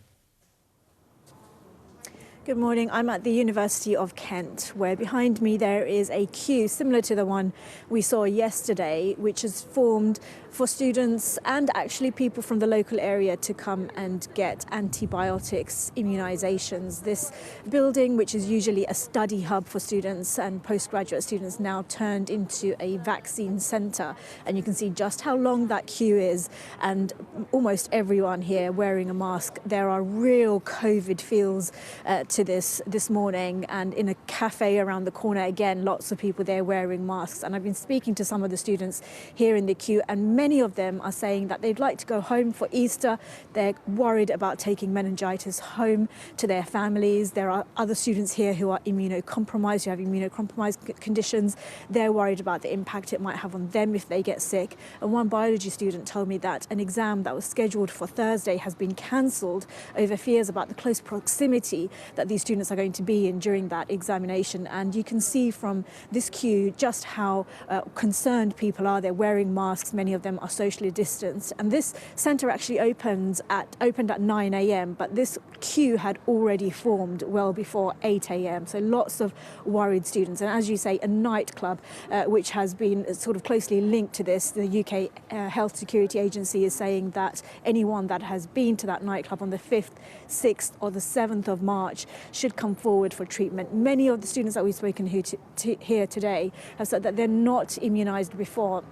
Good morning. I'm at the University of Kent, where behind me there is a queue similar to the one we saw yesterday, which is formed for students and actually people from the local area to come and get antibiotics, immunisations. This building, which is usually a study hub for students and postgraduate students, now turned into a vaccine centre. And you can see just how long that queue is, and almost everyone here wearing a mask. There are real COVID feels to this morning, and in a cafe around the corner, again, lots of people there wearing masks. And I've been speaking to some of the students here in the queue, and many of them are saying that they'd like to go home for Easter. They're worried about taking meningitis home to their families. There are other students here who are immunocompromised, who have immunocompromised conditions. They're worried about the impact it might have on them if they get sick. And one biology student told me that an exam that was scheduled for Thursday has been cancelled over fears about the close proximity that these students are going to be in during that examination. And you can see from this queue just how concerned people are. They're wearing masks. Many of them are socially distanced. And this centre actually opened at 9 a.m, but this queue had already formed well before 8 a.m. So lots of worried students. And as you say, a nightclub, which has been sort of closely linked to this. The UK Health Security Agency is saying that anyone that has been to that nightclub on the 5th, 6th or the 7th of March should come forward for treatment. Many of the students that we've spoken here today have said that they're not immunised before.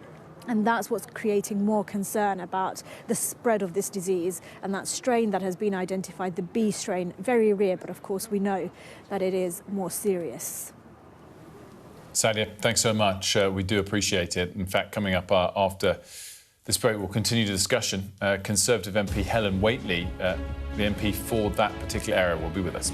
And that's what's creating more concern about the spread of this disease. And that strain that has been identified, the B strain, very rare, but of course we know that it is more serious. Sadia, thanks so much. We do appreciate it. In fact, coming up after this break, we'll continue the discussion. Conservative MP Helen Whately, the MP for that particular area, will be with us.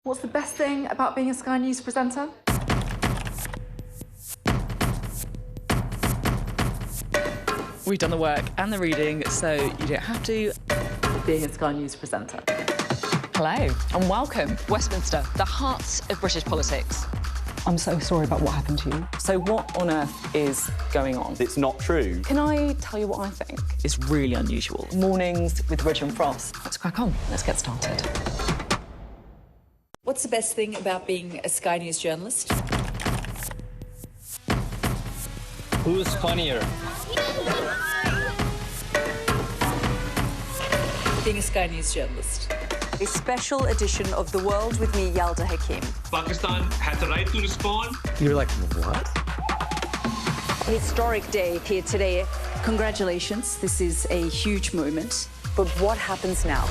What's the best thing about being a Sky News presenter? We've done the work and the reading, so you don't have to. Being a Sky News presenter. Hello and welcome. Westminster, the heart of British politics. I'm so sorry about what happened to you. So what on earth is going on? It's not true. Can I tell you what I think? It's really unusual. Mornings with Richard and Frost. Let's crack on. Let's get started. What's the best thing about being a Sky News journalist? Who's funnier? Being a Sky News journalist. A special edition of The World with me, Yalda Hakim. Pakistan has the right to respond. You're like, what? A historic day here today Congratulations, this is a huge moment. But what happens now?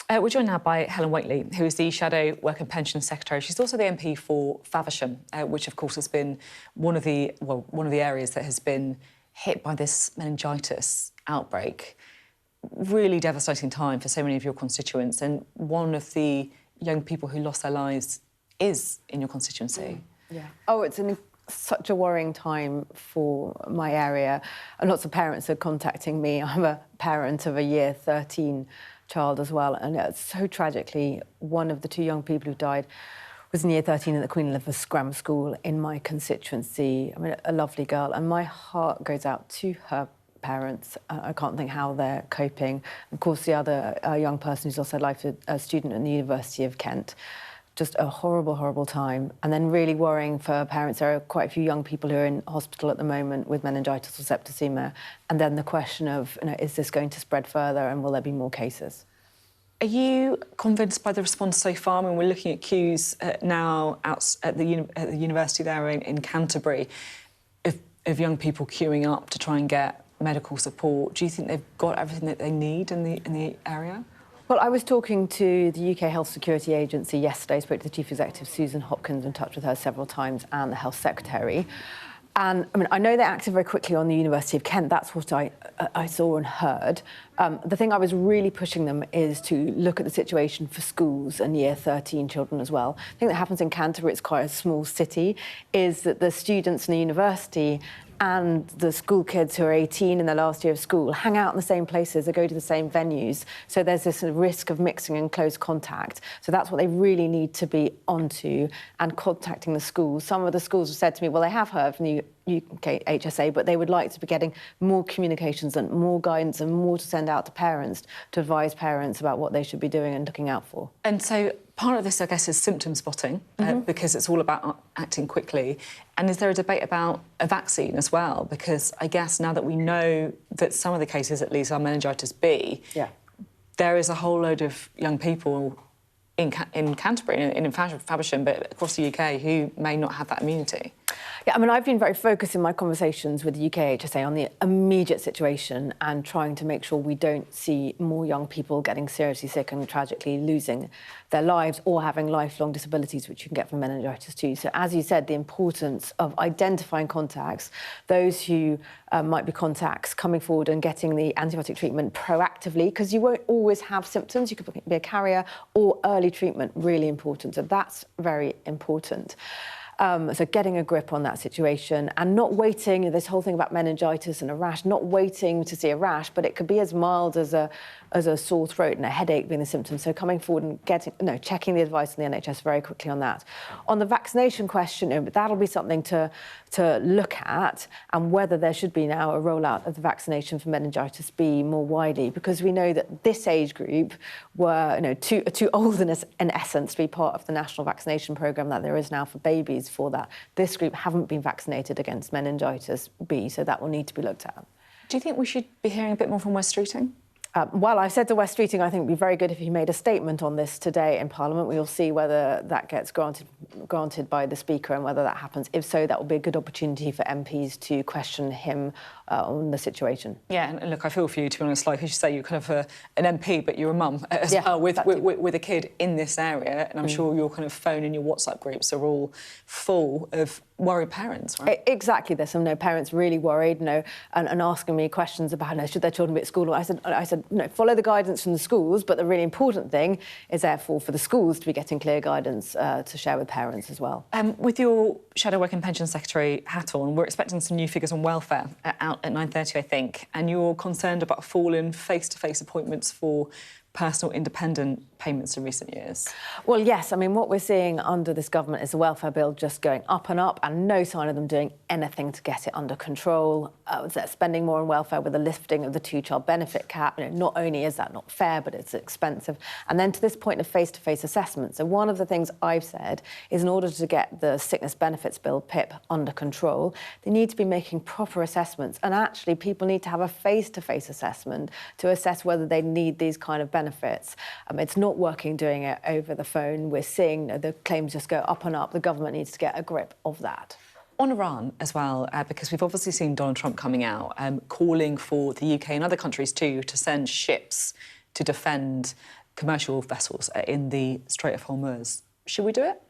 We're joined now by Helen Whately, who is the Shadow Work and Pension Secretary. She's also the MP for Faversham, which, of course, has been one of the areas that has been hit by this meningitis outbreak. Really devastating time for so many of your constituents, and one of the young people who lost their lives is in your constituency. Yeah. Oh, it's such a worrying time for my area, and lots of parents are contacting me. I'm a parent of a year 13 child as well, and it's so tragically, one of the two young people who died was in year 13 at the Queen Elizabeth Grammar School in my constituency. I mean, a lovely girl, and my heart goes out to her parents. I can't think how they're coping. Of course, the other young person who's also a student at the University of Kent. Just a horrible, horrible time. And then really worrying for parents. There are quite a few young people who are in hospital at the moment with meningitis or septicemia. And then the question of, is this going to spread further and will there be more cases? Are you convinced by the response so far? I mean, we're looking at queues now out at the university there in Canterbury of young people queuing up to try and get medical support. Do you think they've got everything that they need in the area? Well, I was talking to the UK Health Security Agency yesterday, spoke to the Chief Executive, Susan Hopkins, in touch with her several times, and the Health Secretary. And, I mean, I know they acted very quickly on the University of Kent. That's what I saw and heard. The thing I was really pushing them is to look at the situation for schools and year 13 children as well. The thing that happens in Canterbury, it's quite a small city, is that the students in the university and the school kids who are 18 in their last year of school hang out in the same places, they go to the same venues. So there's this risk of mixing and close contact. So that's what they really need to be onto, and contacting the schools. Some of the schools have said to me, well, they have heard from the UK HSA, but they would like to be getting more communications and more guidance and more to send out to parents to advise parents about what they should be doing and looking out for. And so part of this, I guess, is symptom spotting, because it's all about acting quickly. And is there a debate about a vaccine as well? Because I guess now that we know that some of the cases, at least, are meningitis B, there is a whole load of young people in Canterbury and in Faversham, but across the UK, who may not have that immunity. Yeah, I mean, I've been very focused in my conversations with the UK HSA on the immediate situation and trying to make sure we don't see more young people getting seriously sick and tragically losing their lives or having lifelong disabilities, which you can get from meningitis too. So, as you said, the importance of identifying contacts, those who might be contacts, coming forward and getting the antibiotic treatment proactively, because you won't always have symptoms. You could be a carrier, or early treatment, really important. So that's very important. So getting a grip on that situation and not waiting, this whole thing about meningitis and a rash, not waiting to see a rash, but it could be as mild as a sore throat and a headache being the symptoms. So coming forward and checking the advice in the NHS very quickly on that. On the vaccination question, that'll be something to look at, and whether there should be now a rollout of the vaccination for meningitis B more widely, because we know that this age group were too old in essence to be part of the national vaccination programme that there is now for babies for that. This group haven't been vaccinated against meningitis B, so that will need to be looked at. Do you think we should be hearing a bit more from West Streeting? Well, I said to West Streeting, I think it would be very good if he made a statement on this today in Parliament. We'll see whether that gets granted by the Speaker and whether that happens. If so, that will be a good opportunity for MPs to question him on the situation. Yeah, and look, I feel for you, to be honest. Like, as you say, you're kind of an MP, but you're a mum as well, with a kid in this area, and I'm sure your kind of phone and your WhatsApp groups are all full of worried parents, right? Exactly. There's some parents really worried, and asking me questions about should their children be at school. I said, follow the guidance from the schools, but the really important thing is therefore for the schools to be getting clear guidance to share with parents as well. With your Shadow Work and Pension Secretary hat on, we're expecting some new figures on welfare out at 9:30, I think, and you're concerned about a fall in face-to-face appointments for personal independent payments in recent years? Well, yes. I mean, what we're seeing under this government is the welfare bill just going up and up, and no sign of them doing anything to get it under control. They're spending more on welfare with the lifting of the two-child benefit cap. Not only is that not fair, but it's expensive. And then to this point of face-to-face assessment. So one of the things I've said is, in order to get the sickness benefits bill, PIP, under control, they need to be making proper assessments. And actually, people need to have a face-to-face assessment to assess whether they need these kind of benefits. It's not working doing it over the phone. We're seeing the claims just go up and up. The government needs to get a grip of that. On Iran as well, because we've obviously seen Donald Trump coming out calling for the UK and other countries too to send ships to defend commercial vessels in the Strait of Hormuz. Should we do it?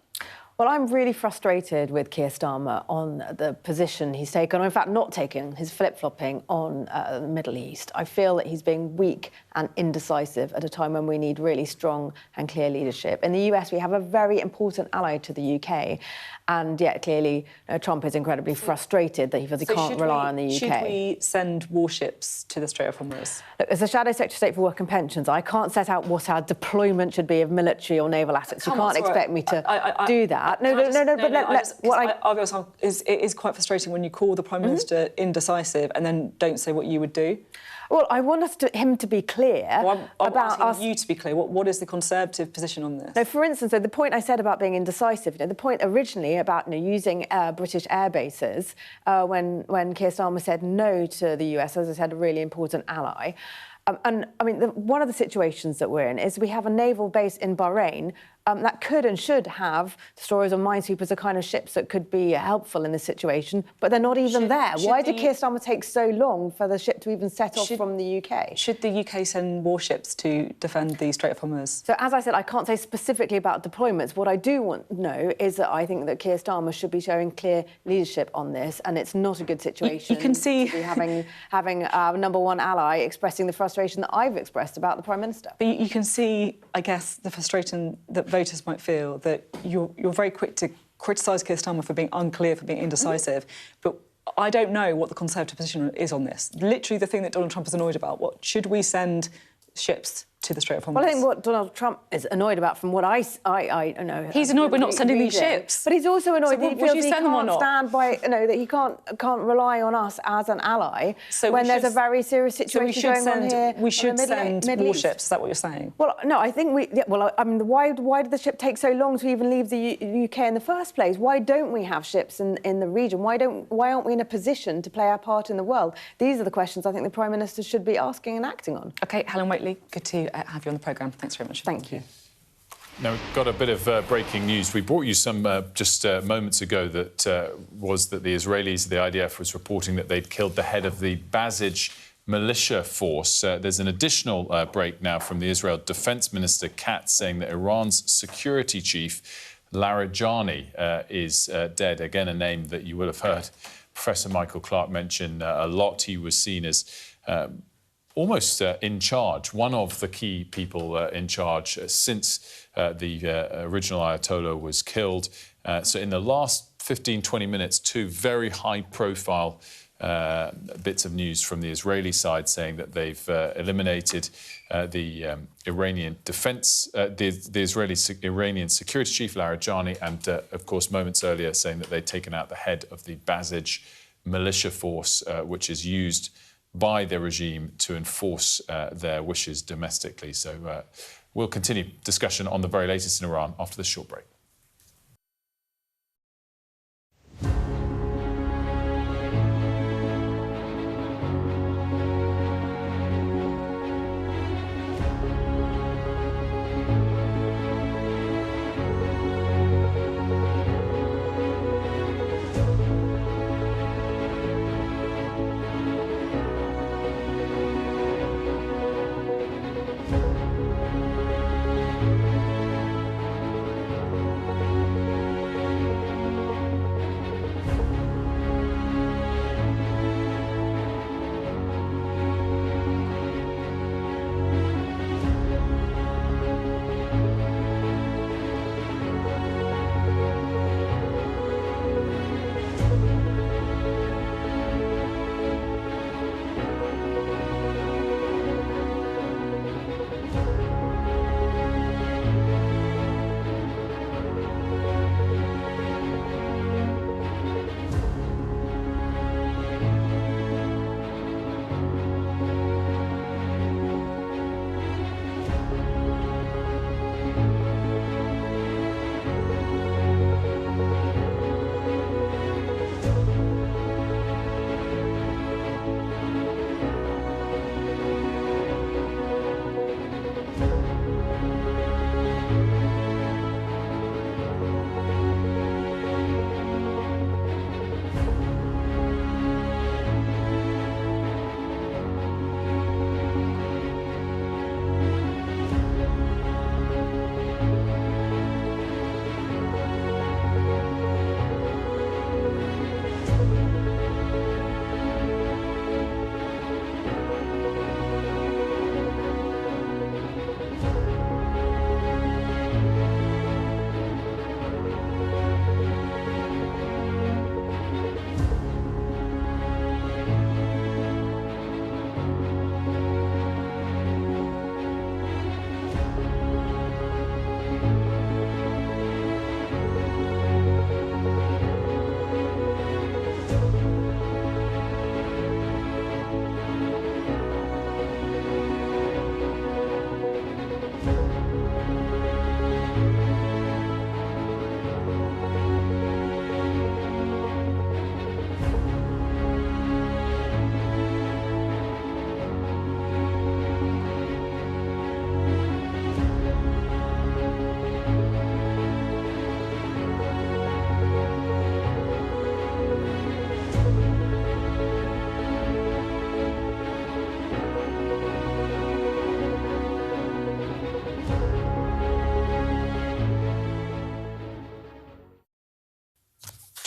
Well, I'm really frustrated with Keir Starmer on the position he's taken, or in fact not taking, his flip-flopping on the Middle East. I feel that he's being weak and indecisive at a time when we need really strong and clear leadership. In the US, we have a very important ally to the UK, and yet clearly Trump is incredibly frustrated that he feels he can't rely on the UK. Should we send warships to the Strait of Hormuz? Look, as the Shadow Secretary of State for Work and Pensions, I can't set out what our deployment should be of military or naval assets. You can't expect me to do that. It is quite frustrating when you call the Prime Minister indecisive and then don't say what you would do. Well, I want him to be clear about us. You to be clear. What is the Conservative position on this? So, for instance, the point I said about being indecisive, the point originally about using British air bases when Keir Starmer said no to the US, as I said, a really important ally. And I mean, one of the situations that we're in is we have a naval base in Bahrain that could and should have destroyers or minesweepers, the kind of ships that could be helpful in this situation, but they're not even there. Why did Keir Starmer take so long for the ship to even set off from the UK? Should the UK send warships to defend the Strait of Hormuz? So, as I said, I can't say specifically about deployments. What I do want to know is that I think that Keir Starmer should be showing clear leadership on this, and it's not a good situation. You can see to be having our number one ally expressing the frustration that I've expressed about the Prime Minister. But you can see, I guess, the frustration that voters might feel that you're very quick to criticise Keir Starmer for being unclear, for being indecisive, but I don't know what the Conservative position is on this. Literally the thing that Donald Trump is annoyed about. What should we send ships to the Strait of Hormuz? Well, I think what Donald Trump is annoyed about, from what I know, he's annoyed by not sending these ships. But he's also annoyed that he feels he can't stand by, that he can't rely on us as an ally when there's a very serious situation going on here. We should send warships. Is that what you're saying? Well, no, I think we. Yeah, well, I mean, why did the ship take so long to even leave the UK in the first place? Why don't we have ships in the region? Why aren't we in a position to play our part in the world? These are the questions I think the Prime Minister should be asking and acting on. OK, Helen Whately, good to have you on the programme. Thanks very much. Thank you. Now, we've got a bit of breaking news. We brought you some just moments ago that was that the Israelis, the IDF, was reporting that they'd killed the head of the Basij militia force. There's an additional break now from the Israel Defense Minister Katz saying that Iran's security chief, Larijani, is dead. Again, a name that you will have heard Professor Michael Clark mention a lot. He was seen as almost in charge, one of the key people in charge since the original Ayatollah was killed. So in the last 15, 20 minutes, two very high-profile bits of news from the Israeli side saying that they've eliminated the Iranian defense, the Israeli Iranian security chief, Larijani, and, of course, moments earlier saying that they'd taken out the head of the Basij militia force, which is used by the regime to enforce their wishes domestically. So we'll continue discussion on the very latest in Iran after this short break.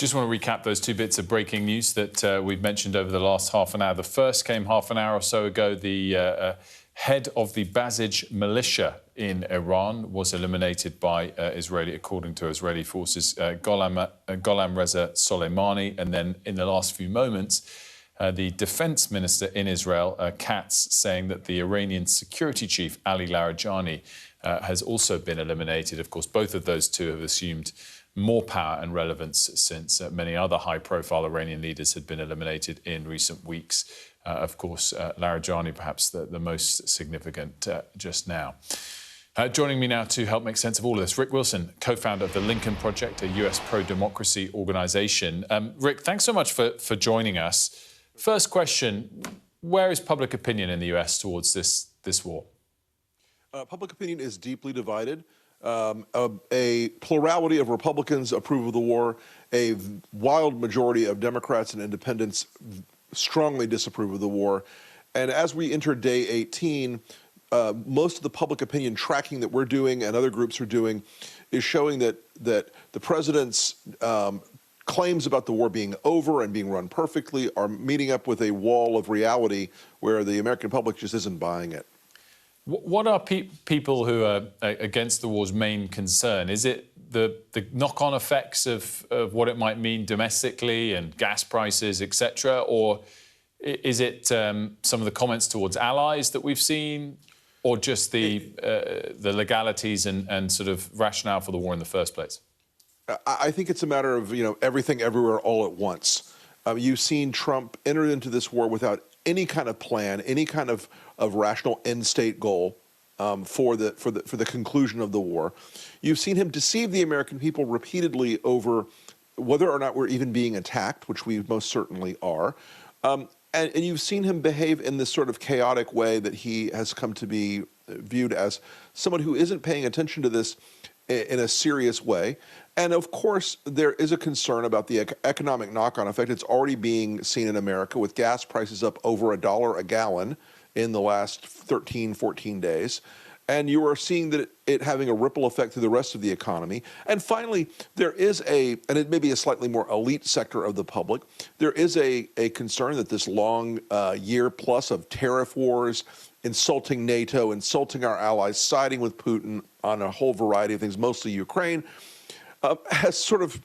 Just want to recap those two bits of breaking news that we've mentioned over the last half an hour. The first came half an hour or so ago. The head of the Basij militia in Iran was eliminated by according to Israeli forces, Gholam Reza Soleimani. And then in the last few moments, the defense minister in Israel, Katz, saying that the Iranian security chief, Ali Larijani, has also been eliminated. Of course, both of those two have assumed more power and relevance since many other high-profile Iranian leaders had been eliminated in recent weeks. Of course, Larijani perhaps the most significant just now. Joining me now to help make sense of all of this, Rick Wilson, co-founder of the Lincoln Project, a US pro-democracy organisation. Rick, thanks so much for joining us. First question, where is public opinion in the US towards this war? Public opinion is deeply divided. A plurality of Republicans approve of the war. A wild majority of Democrats and independents strongly disapprove of the war. And as we enter day 18, most of the public opinion tracking that we're doing and other groups are doing is showing that the president's claims about the war being over and being run perfectly are meeting up with a wall of reality where the American public just isn't buying it. What are people who are against the war's main concern? Is it the knock-on effects of what it might mean domestically and gas prices, etc., or is it some of the comments towards allies that we've seen, or just the legalities and sort of rationale for the war in the first place? I think it's a matter of everything, everywhere, all at once. You've seen Trump enter into this war without any kind of plan, any kind of rational end state goal for the conclusion of the war. You've seen him deceive the American people repeatedly over whether or not we're even being attacked, which we most certainly are. And you've seen him behave in this sort of chaotic way that he has come to be viewed as someone who isn't paying attention to this in a serious way. And of course, there is a concern about the economic knock-on effect. It's already being seen in America with gas prices up over $1 a gallon in the last 13, 14 days. And you are seeing that it having a ripple effect through the rest of the economy. And finally, there is and it may be a slightly more elite sector of the public, there is a concern that this long year plus of tariff wars, insulting NATO, insulting our allies, siding with Putin on a whole variety of things, mostly Ukraine, has sort of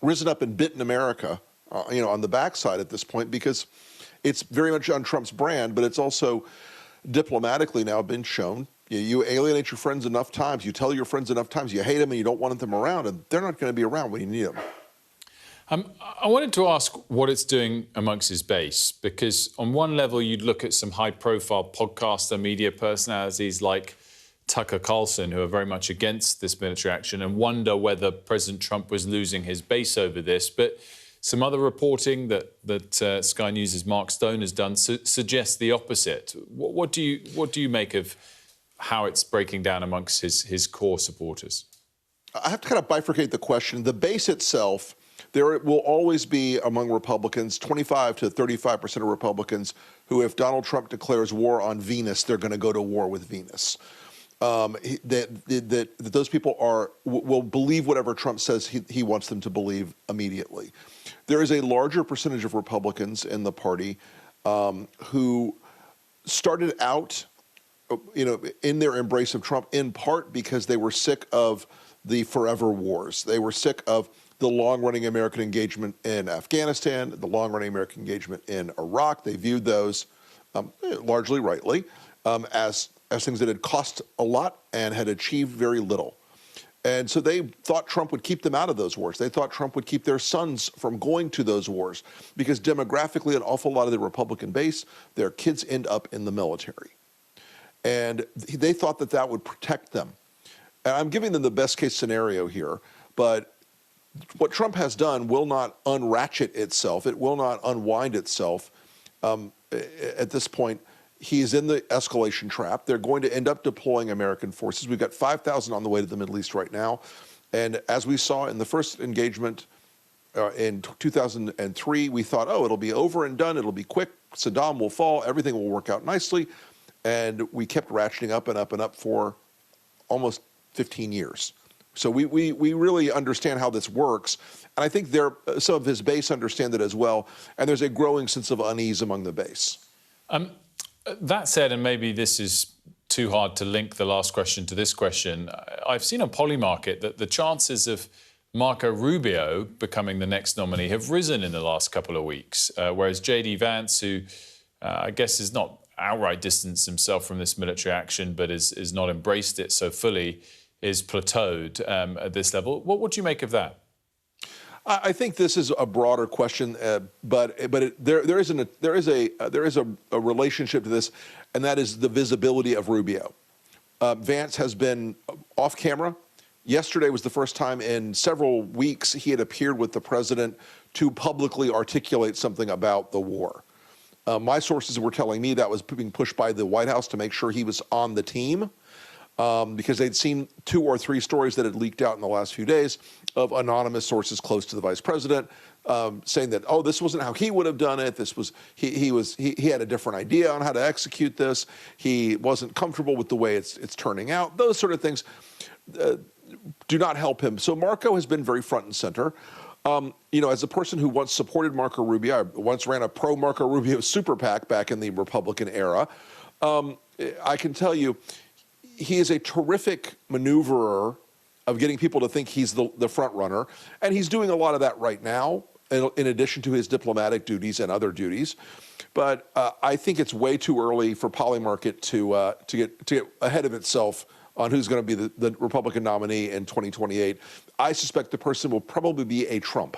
risen up and bitten America, on the backside at this point, because it's very much on Trump's brand, but it's also diplomatically now been shown. You alienate your friends enough times, you tell your friends enough times you hate them and you don't want them around, and they're not going to be around when you need them. I wanted to ask what it's doing amongst his base, because on one level you'd look at some high-profile podcaster media personalities like Tucker Carlson, who are very much against this military action, and wonder whether President Trump was losing his base over this. But some other reporting that Sky News' Mark Stone has done suggests the opposite. What do you make of how it's breaking down amongst his core supporters? I have to kind of bifurcate the question. The base itself, there will always be among Republicans, 25 to 35% of Republicans who, if Donald Trump declares war on Venus, they're going to go to war with Venus. That those people will believe whatever Trump says he wants them to believe immediately. There is a larger percentage of Republicans in the party who started out, in their embrace of Trump, in part because they were sick of the forever wars. They were sick of the long-running American engagement in Afghanistan, the long-running American engagement in Iraq. They viewed those, largely rightly, as things that had cost a lot and had achieved very little. And so they thought Trump would keep them out of those wars. They thought Trump would keep their sons from going to those wars, because demographically, an awful lot of the Republican base, their kids end up in the military. And they thought that would protect them. And I'm giving them the best case scenario here, but what Trump has done will not unratchet itself. It will not unwind itself. At this point, he's in the escalation trap. They're going to end up deploying American forces. We've got 5,000 on the way to the Middle East right now. And as we saw in the first engagement in 2003, we thought, it'll be over and done. It'll be quick. Saddam will fall. Everything will work out nicely. And we kept ratcheting up and up and up for almost 15 years. So we really understand how this works. And I think some of his base understand it as well. And there's a growing sense of unease among the base. That said, and maybe this is too hard to link the last question to this question, I've seen on Polymarket that the chances of Marco Rubio becoming the next nominee have risen in the last couple of weeks, whereas J.D. Vance, who I guess is not outright distanced himself from this military action, but is not embraced it so fully, is plateaued at this level. What do you make of that? I think this is a broader question, but there is a relationship to this, and that is the visibility of Rubio. Vance has been off camera. Yesterday was the first time in several weeks he had appeared with the president to publicly articulate something about the war. My sources were telling me that was being pushed by the White House to make sure he was on the team, because they'd seen 2 or 3 stories that had leaked out in the last few days of anonymous sources close to the vice president saying that, oh, this wasn't how he would have done it. This was he had a different idea on how to execute this. He wasn't comfortable with the way it's turning out. Those sort of things do not help him. So Marco has been very front and center. You know, as a person who once supported Marco Rubio, I once ran a pro-Marco Rubio super PAC back in the Republican era, I can tell you he is a terrific maneuverer of getting people to think he's the front runner, and he's doing a lot of that right now, in addition to his diplomatic duties and other duties. But I think it's way too early for Polymarket to get ahead of itself on who's going to be the Republican nominee in 2028. I suspect the person will probably be a Trump.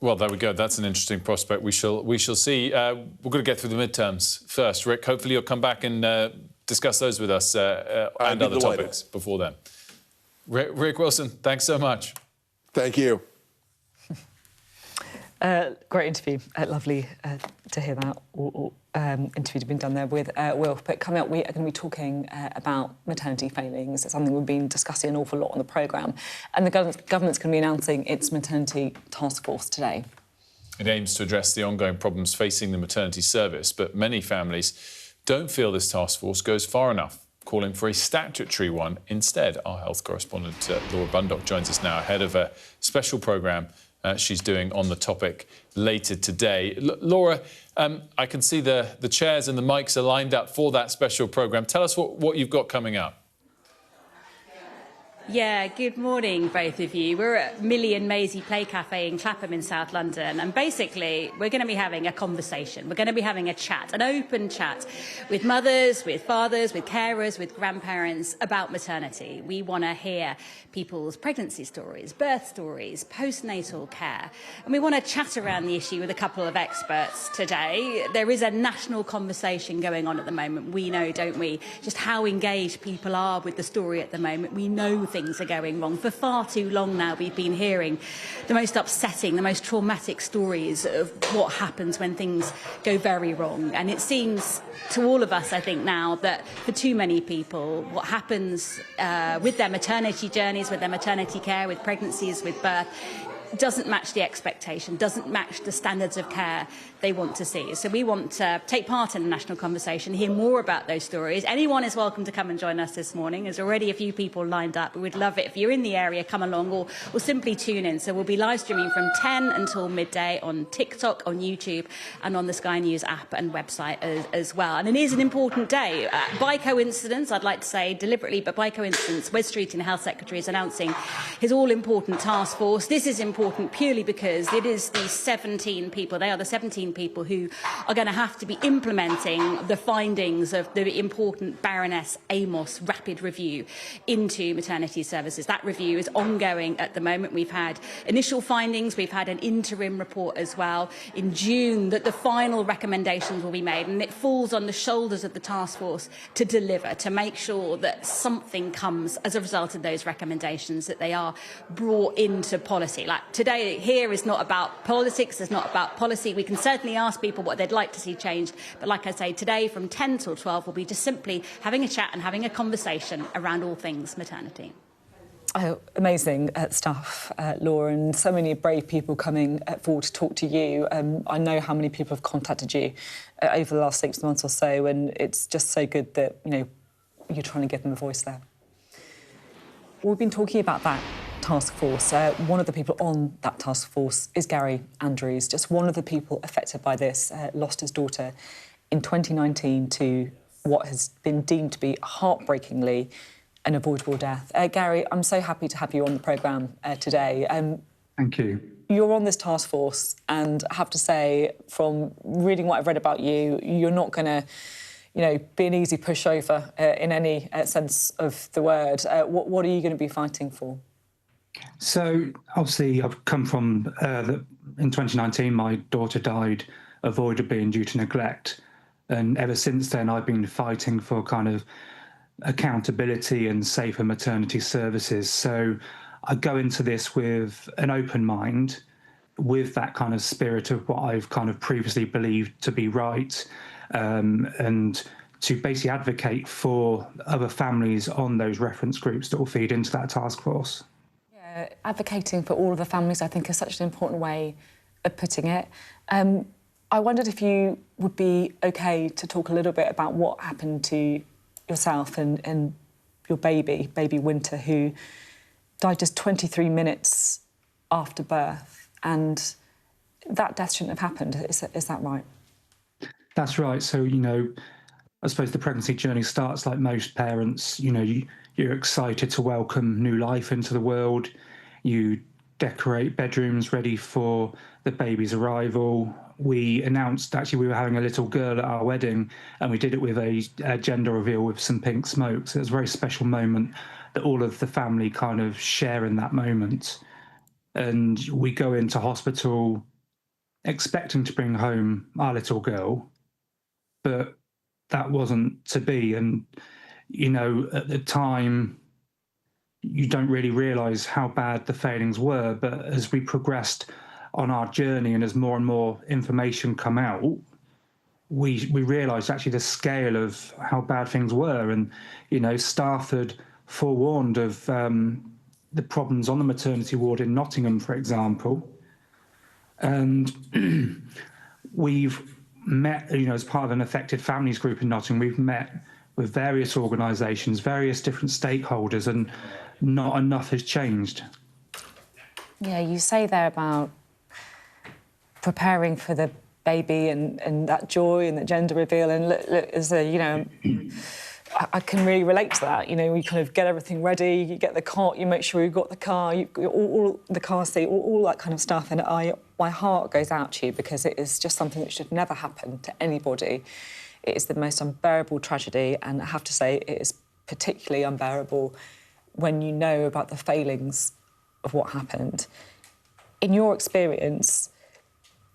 Well, there we go. That's an interesting prospect. We shall see. We're going to get through the midterms first. Rick, hopefully you'll come back and discuss those with us and other topics before then. Rick Wilson, thanks so much. Thank you. Great interview. Lovely to hear that interview had been done there with Wilf. But coming up, we are going to be talking about maternity failings. It's something we've been discussing an awful lot on the programme. And the government's going to be announcing its maternity task force today. It aims to address the ongoing problems facing the maternity service, but many families don't feel this task force goes far enough, calling for a statutory one instead. Our health correspondent, Laura Bundock, joins us now ahead of a special programme she's doing on the topic later today. Laura, I can see the chairs and the mics are lined up for that special programme. Tell us what you've got coming up. Yeah, good morning, both of you. We're at Millie and Maisie Play Cafe in Clapham in South London, and basically we're going to be having a conversation. We're going to be having a chat, an open chat with mothers, with fathers, with carers, with grandparents about maternity. We want to hear people's pregnancy stories, birth stories, postnatal care, and we want to chat around the issue with a couple of experts today. There is a national conversation going on at the moment. We know, don't we, just how engaged people are with the story at the moment. We know things are going wrong. For far too long now, we've been hearing the most upsetting, the most traumatic stories of what happens when things go very wrong. And it seems to all of us, I think now, that for too many people, what happens with their maternity journeys, with their maternity care, with pregnancies, with birth, doesn't match the expectation, doesn't match the standards of care they want to see. So we want to take part in the national conversation, hear more about those stories. Anyone is welcome to come and join us this morning. There's already a few people lined up. We would love it if you're in the area, come along or simply tune in. So we'll be live streaming from 10 until midday on TikTok, on YouTube and on the Sky News app and website as well. And it is an important day. By coincidence, I'd like to say deliberately, but by coincidence, Wes Streeting, the Health Secretary, is announcing his all-important task force. This is important purely because it is the 17 people, they are the 17 people who are going to have to be implementing the findings of the important Baroness Amos rapid review into maternity services. That review is ongoing at the moment. We've had initial findings, we've had an interim report as well in June, that the final recommendations will be made, and it falls on the shoulders of the task force to deliver, to make sure that something comes as a result of those recommendations, that they are brought into policy. Like today here is not about politics, it's not about policy. We can certainly ask people what they'd like to see changed, but like I say, today from 10 till 12 we'll be just simply having a chat and having a conversation around all things maternity. Oh, amazing stuff, Laura, and so many brave people coming forward to talk to you. I know how many people have contacted you over the last 6 months or so, and it's just so good that, you know, you're trying to give them a voice there. We've been talking about that task force. One of the people on that task force is Gary Andrews, just one of the people affected by this, lost his daughter in 2019 to what has been deemed to be heartbreakingly an avoidable death. Gary, I'm so happy to have you on the programme today. Thank you. You're on this task force, and I have to say, from reading what I've read about you, you're not going to, be an easy pushover in any sense of the word. What are you going to be fighting for? So, obviously, I've come from, in 2019, my daughter died avoidably and due to neglect. And ever since then, I've been fighting for kind of accountability and safer maternity services. So I go into this with an open mind, with that kind of spirit of what I've kind of previously believed to be right, and to basically advocate for other families on those reference groups that will feed into that task force. Yeah, advocating for all of the families, I think, is such an important way of putting it. I wondered if you would be OK to talk a little bit about what happened to yourself and your baby Winter, who died just 23 minutes after birth, and that death shouldn't have happened. Is that right? That's right. So, I suppose the pregnancy journey starts like most parents. You're excited to welcome new life into the world. You decorate bedrooms ready for the baby's arrival. We announced actually we were having a little girl at our wedding, and we did it with a gender reveal with some pink smoke. So it was a very special moment that all of the family kind of share in that moment. And we go into hospital expecting to bring home our little girl, but that wasn't to be. And, at the time, you don't really realise how bad the failings were. But as we progressed on our journey and as more and more information come out, we realised actually the scale of how bad things were. And, staff had forewarned of the problems on the maternity ward in Nottingham, for example. And we've met, as part of an affected families group in Nottingham, we've met with various organisations, various different stakeholders, and not enough has changed. Yeah, you say there about preparing for the baby and that joy and the gender reveal, and look as a, I can really relate to that. We kind of get everything ready, you get the cot, you make sure you've got the car, all the car seat, all that kind of stuff, and my heart goes out to you because it is just something that should never happen to anybody. It is the most unbearable tragedy, and I have to say it is particularly unbearable when you know about the failings of what happened. In your experience,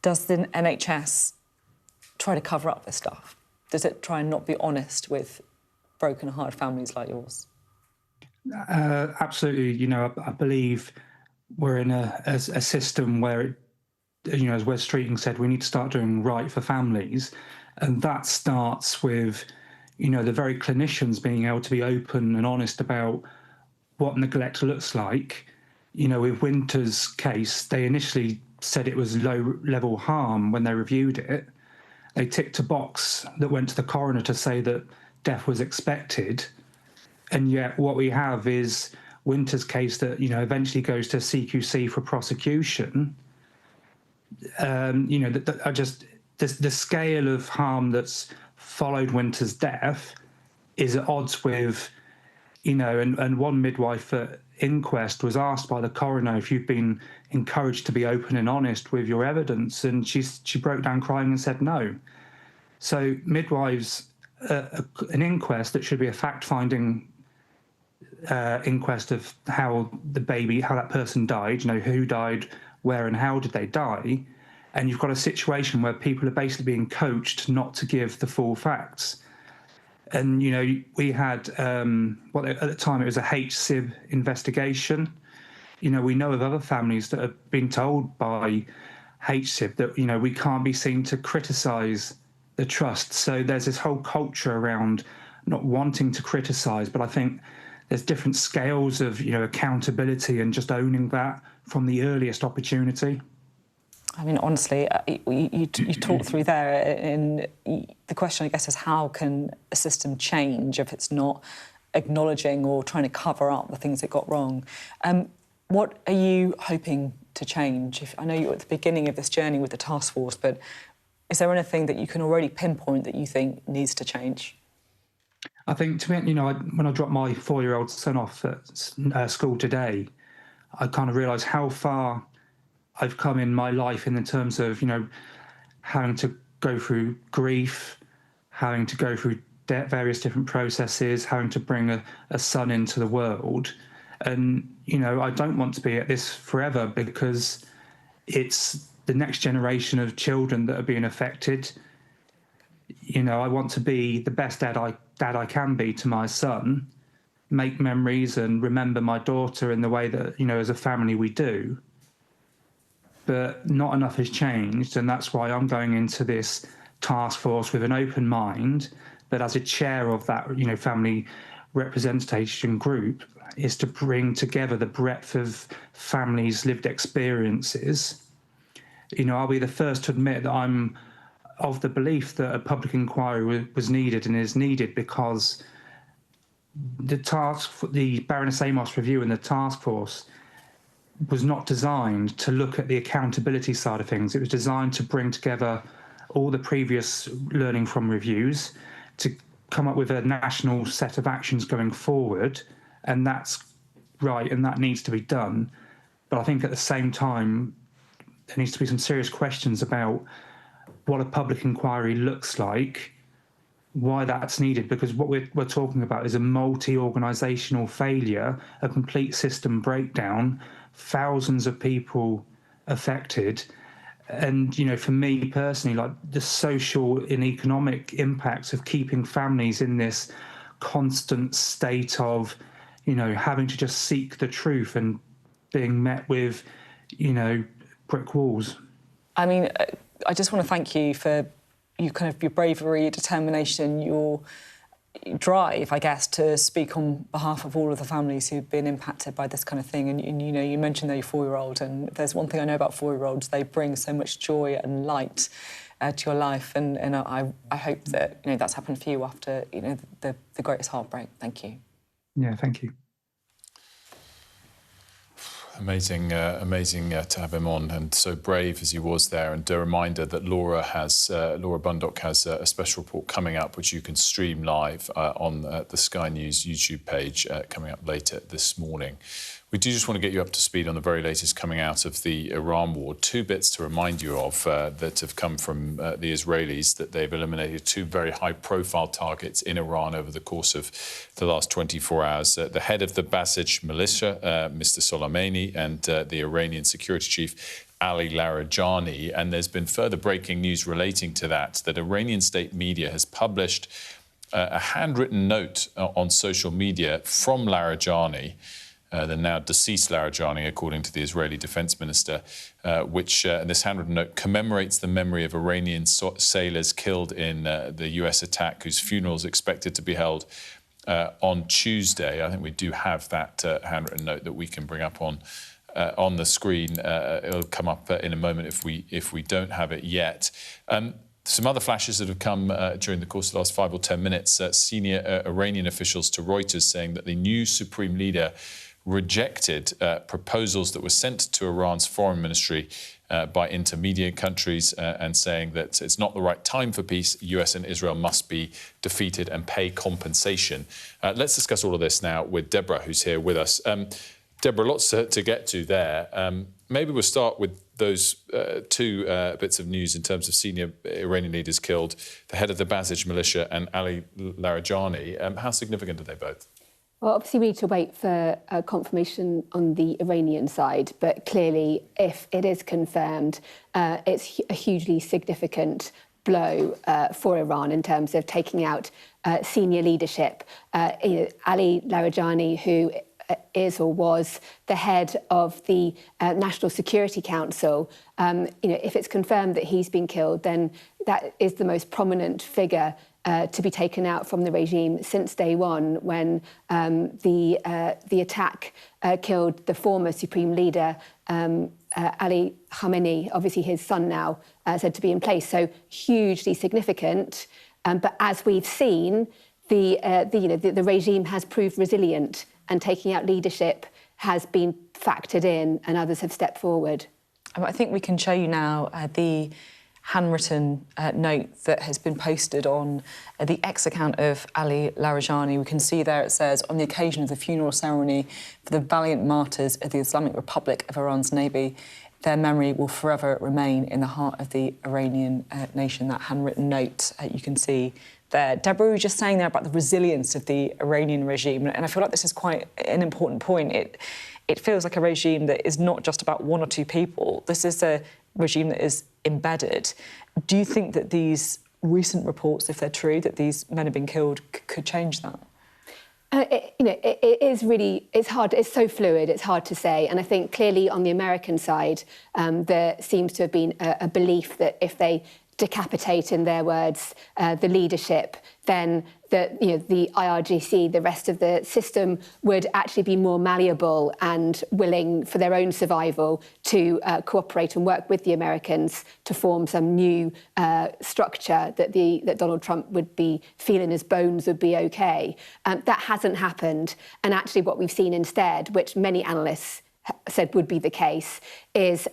does the NHS try to cover up this stuff? Does it try and not be honest with broken-hearted families like yours? Absolutely. I believe we're in a system where, as Wes Streeting said, we need to start doing right for families. And that starts with, the very clinicians being able to be open and honest about what neglect looks like. With Winter's case, they initially said it was low-level harm when they reviewed it. They ticked a box that went to the coroner to say that death was expected. And yet what we have is Winter's case that, eventually goes to CQC for prosecution. The scale of harm that's followed Winter's death is at odds with, and one midwife at inquest was asked by the coroner if you've been encouraged to be open and honest with your evidence, and she broke down crying and said no. So midwives, an inquest that should be a fact-finding inquest of how that person died, who died, where and how did they die, and you've got a situation where people are basically being coached not to give the full facts. And, we had, at the time it was a HSIB investigation. We know of other families that have been told by HSIB that, we can't be seen to criticise the trust. So there's this whole culture around not wanting to criticise, but I think there's different scales of, accountability and just owning that from the earliest opportunity. I mean, honestly, you talk through there, and the question, I guess, is how can a system change if it's not acknowledging or trying to cover up the things that got wrong. What are you hoping to change? I know you're at the beginning of this journey with the task force, but is there anything that you can already pinpoint that you think needs to change? I think, when I dropped my 4-year-old son off at school today, I kind of realised how far I've come in my life in terms of, having to go through grief, having to go through various different processes, having to bring a son into the world. And, I don't want to be at this forever because it's the next generation of children that are being affected. I want to be the best dad I can be to my son, make memories and remember my daughter in the way that, as a family we do. But not enough has changed, and that's why I'm going into this task force with an open mind, but as a chair of that, family representation group, is to bring together the breadth of families' lived experiences. I'll be the first to admit that I'm of the belief that a public inquiry was needed and is needed because the Baroness Amos review and the task force was not designed to look at the accountability side of things. It was designed to bring together all the previous learning from reviews to come up with a national set of actions going forward, and that's right, and that needs to be done. But I think at the same time, there needs to be some serious questions about what a public inquiry looks like, why that's needed, because what we're talking about is a multi-organisational failure, a complete system breakdown, thousands of people affected. And, for me personally, like the social and economic impacts of keeping families in this constant state of, having to just seek the truth and being met with, brick walls. I mean, I just want to thank you for your bravery, your determination, your drive, I guess, to speak on behalf of all of the families who've been impacted by this kind of thing. And you mentioned your 4-year-old, and there's one thing I know about 4-year-olds: they bring so much joy and light to your life. And I hope that that's happened for you after the greatest heartbreak. Thank you. Yeah, thank you. Amazing to have him on, and so brave as he was there. And a reminder that Laura Bundock has a special report coming up, which you can stream live on the Sky News YouTube page coming up later this morning. We do just want to get you up to speed on the very latest coming out of the Iran war. 2 bits to remind you of that have come from the Israelis, that they've eliminated 2 very high-profile targets in Iran over the course of the last 24 hours. The head of the Basij militia, Mr. Soleimani, and the Iranian security chief, Ali Larijani. And there's been further breaking news relating to that Iranian state media has published a handwritten note on social media from Larijani, the now deceased Larijani, according to the Israeli defense minister, which this handwritten note commemorates the memory of Iranian sailors killed in the US attack, whose funeral is expected to be held on Tuesday. I think we do have that handwritten note that we can bring up on the screen. It'll come up in a moment if we don't have it yet. Some other flashes that have come during the course of the last 5 or 10 minutes. Senior Iranian officials to Reuters saying that the new supreme leader rejected proposals that were sent to Iran's foreign ministry by intermediate countries and saying that it's not the right time for peace. US and Israel must be defeated and pay compensation. Let's discuss all of this now with Deborah, who's here with us. Deborah, lots to get to there. Maybe we'll start with those 2 bits of news in terms of senior Iranian leaders killed, the head of the Basij militia and Ali Larijani. How significant are they both? Well, obviously, we need to wait for confirmation on the Iranian side, but clearly, if it is confirmed, it's a hugely significant blow for Iran in terms of taking out senior leadership. Ali Larijani, who is or was the head of the National Security Council, if it's confirmed that he's been killed, then that is the most prominent figure to be taken out from the regime since day one, when the attack killed the former supreme leader, Ali Khamenei, obviously his son now, said to be in place. So hugely significant. But as we've seen, the regime has proved resilient, and taking out leadership has been factored in, and others have stepped forward. I think we can show you now the handwritten note that has been posted on the X account of Ali Larijani. We can see there it says, on the occasion of the funeral ceremony for the valiant martyrs of the Islamic Republic of Iran's Navy, their memory will forever remain in the heart of the Iranian nation. That handwritten note you can see there. Deborah, we were just saying there about the resilience of the Iranian regime, and I feel like this is quite an important point. It feels like a regime that is not just about one or two people. This is a regime that is embedded. Do you think that these recent reports, if they're true, that these men have been killed, could change that? It is really, it's hard, it's so fluid, it's hard to say. And I think clearly on the American side, there seems to have been a belief that if they decapitate, in their words, the leadership, then the IRGC, the rest of the system, would actually be more malleable and willing for their own survival to cooperate and work with the Americans to form some new structure that Donald Trump would be feeling his bones would be OK. That hasn't happened. And actually what we've seen instead, which many analysts said would be the case, is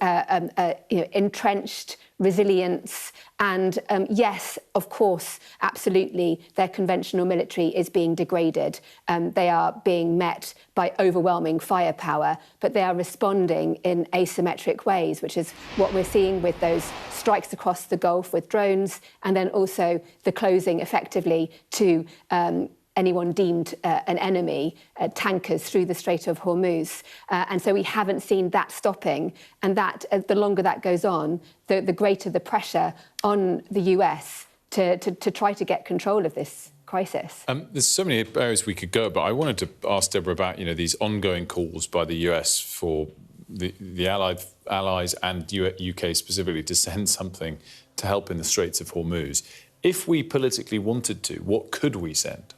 entrenched resilience and, yes, of course, absolutely, their conventional military is being degraded. They are being met by overwhelming firepower, but they are responding in asymmetric ways, which is what we're seeing with those strikes across the Gulf with drones, and then also the closing effectively to anyone deemed an enemy, tankers through the Strait of Hormuz. And so we haven't seen that stopping. And that, the longer that goes on, the greater the pressure on the US to try to get control of this crisis. There's so many areas we could go, but I wanted to ask Deborah about, these ongoing calls by the US for the allies and UK specifically to send something to help in the Straits of Hormuz. If we politically wanted to, what could we send?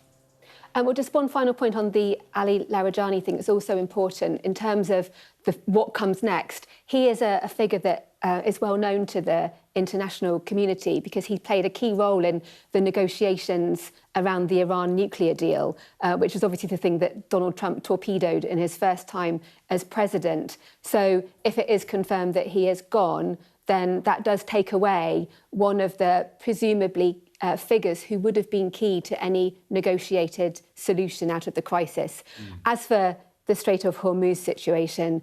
Well, just one final point on the Ali Larijani thing that's also important in terms of what comes next. He is a figure that is well known to the international community because he played a key role in the negotiations around the Iran nuclear deal, which is obviously the thing that Donald Trump torpedoed in his first time as president. So if it is confirmed that he is gone, then that does take away one of the presumably figures who would have been key to any negotiated solution out of the crisis. As for the Strait of Hormuz situation,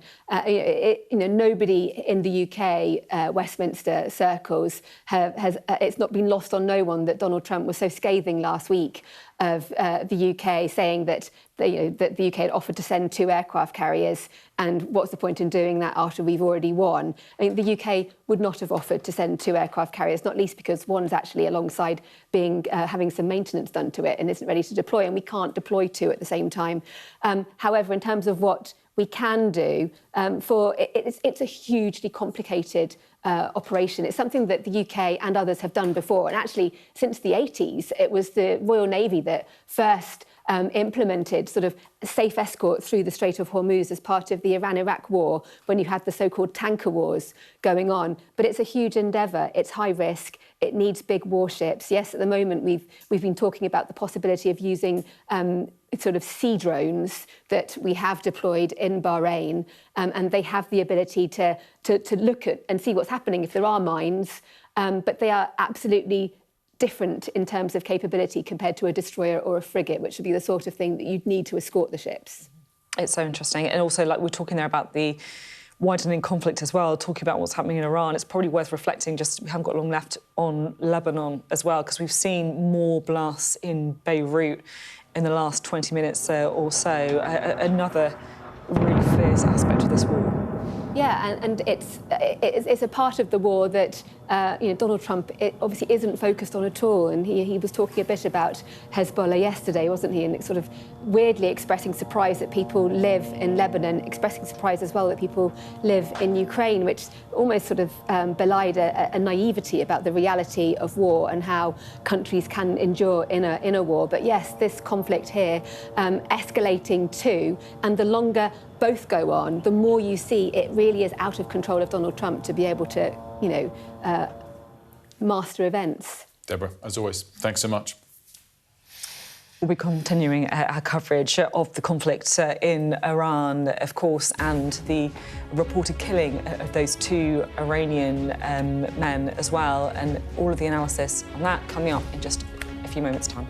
nobody in the UK, Westminster circles, it's not been lost on no one that Donald Trump was so scathing last week of the UK, saying that that the UK had offered to send 2 aircraft carriers, and what's the point in doing that after we've already won? I think the UK would not have offered to send 2 aircraft carriers, not least because one's actually alongside having some maintenance done to it and isn't ready to deploy, and we can't deploy 2 at the same time. However, in terms of what we can do, it's a hugely complicated operation. It's something that the UK and others have done before. And actually, since the 80s, it was the Royal Navy that first implemented sort of safe escort through the Strait of Hormuz as part of the Iran-Iraq war, when you had the so-called tanker wars going on. But it's a huge endeavour. It's high risk. It needs big warships. Yes, at the moment, we've been talking about the possibility of using sort of sea drones that we have deployed in Bahrain, and they have the ability to look at and see what's happening if there are mines, but they are absolutely different in terms of capability compared to a destroyer or a frigate, which would be the sort of thing that you'd need to escort the ships. It's so interesting. And also, like, we're talking there about the widening conflict as well, talking about what's happening in Iran. It's probably worth reflecting, we haven't got long left, on Lebanon as well, because we've seen more blasts in Beirut in the last 20 minutes or so. Another really fierce aspect of this war. Yeah, and it's a part of the war that Donald Trump obviously isn't focused on at all. And he was talking a bit about Hezbollah yesterday, wasn't he? And sort of weirdly expressing surprise that people live in Lebanon, expressing surprise as well that people live in Ukraine, which almost sort of belied a naivety about the reality of war and how countries can endure in a war. But yes, this conflict here escalating too, and the longer both go on, the more you see it really is out of control of Donald Trump to be able to, master events. Deborah, as always, thanks so much. We'll be continuing our coverage of the conflict in Iran, of course, and the reported killing of those 2 Iranian men as well, and all of the analysis on that coming up in just a few moments' time.